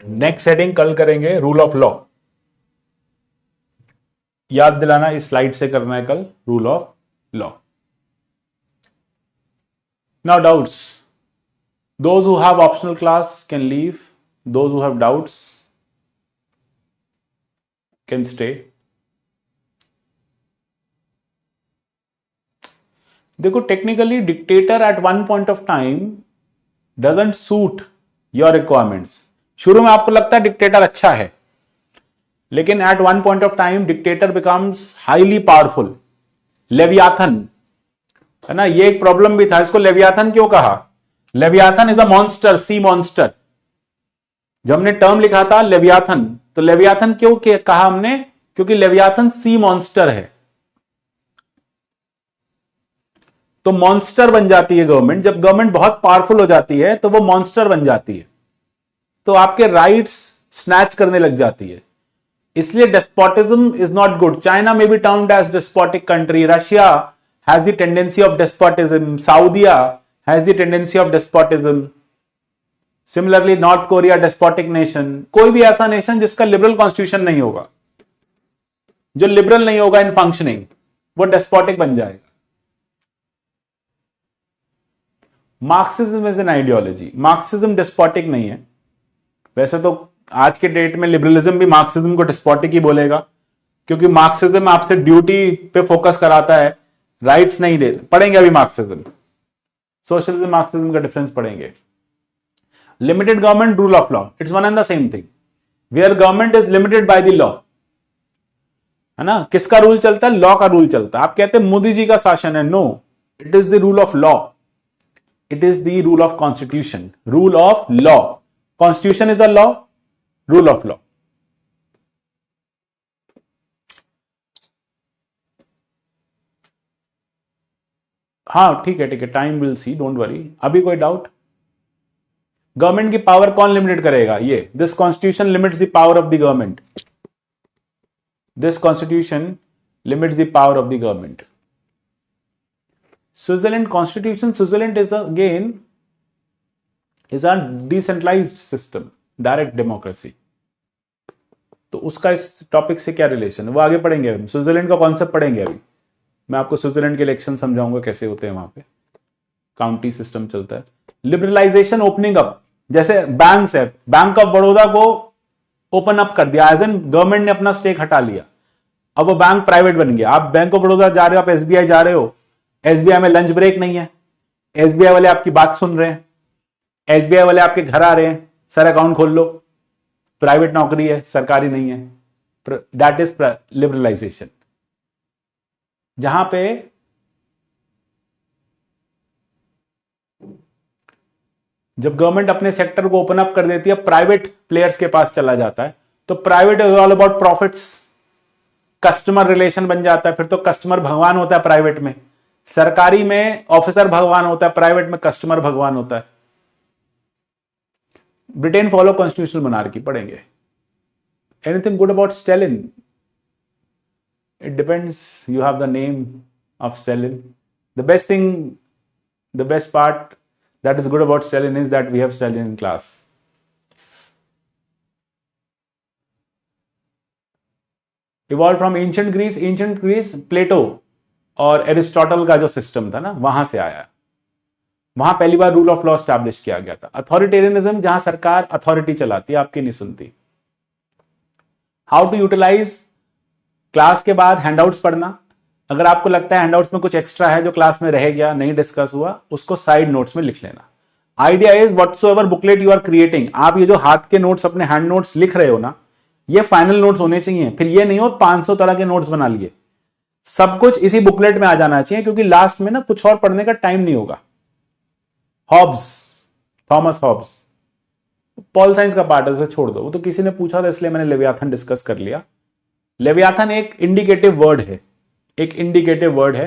Speaker 1: Next heading कल करेंगे, rule of law. याद दिलाना, इस slide से करना है कल, rule of law. Now doubts, those who have optional class can leave, those who have doubts can stay। देखो, technically dictator at one point of time doesn't suit your requirements. शुरू में आपको लगता है डिक्टेटर अच्छा है, लेकिन at one point of time dictator becomes highly powerful. Leviathan है ना, ये एक प्रॉब्लम भी था। इसको लेवियाथन क्यों कहा? Leviathan is a monster, sea monster. जब हमने टर्म लिखा था लेवियाथन, तो लेवियाथन क्यों कहा हमने? क्योंकि लेवियाथन सी मॉन्स्टर है। तो मॉन्स्टर बन जाती है गवर्नमेंट। जब गवर्नमेंट बहुत पावरफुल हो जाती है तो वो मॉन्स्टर बन जाती है, तो आपके राइट्स स्नैच करने लग जाती है। इसलिए despotism is not good. China में भी termed as despotic country, Russia has the tendency of despotism, Saudia has the tendency of despotism, similarly North Korea despotic nation। कोई भी ऐसा नेशन जिसका लिबरल कॉन्स्टिट्यूशन नहीं होगा, जो लिबरल नहीं होगा इन फंक्शनिंग, वो डेस्पोटिक बन जाएगा। Marxism is an ideology, Marxism despotic नहीं है। वैसे तो आज के डेट में लिबरलिज्म भी मार्क्सिज्म को डेस्पोटिक ही बोलेगा, क्योंकि मार्क्सिज्म आपसे ड्यूटी पे फोकस कराता है, राइट्स नहीं देता। पढ़ेंगे अभी मार्क्सिज्म, सोशलिज्म मार्क्सिज्म का डिफरेंस पढ़ेंगे। Limited government, rule of law, it's one and the same thing. Where government is limited by the law, है ना। किसका रूल चलता है? लॉ का रूल चलता है। आप कहते हैं मोदी जी का शासन है, no, it is the rule of law, it is the rule of constitution, rule of law. Constitution is a law, rule of law. हाँ ठीक है, time will see, don't worry. अभी कोई डाउट? गवर्नमेंट की पावर कौन limited करेगा? ये, this constitution limits the power of the government, this constitution limits the power of the government. Switzerland constitution, Switzerland is again is a decentralised system, direct democracy. तो उसका इस topic से क्या relation है, वो आगे पढ़ेंगे। हम स्विट्जरलैंड का कॉन्सेप्ट पढ़ेंगे अभी। मैं आपको स्विट्जरलैंड के इलेक्शन समझाऊंगा कैसे होते हैं, वहां पे काउंटी सिस्टम चलता है। लिबरलाइजेशन, ओपनिंग अप, जैसे बैंक्स है, बैंक ऑफ बड़ौदा को ओपन अप कर दिया, एज एन गवर्नमेंट ने अपना स्टेक हटा लिया, अब वो बैंक प्राइवेट बन गया। आप बैंक ऑफ बड़ौदा जा रहे हो, आप एसबीआई जा रहे हो, एसबीआई में लंच ब्रेक नहीं है, एसबीआई वाले आपकी बात सुन रहे हैं, एसबीआई वाले आपके घर आ रहे हैं, सर अकाउंट खोल लो। प्राइवेट नौकरी है, सरकारी नहीं है। दैट इज लिबरलाइजेशन, जहां पे जब गवर्नमेंट अपने सेक्टर को ओपन अप कर देती है, प्राइवेट प्लेयर्स के पास चला जाता है, तो private is all about profits, customer relation बन जाता है। फिर तो कस्टमर भगवान होता है प्राइवेट में, सरकारी में ऑफिसर भगवान होता है, प्राइवेट में कस्टमर भगवान होता है। ब्रिटेन फॉलो कॉन्स्टिट्यूशनल मोनार्की, पढ़ेंगे। Anything good about Stalin? It depends, you have the name of Stalin. The best part that is good about Stalin is that we have Stalin in class. Evolved from ancient Greece, Plato और Aristotle का जो system था ना, वहां से आया। वहां पहली बार रूल ऑफ लॉ स्टैब्लिश किया गया था। अथॉरिटेरियनिज्म, जहां सरकार अथॉरिटी चलाती है, आपकी नहीं सुनती। हाउ टू यूटिलाइज, क्लास के बाद हैंडआउट्स पढ़ना। अगर आपको लगता है हैंडआउट्स में कुछ एक्स्ट्रा है जो क्लास में रह गया, नहीं डिस्कस हुआ, उसको साइड नोट्स में लिख लेना। Idea is whatsoever booklet you are creating, आप ये जो हाथ के नोट्स, अपने हैंड नोट्स लिख रहे हो ना, ये फाइनल नोट्स होने चाहिए। फिर ये नहीं हो 500 तरह के नोट्स बना लिए, सब कुछ इसी बुकलेट में आ जाना चाहिए, क्योंकि लास्ट में ना कुछ और पढ़ने का टाइम नहीं होगा। Hobbes, Thomas Hobbes, pol science का पार्ट है, उसे छोड़ दो, वो तो किसी ने पूछा था इसलिए मैंने लेवियाथन डिस्कस कर लिया। लेवियाथन एक इंडिकेटिव वर्ड है, एक इंडिकेटिव वर्ड है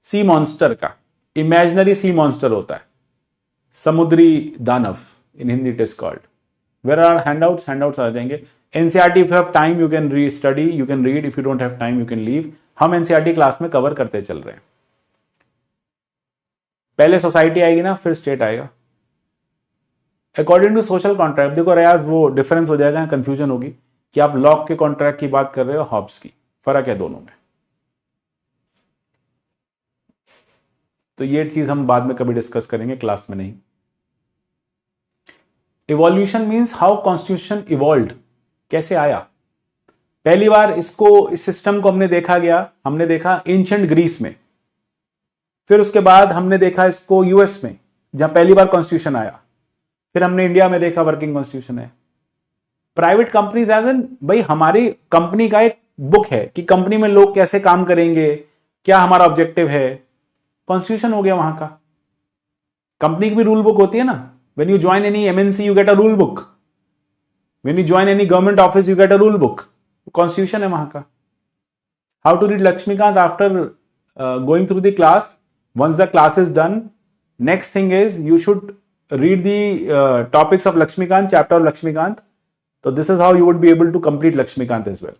Speaker 1: सी मॉन्स्टर का, इमेजिनरी सी मॉन्स्टर होता है, समुद्री दानव, in Hindi it is called. Where are handouts? Handouts आ जाएंगे। NCERT if you have time you can restudy, you can read, if you don't have time you can leave. हम NCERT class में cover करते चल रहे हैं। पहले society आएगी ना, फिर स्टेट आएगा अकॉर्डिंग टू सोशल कॉन्ट्रैक्ट। देखो रियाज, वो डिफरेंस हो जाएगा, कंफ्यूजन होगी कि आप लॉक के कॉन्ट्रैक्ट की बात कर रहे हो, हॉब्स की, फर्क है दोनों में। तो ये चीज हम बाद में कभी डिस्कस करेंगे, क्लास में नहीं। Evolution means how constitution evolve, कैसे आया। पहली बार इसको, इस सिस्टम को हमने देखा एंशिएंट ग्रीस में, फिर उसके बाद हमने देखा इसको यूएस में जहां पहली बार कॉन्स्टिट्यूशन आया, फिर हमने इंडिया में देखा वर्किंग कॉन्स्टिट्यूशन है। प्राइवेट कंपनीज एज एन, भाई हमारी कंपनी का एक बुक है कि कंपनी में लोग कैसे काम करेंगे, क्या हमारा ऑब्जेक्टिव है, कॉन्स्टिट्यूशन हो गया वहां का। कंपनी की भी रूल बुक होती है ना, when you join any MNC you get a rule book, when you join any government office you get a rule book, constitution है वहां का। How to read Laxmikanth after going through the class, once the class is done, next thing is you should read the topics of Lakshmikant, chapter of Lakshmikant. So this is how you would be able to complete Lakshmikant as well.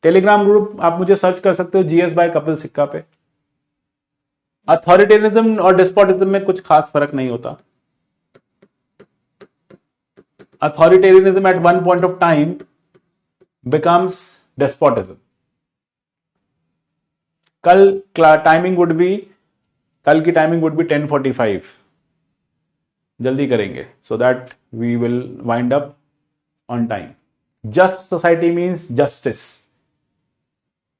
Speaker 1: Telegram group आप मुझे search कर सकते हो GS bye Kapil सिक्का पे। Authoritarianism और despotism में कुछ खास फर्क नहीं होता। Authoritarianism at one point of time becomes despotism. कल की टाइमिंग वुड बी 10:45, जल्दी करेंगे so that we will wind up on time. Just society means justice,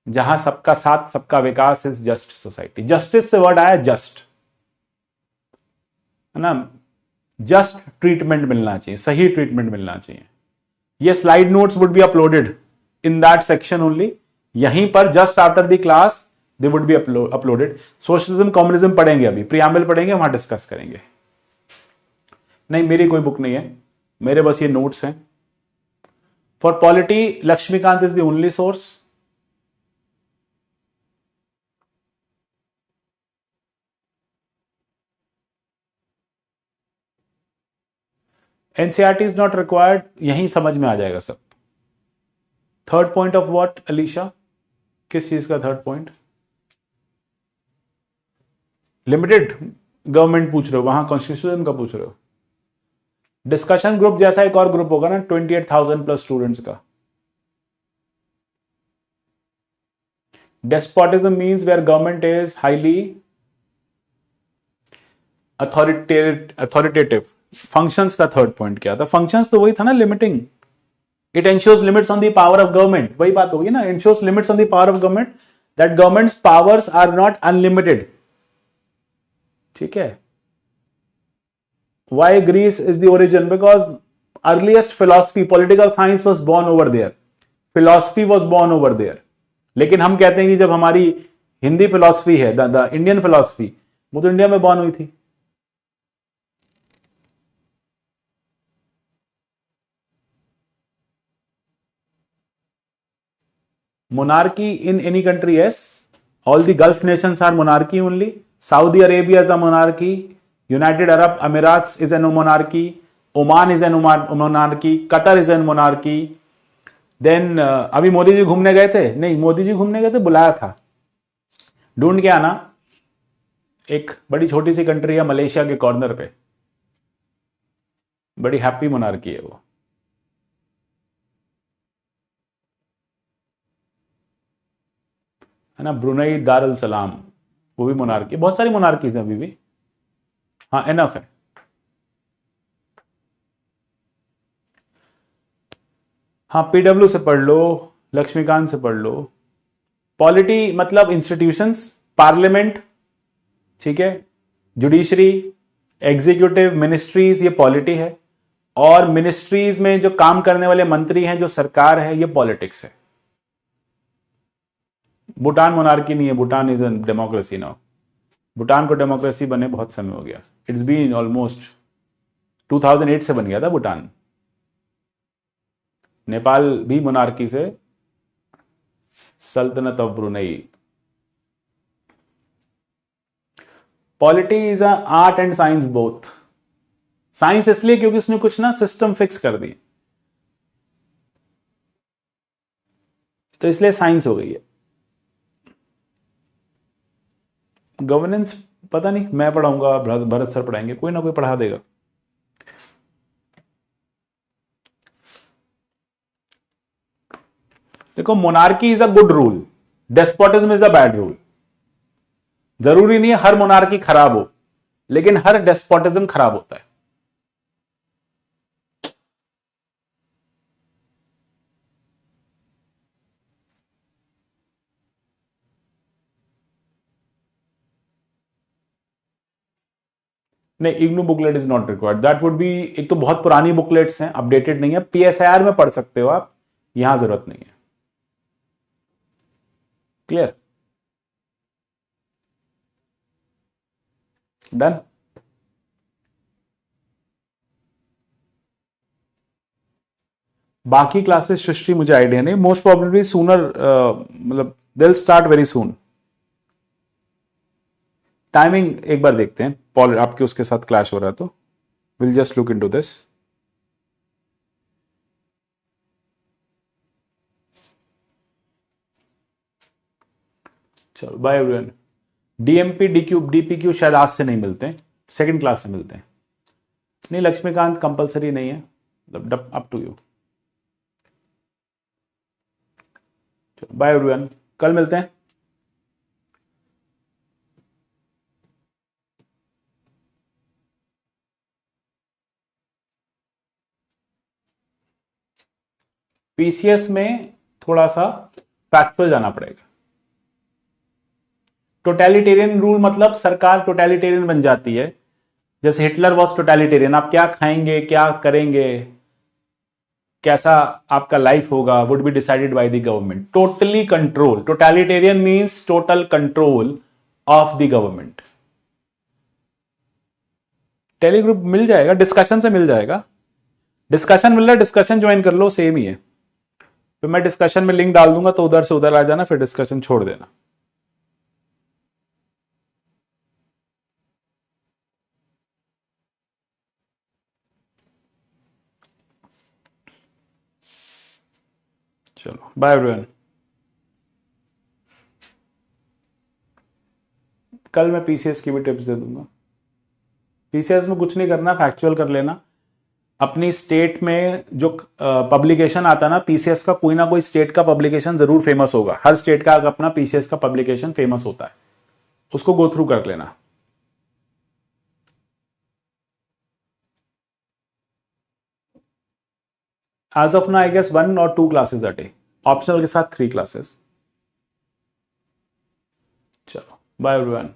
Speaker 1: जहां सबका साथ सबका विकास इज जस्ट सोसाइटी। जस्टिस से वर्ड आया जस्ट, है ना, जस्ट ट्रीटमेंट मिलना चाहिए, सही ट्रीटमेंट मिलना चाहिए। ये slide notes would be uploaded in that section only, यहीं पर just after the class they would be uploaded. Socialism communism पढ़ेंगे, अभी प्रियम्बल पढ़ेंगे, वहां डिस्कस करेंगे। नहीं, मेरी कोई बुक नहीं है, मेरे बस ये नोट्स हैं। For polity Laxmikanth is the only source. NCERT is not required, यहीं समझ में आ जाएगा सब। Third point of what Alisha, किस चीज का थर्ड पॉइंट? लिमिटेड गवर्नमेंट पूछ रहे हो, वहां कॉन्स्टिट्यूशन का पूछ रहे हो। डिस्कशन ग्रुप जैसा एक और ग्रुप होगा ना 28,000 प्लस स्टूडेंट्स का। Despotism means where government is highly authoritative. Functions का थर्ड पॉइंट क्या था? फंक्शंस तो वही था ना, limiting. It ensures limits on the power of government, वही बात होगी ना, ensures limits on the power of government, that government's powers are not unlimited. ठीक है। Why Greece is the origin? Because earliest philosophy, political science was born over there. Philosophy was born over there. लेकिन हम कहते हैं कि जब हमारी Hindi philosophy है, द इंडियन फिलॉसफी, वो तो इंडिया में बॉर्न हुई थी। Monarchy in any country, yes. All the Gulf nations are monarchy only. Saudi Arabia is a monarchy. United Arab Emirates is a monarchy. Oman is a monarchy. Qatar is a monarchy. Then अभी मोदी जी घूमने गए थे, नहीं मोदी जी घूमने गए थे, बुलाया था, ढूंढ के आना। एक बड़ी छोटी सी कंट्री है मलेशिया के कॉर्नर पे, बड़ी हैप्पी मोनार्की है वो। है ना, ब्रुनई दारुल सलाम, वो भी मोनार्की। बहुत सारी मोनार्कीज हैं अभी भी। हाँ, एनफ है। हाँ, पीडब्ल्यू से पढ़ लो, लक्ष्मीकांत से पढ़ लो। पॉलिटी मतलब इंस्टीट्यूशंस, पार्लियामेंट, ठीक है, जुडिशरी, एग्जीक्यूटिव, मिनिस्ट्रीज, ये पॉलिटी है। और मिनिस्ट्रीज में जो काम करने वाले मंत्री हैं, जो सरकार है, ये पॉलिटिक्स है। भूटान मोनार्की नहीं है, Bhutan is an democracy now. Bhutan को डेमोक्रेसी बने बहुत समय हो गया, इट्स बीन ऑलमोस्ट 2008 से बन गया था भूटान। नेपाल भी मोनार्की से, सल्तनत of Brunei. Polity is a art and science both. Science इसलिए क्योंकि उसने कुछ ना सिस्टम फिक्स कर दी। तो इसलिए साइंस हो गई है। गवर्नेंस पता नहीं, मैं पढ़ाऊंगा, भरत सर पढ़ाएंगे, कोई ना कोई पढ़ा देगा। देखो, monarchy is a good rule, despotism is a bad rule. जरूरी नहीं है हर मोनार्की खराब हो, लेकिन हर डेस्पोटिज्म खराब होता है। नहीं, IGNOU booklet is not required, that would be, एक तो बहुत पुरानी बुकलेट्स हैं, अपडेटेड नहीं है। पीएसआईआर में पढ़ सकते हो आप, यहां जरूरत नहीं है। क्लियर? डन। बाकी क्लासेस सृष्टि मुझे आइडिया नहीं, मोस्ट प्रोबेबली सूनर, मतलब दिल स्टार्ट वेरी सून। टाइमिंग एक बार देखते हैं, पॉल आपके उसके साथ क्लैश हो रहा है तो will just look into this. चलो bye everyone. DMP DQ DPQ शायद आज से नहीं मिलते हैं, सेकंड क्लास से मिलते हैं। नहीं, लक्ष्मीकांत कंपलसरी नहीं है, मतलब अप टू यू। चलो बाय एवरीवन, कल मिलते हैं। पीसीएस में थोड़ा सा फैक्चुअल जाना पड़ेगा। टोटैलिटेरियन रूल मतलब सरकार टोटैलिटेरियन बन जाती है, जैसे हिटलर वॉज टोटैलिटेरियन। आप क्या खाएंगे, क्या करेंगे, कैसा आपका लाइफ होगा, would be decided by the government. Totally control, totalitarian means total control of the government. Tele group मिल जाएगा, डिस्कशन से मिल जाएगा। डिस्कशन मिल रहा है, डिस्कशन ज्वाइन कर लो, सेम ही है। फिर मैं डिस्कशन में लिंक डाल दूंगा, तो उधर से उधर आ जाना, फिर डिस्कशन छोड़ देना। चलो बाय एवरीवन। कल मैं पीसीएस की भी टिप्स दे दूंगा। पीसीएस में कुछ नहीं करना, फैक्चुअल कर लेना। अपनी स्टेट में जो पब्लिकेशन आता है ना पीसीएस का, कोई ना कोई स्टेट का पब्लिकेशन जरूर फेमस होगा। हर स्टेट का अपना पीसीएस का पब्लिकेशन फेमस होता है, उसको गो थ्रू कर लेना। As of now I guess 1 और 2 क्लासेस अ डे, ऑप्शनल के साथ 3 क्लासेस। चलो बाय एवरीवन।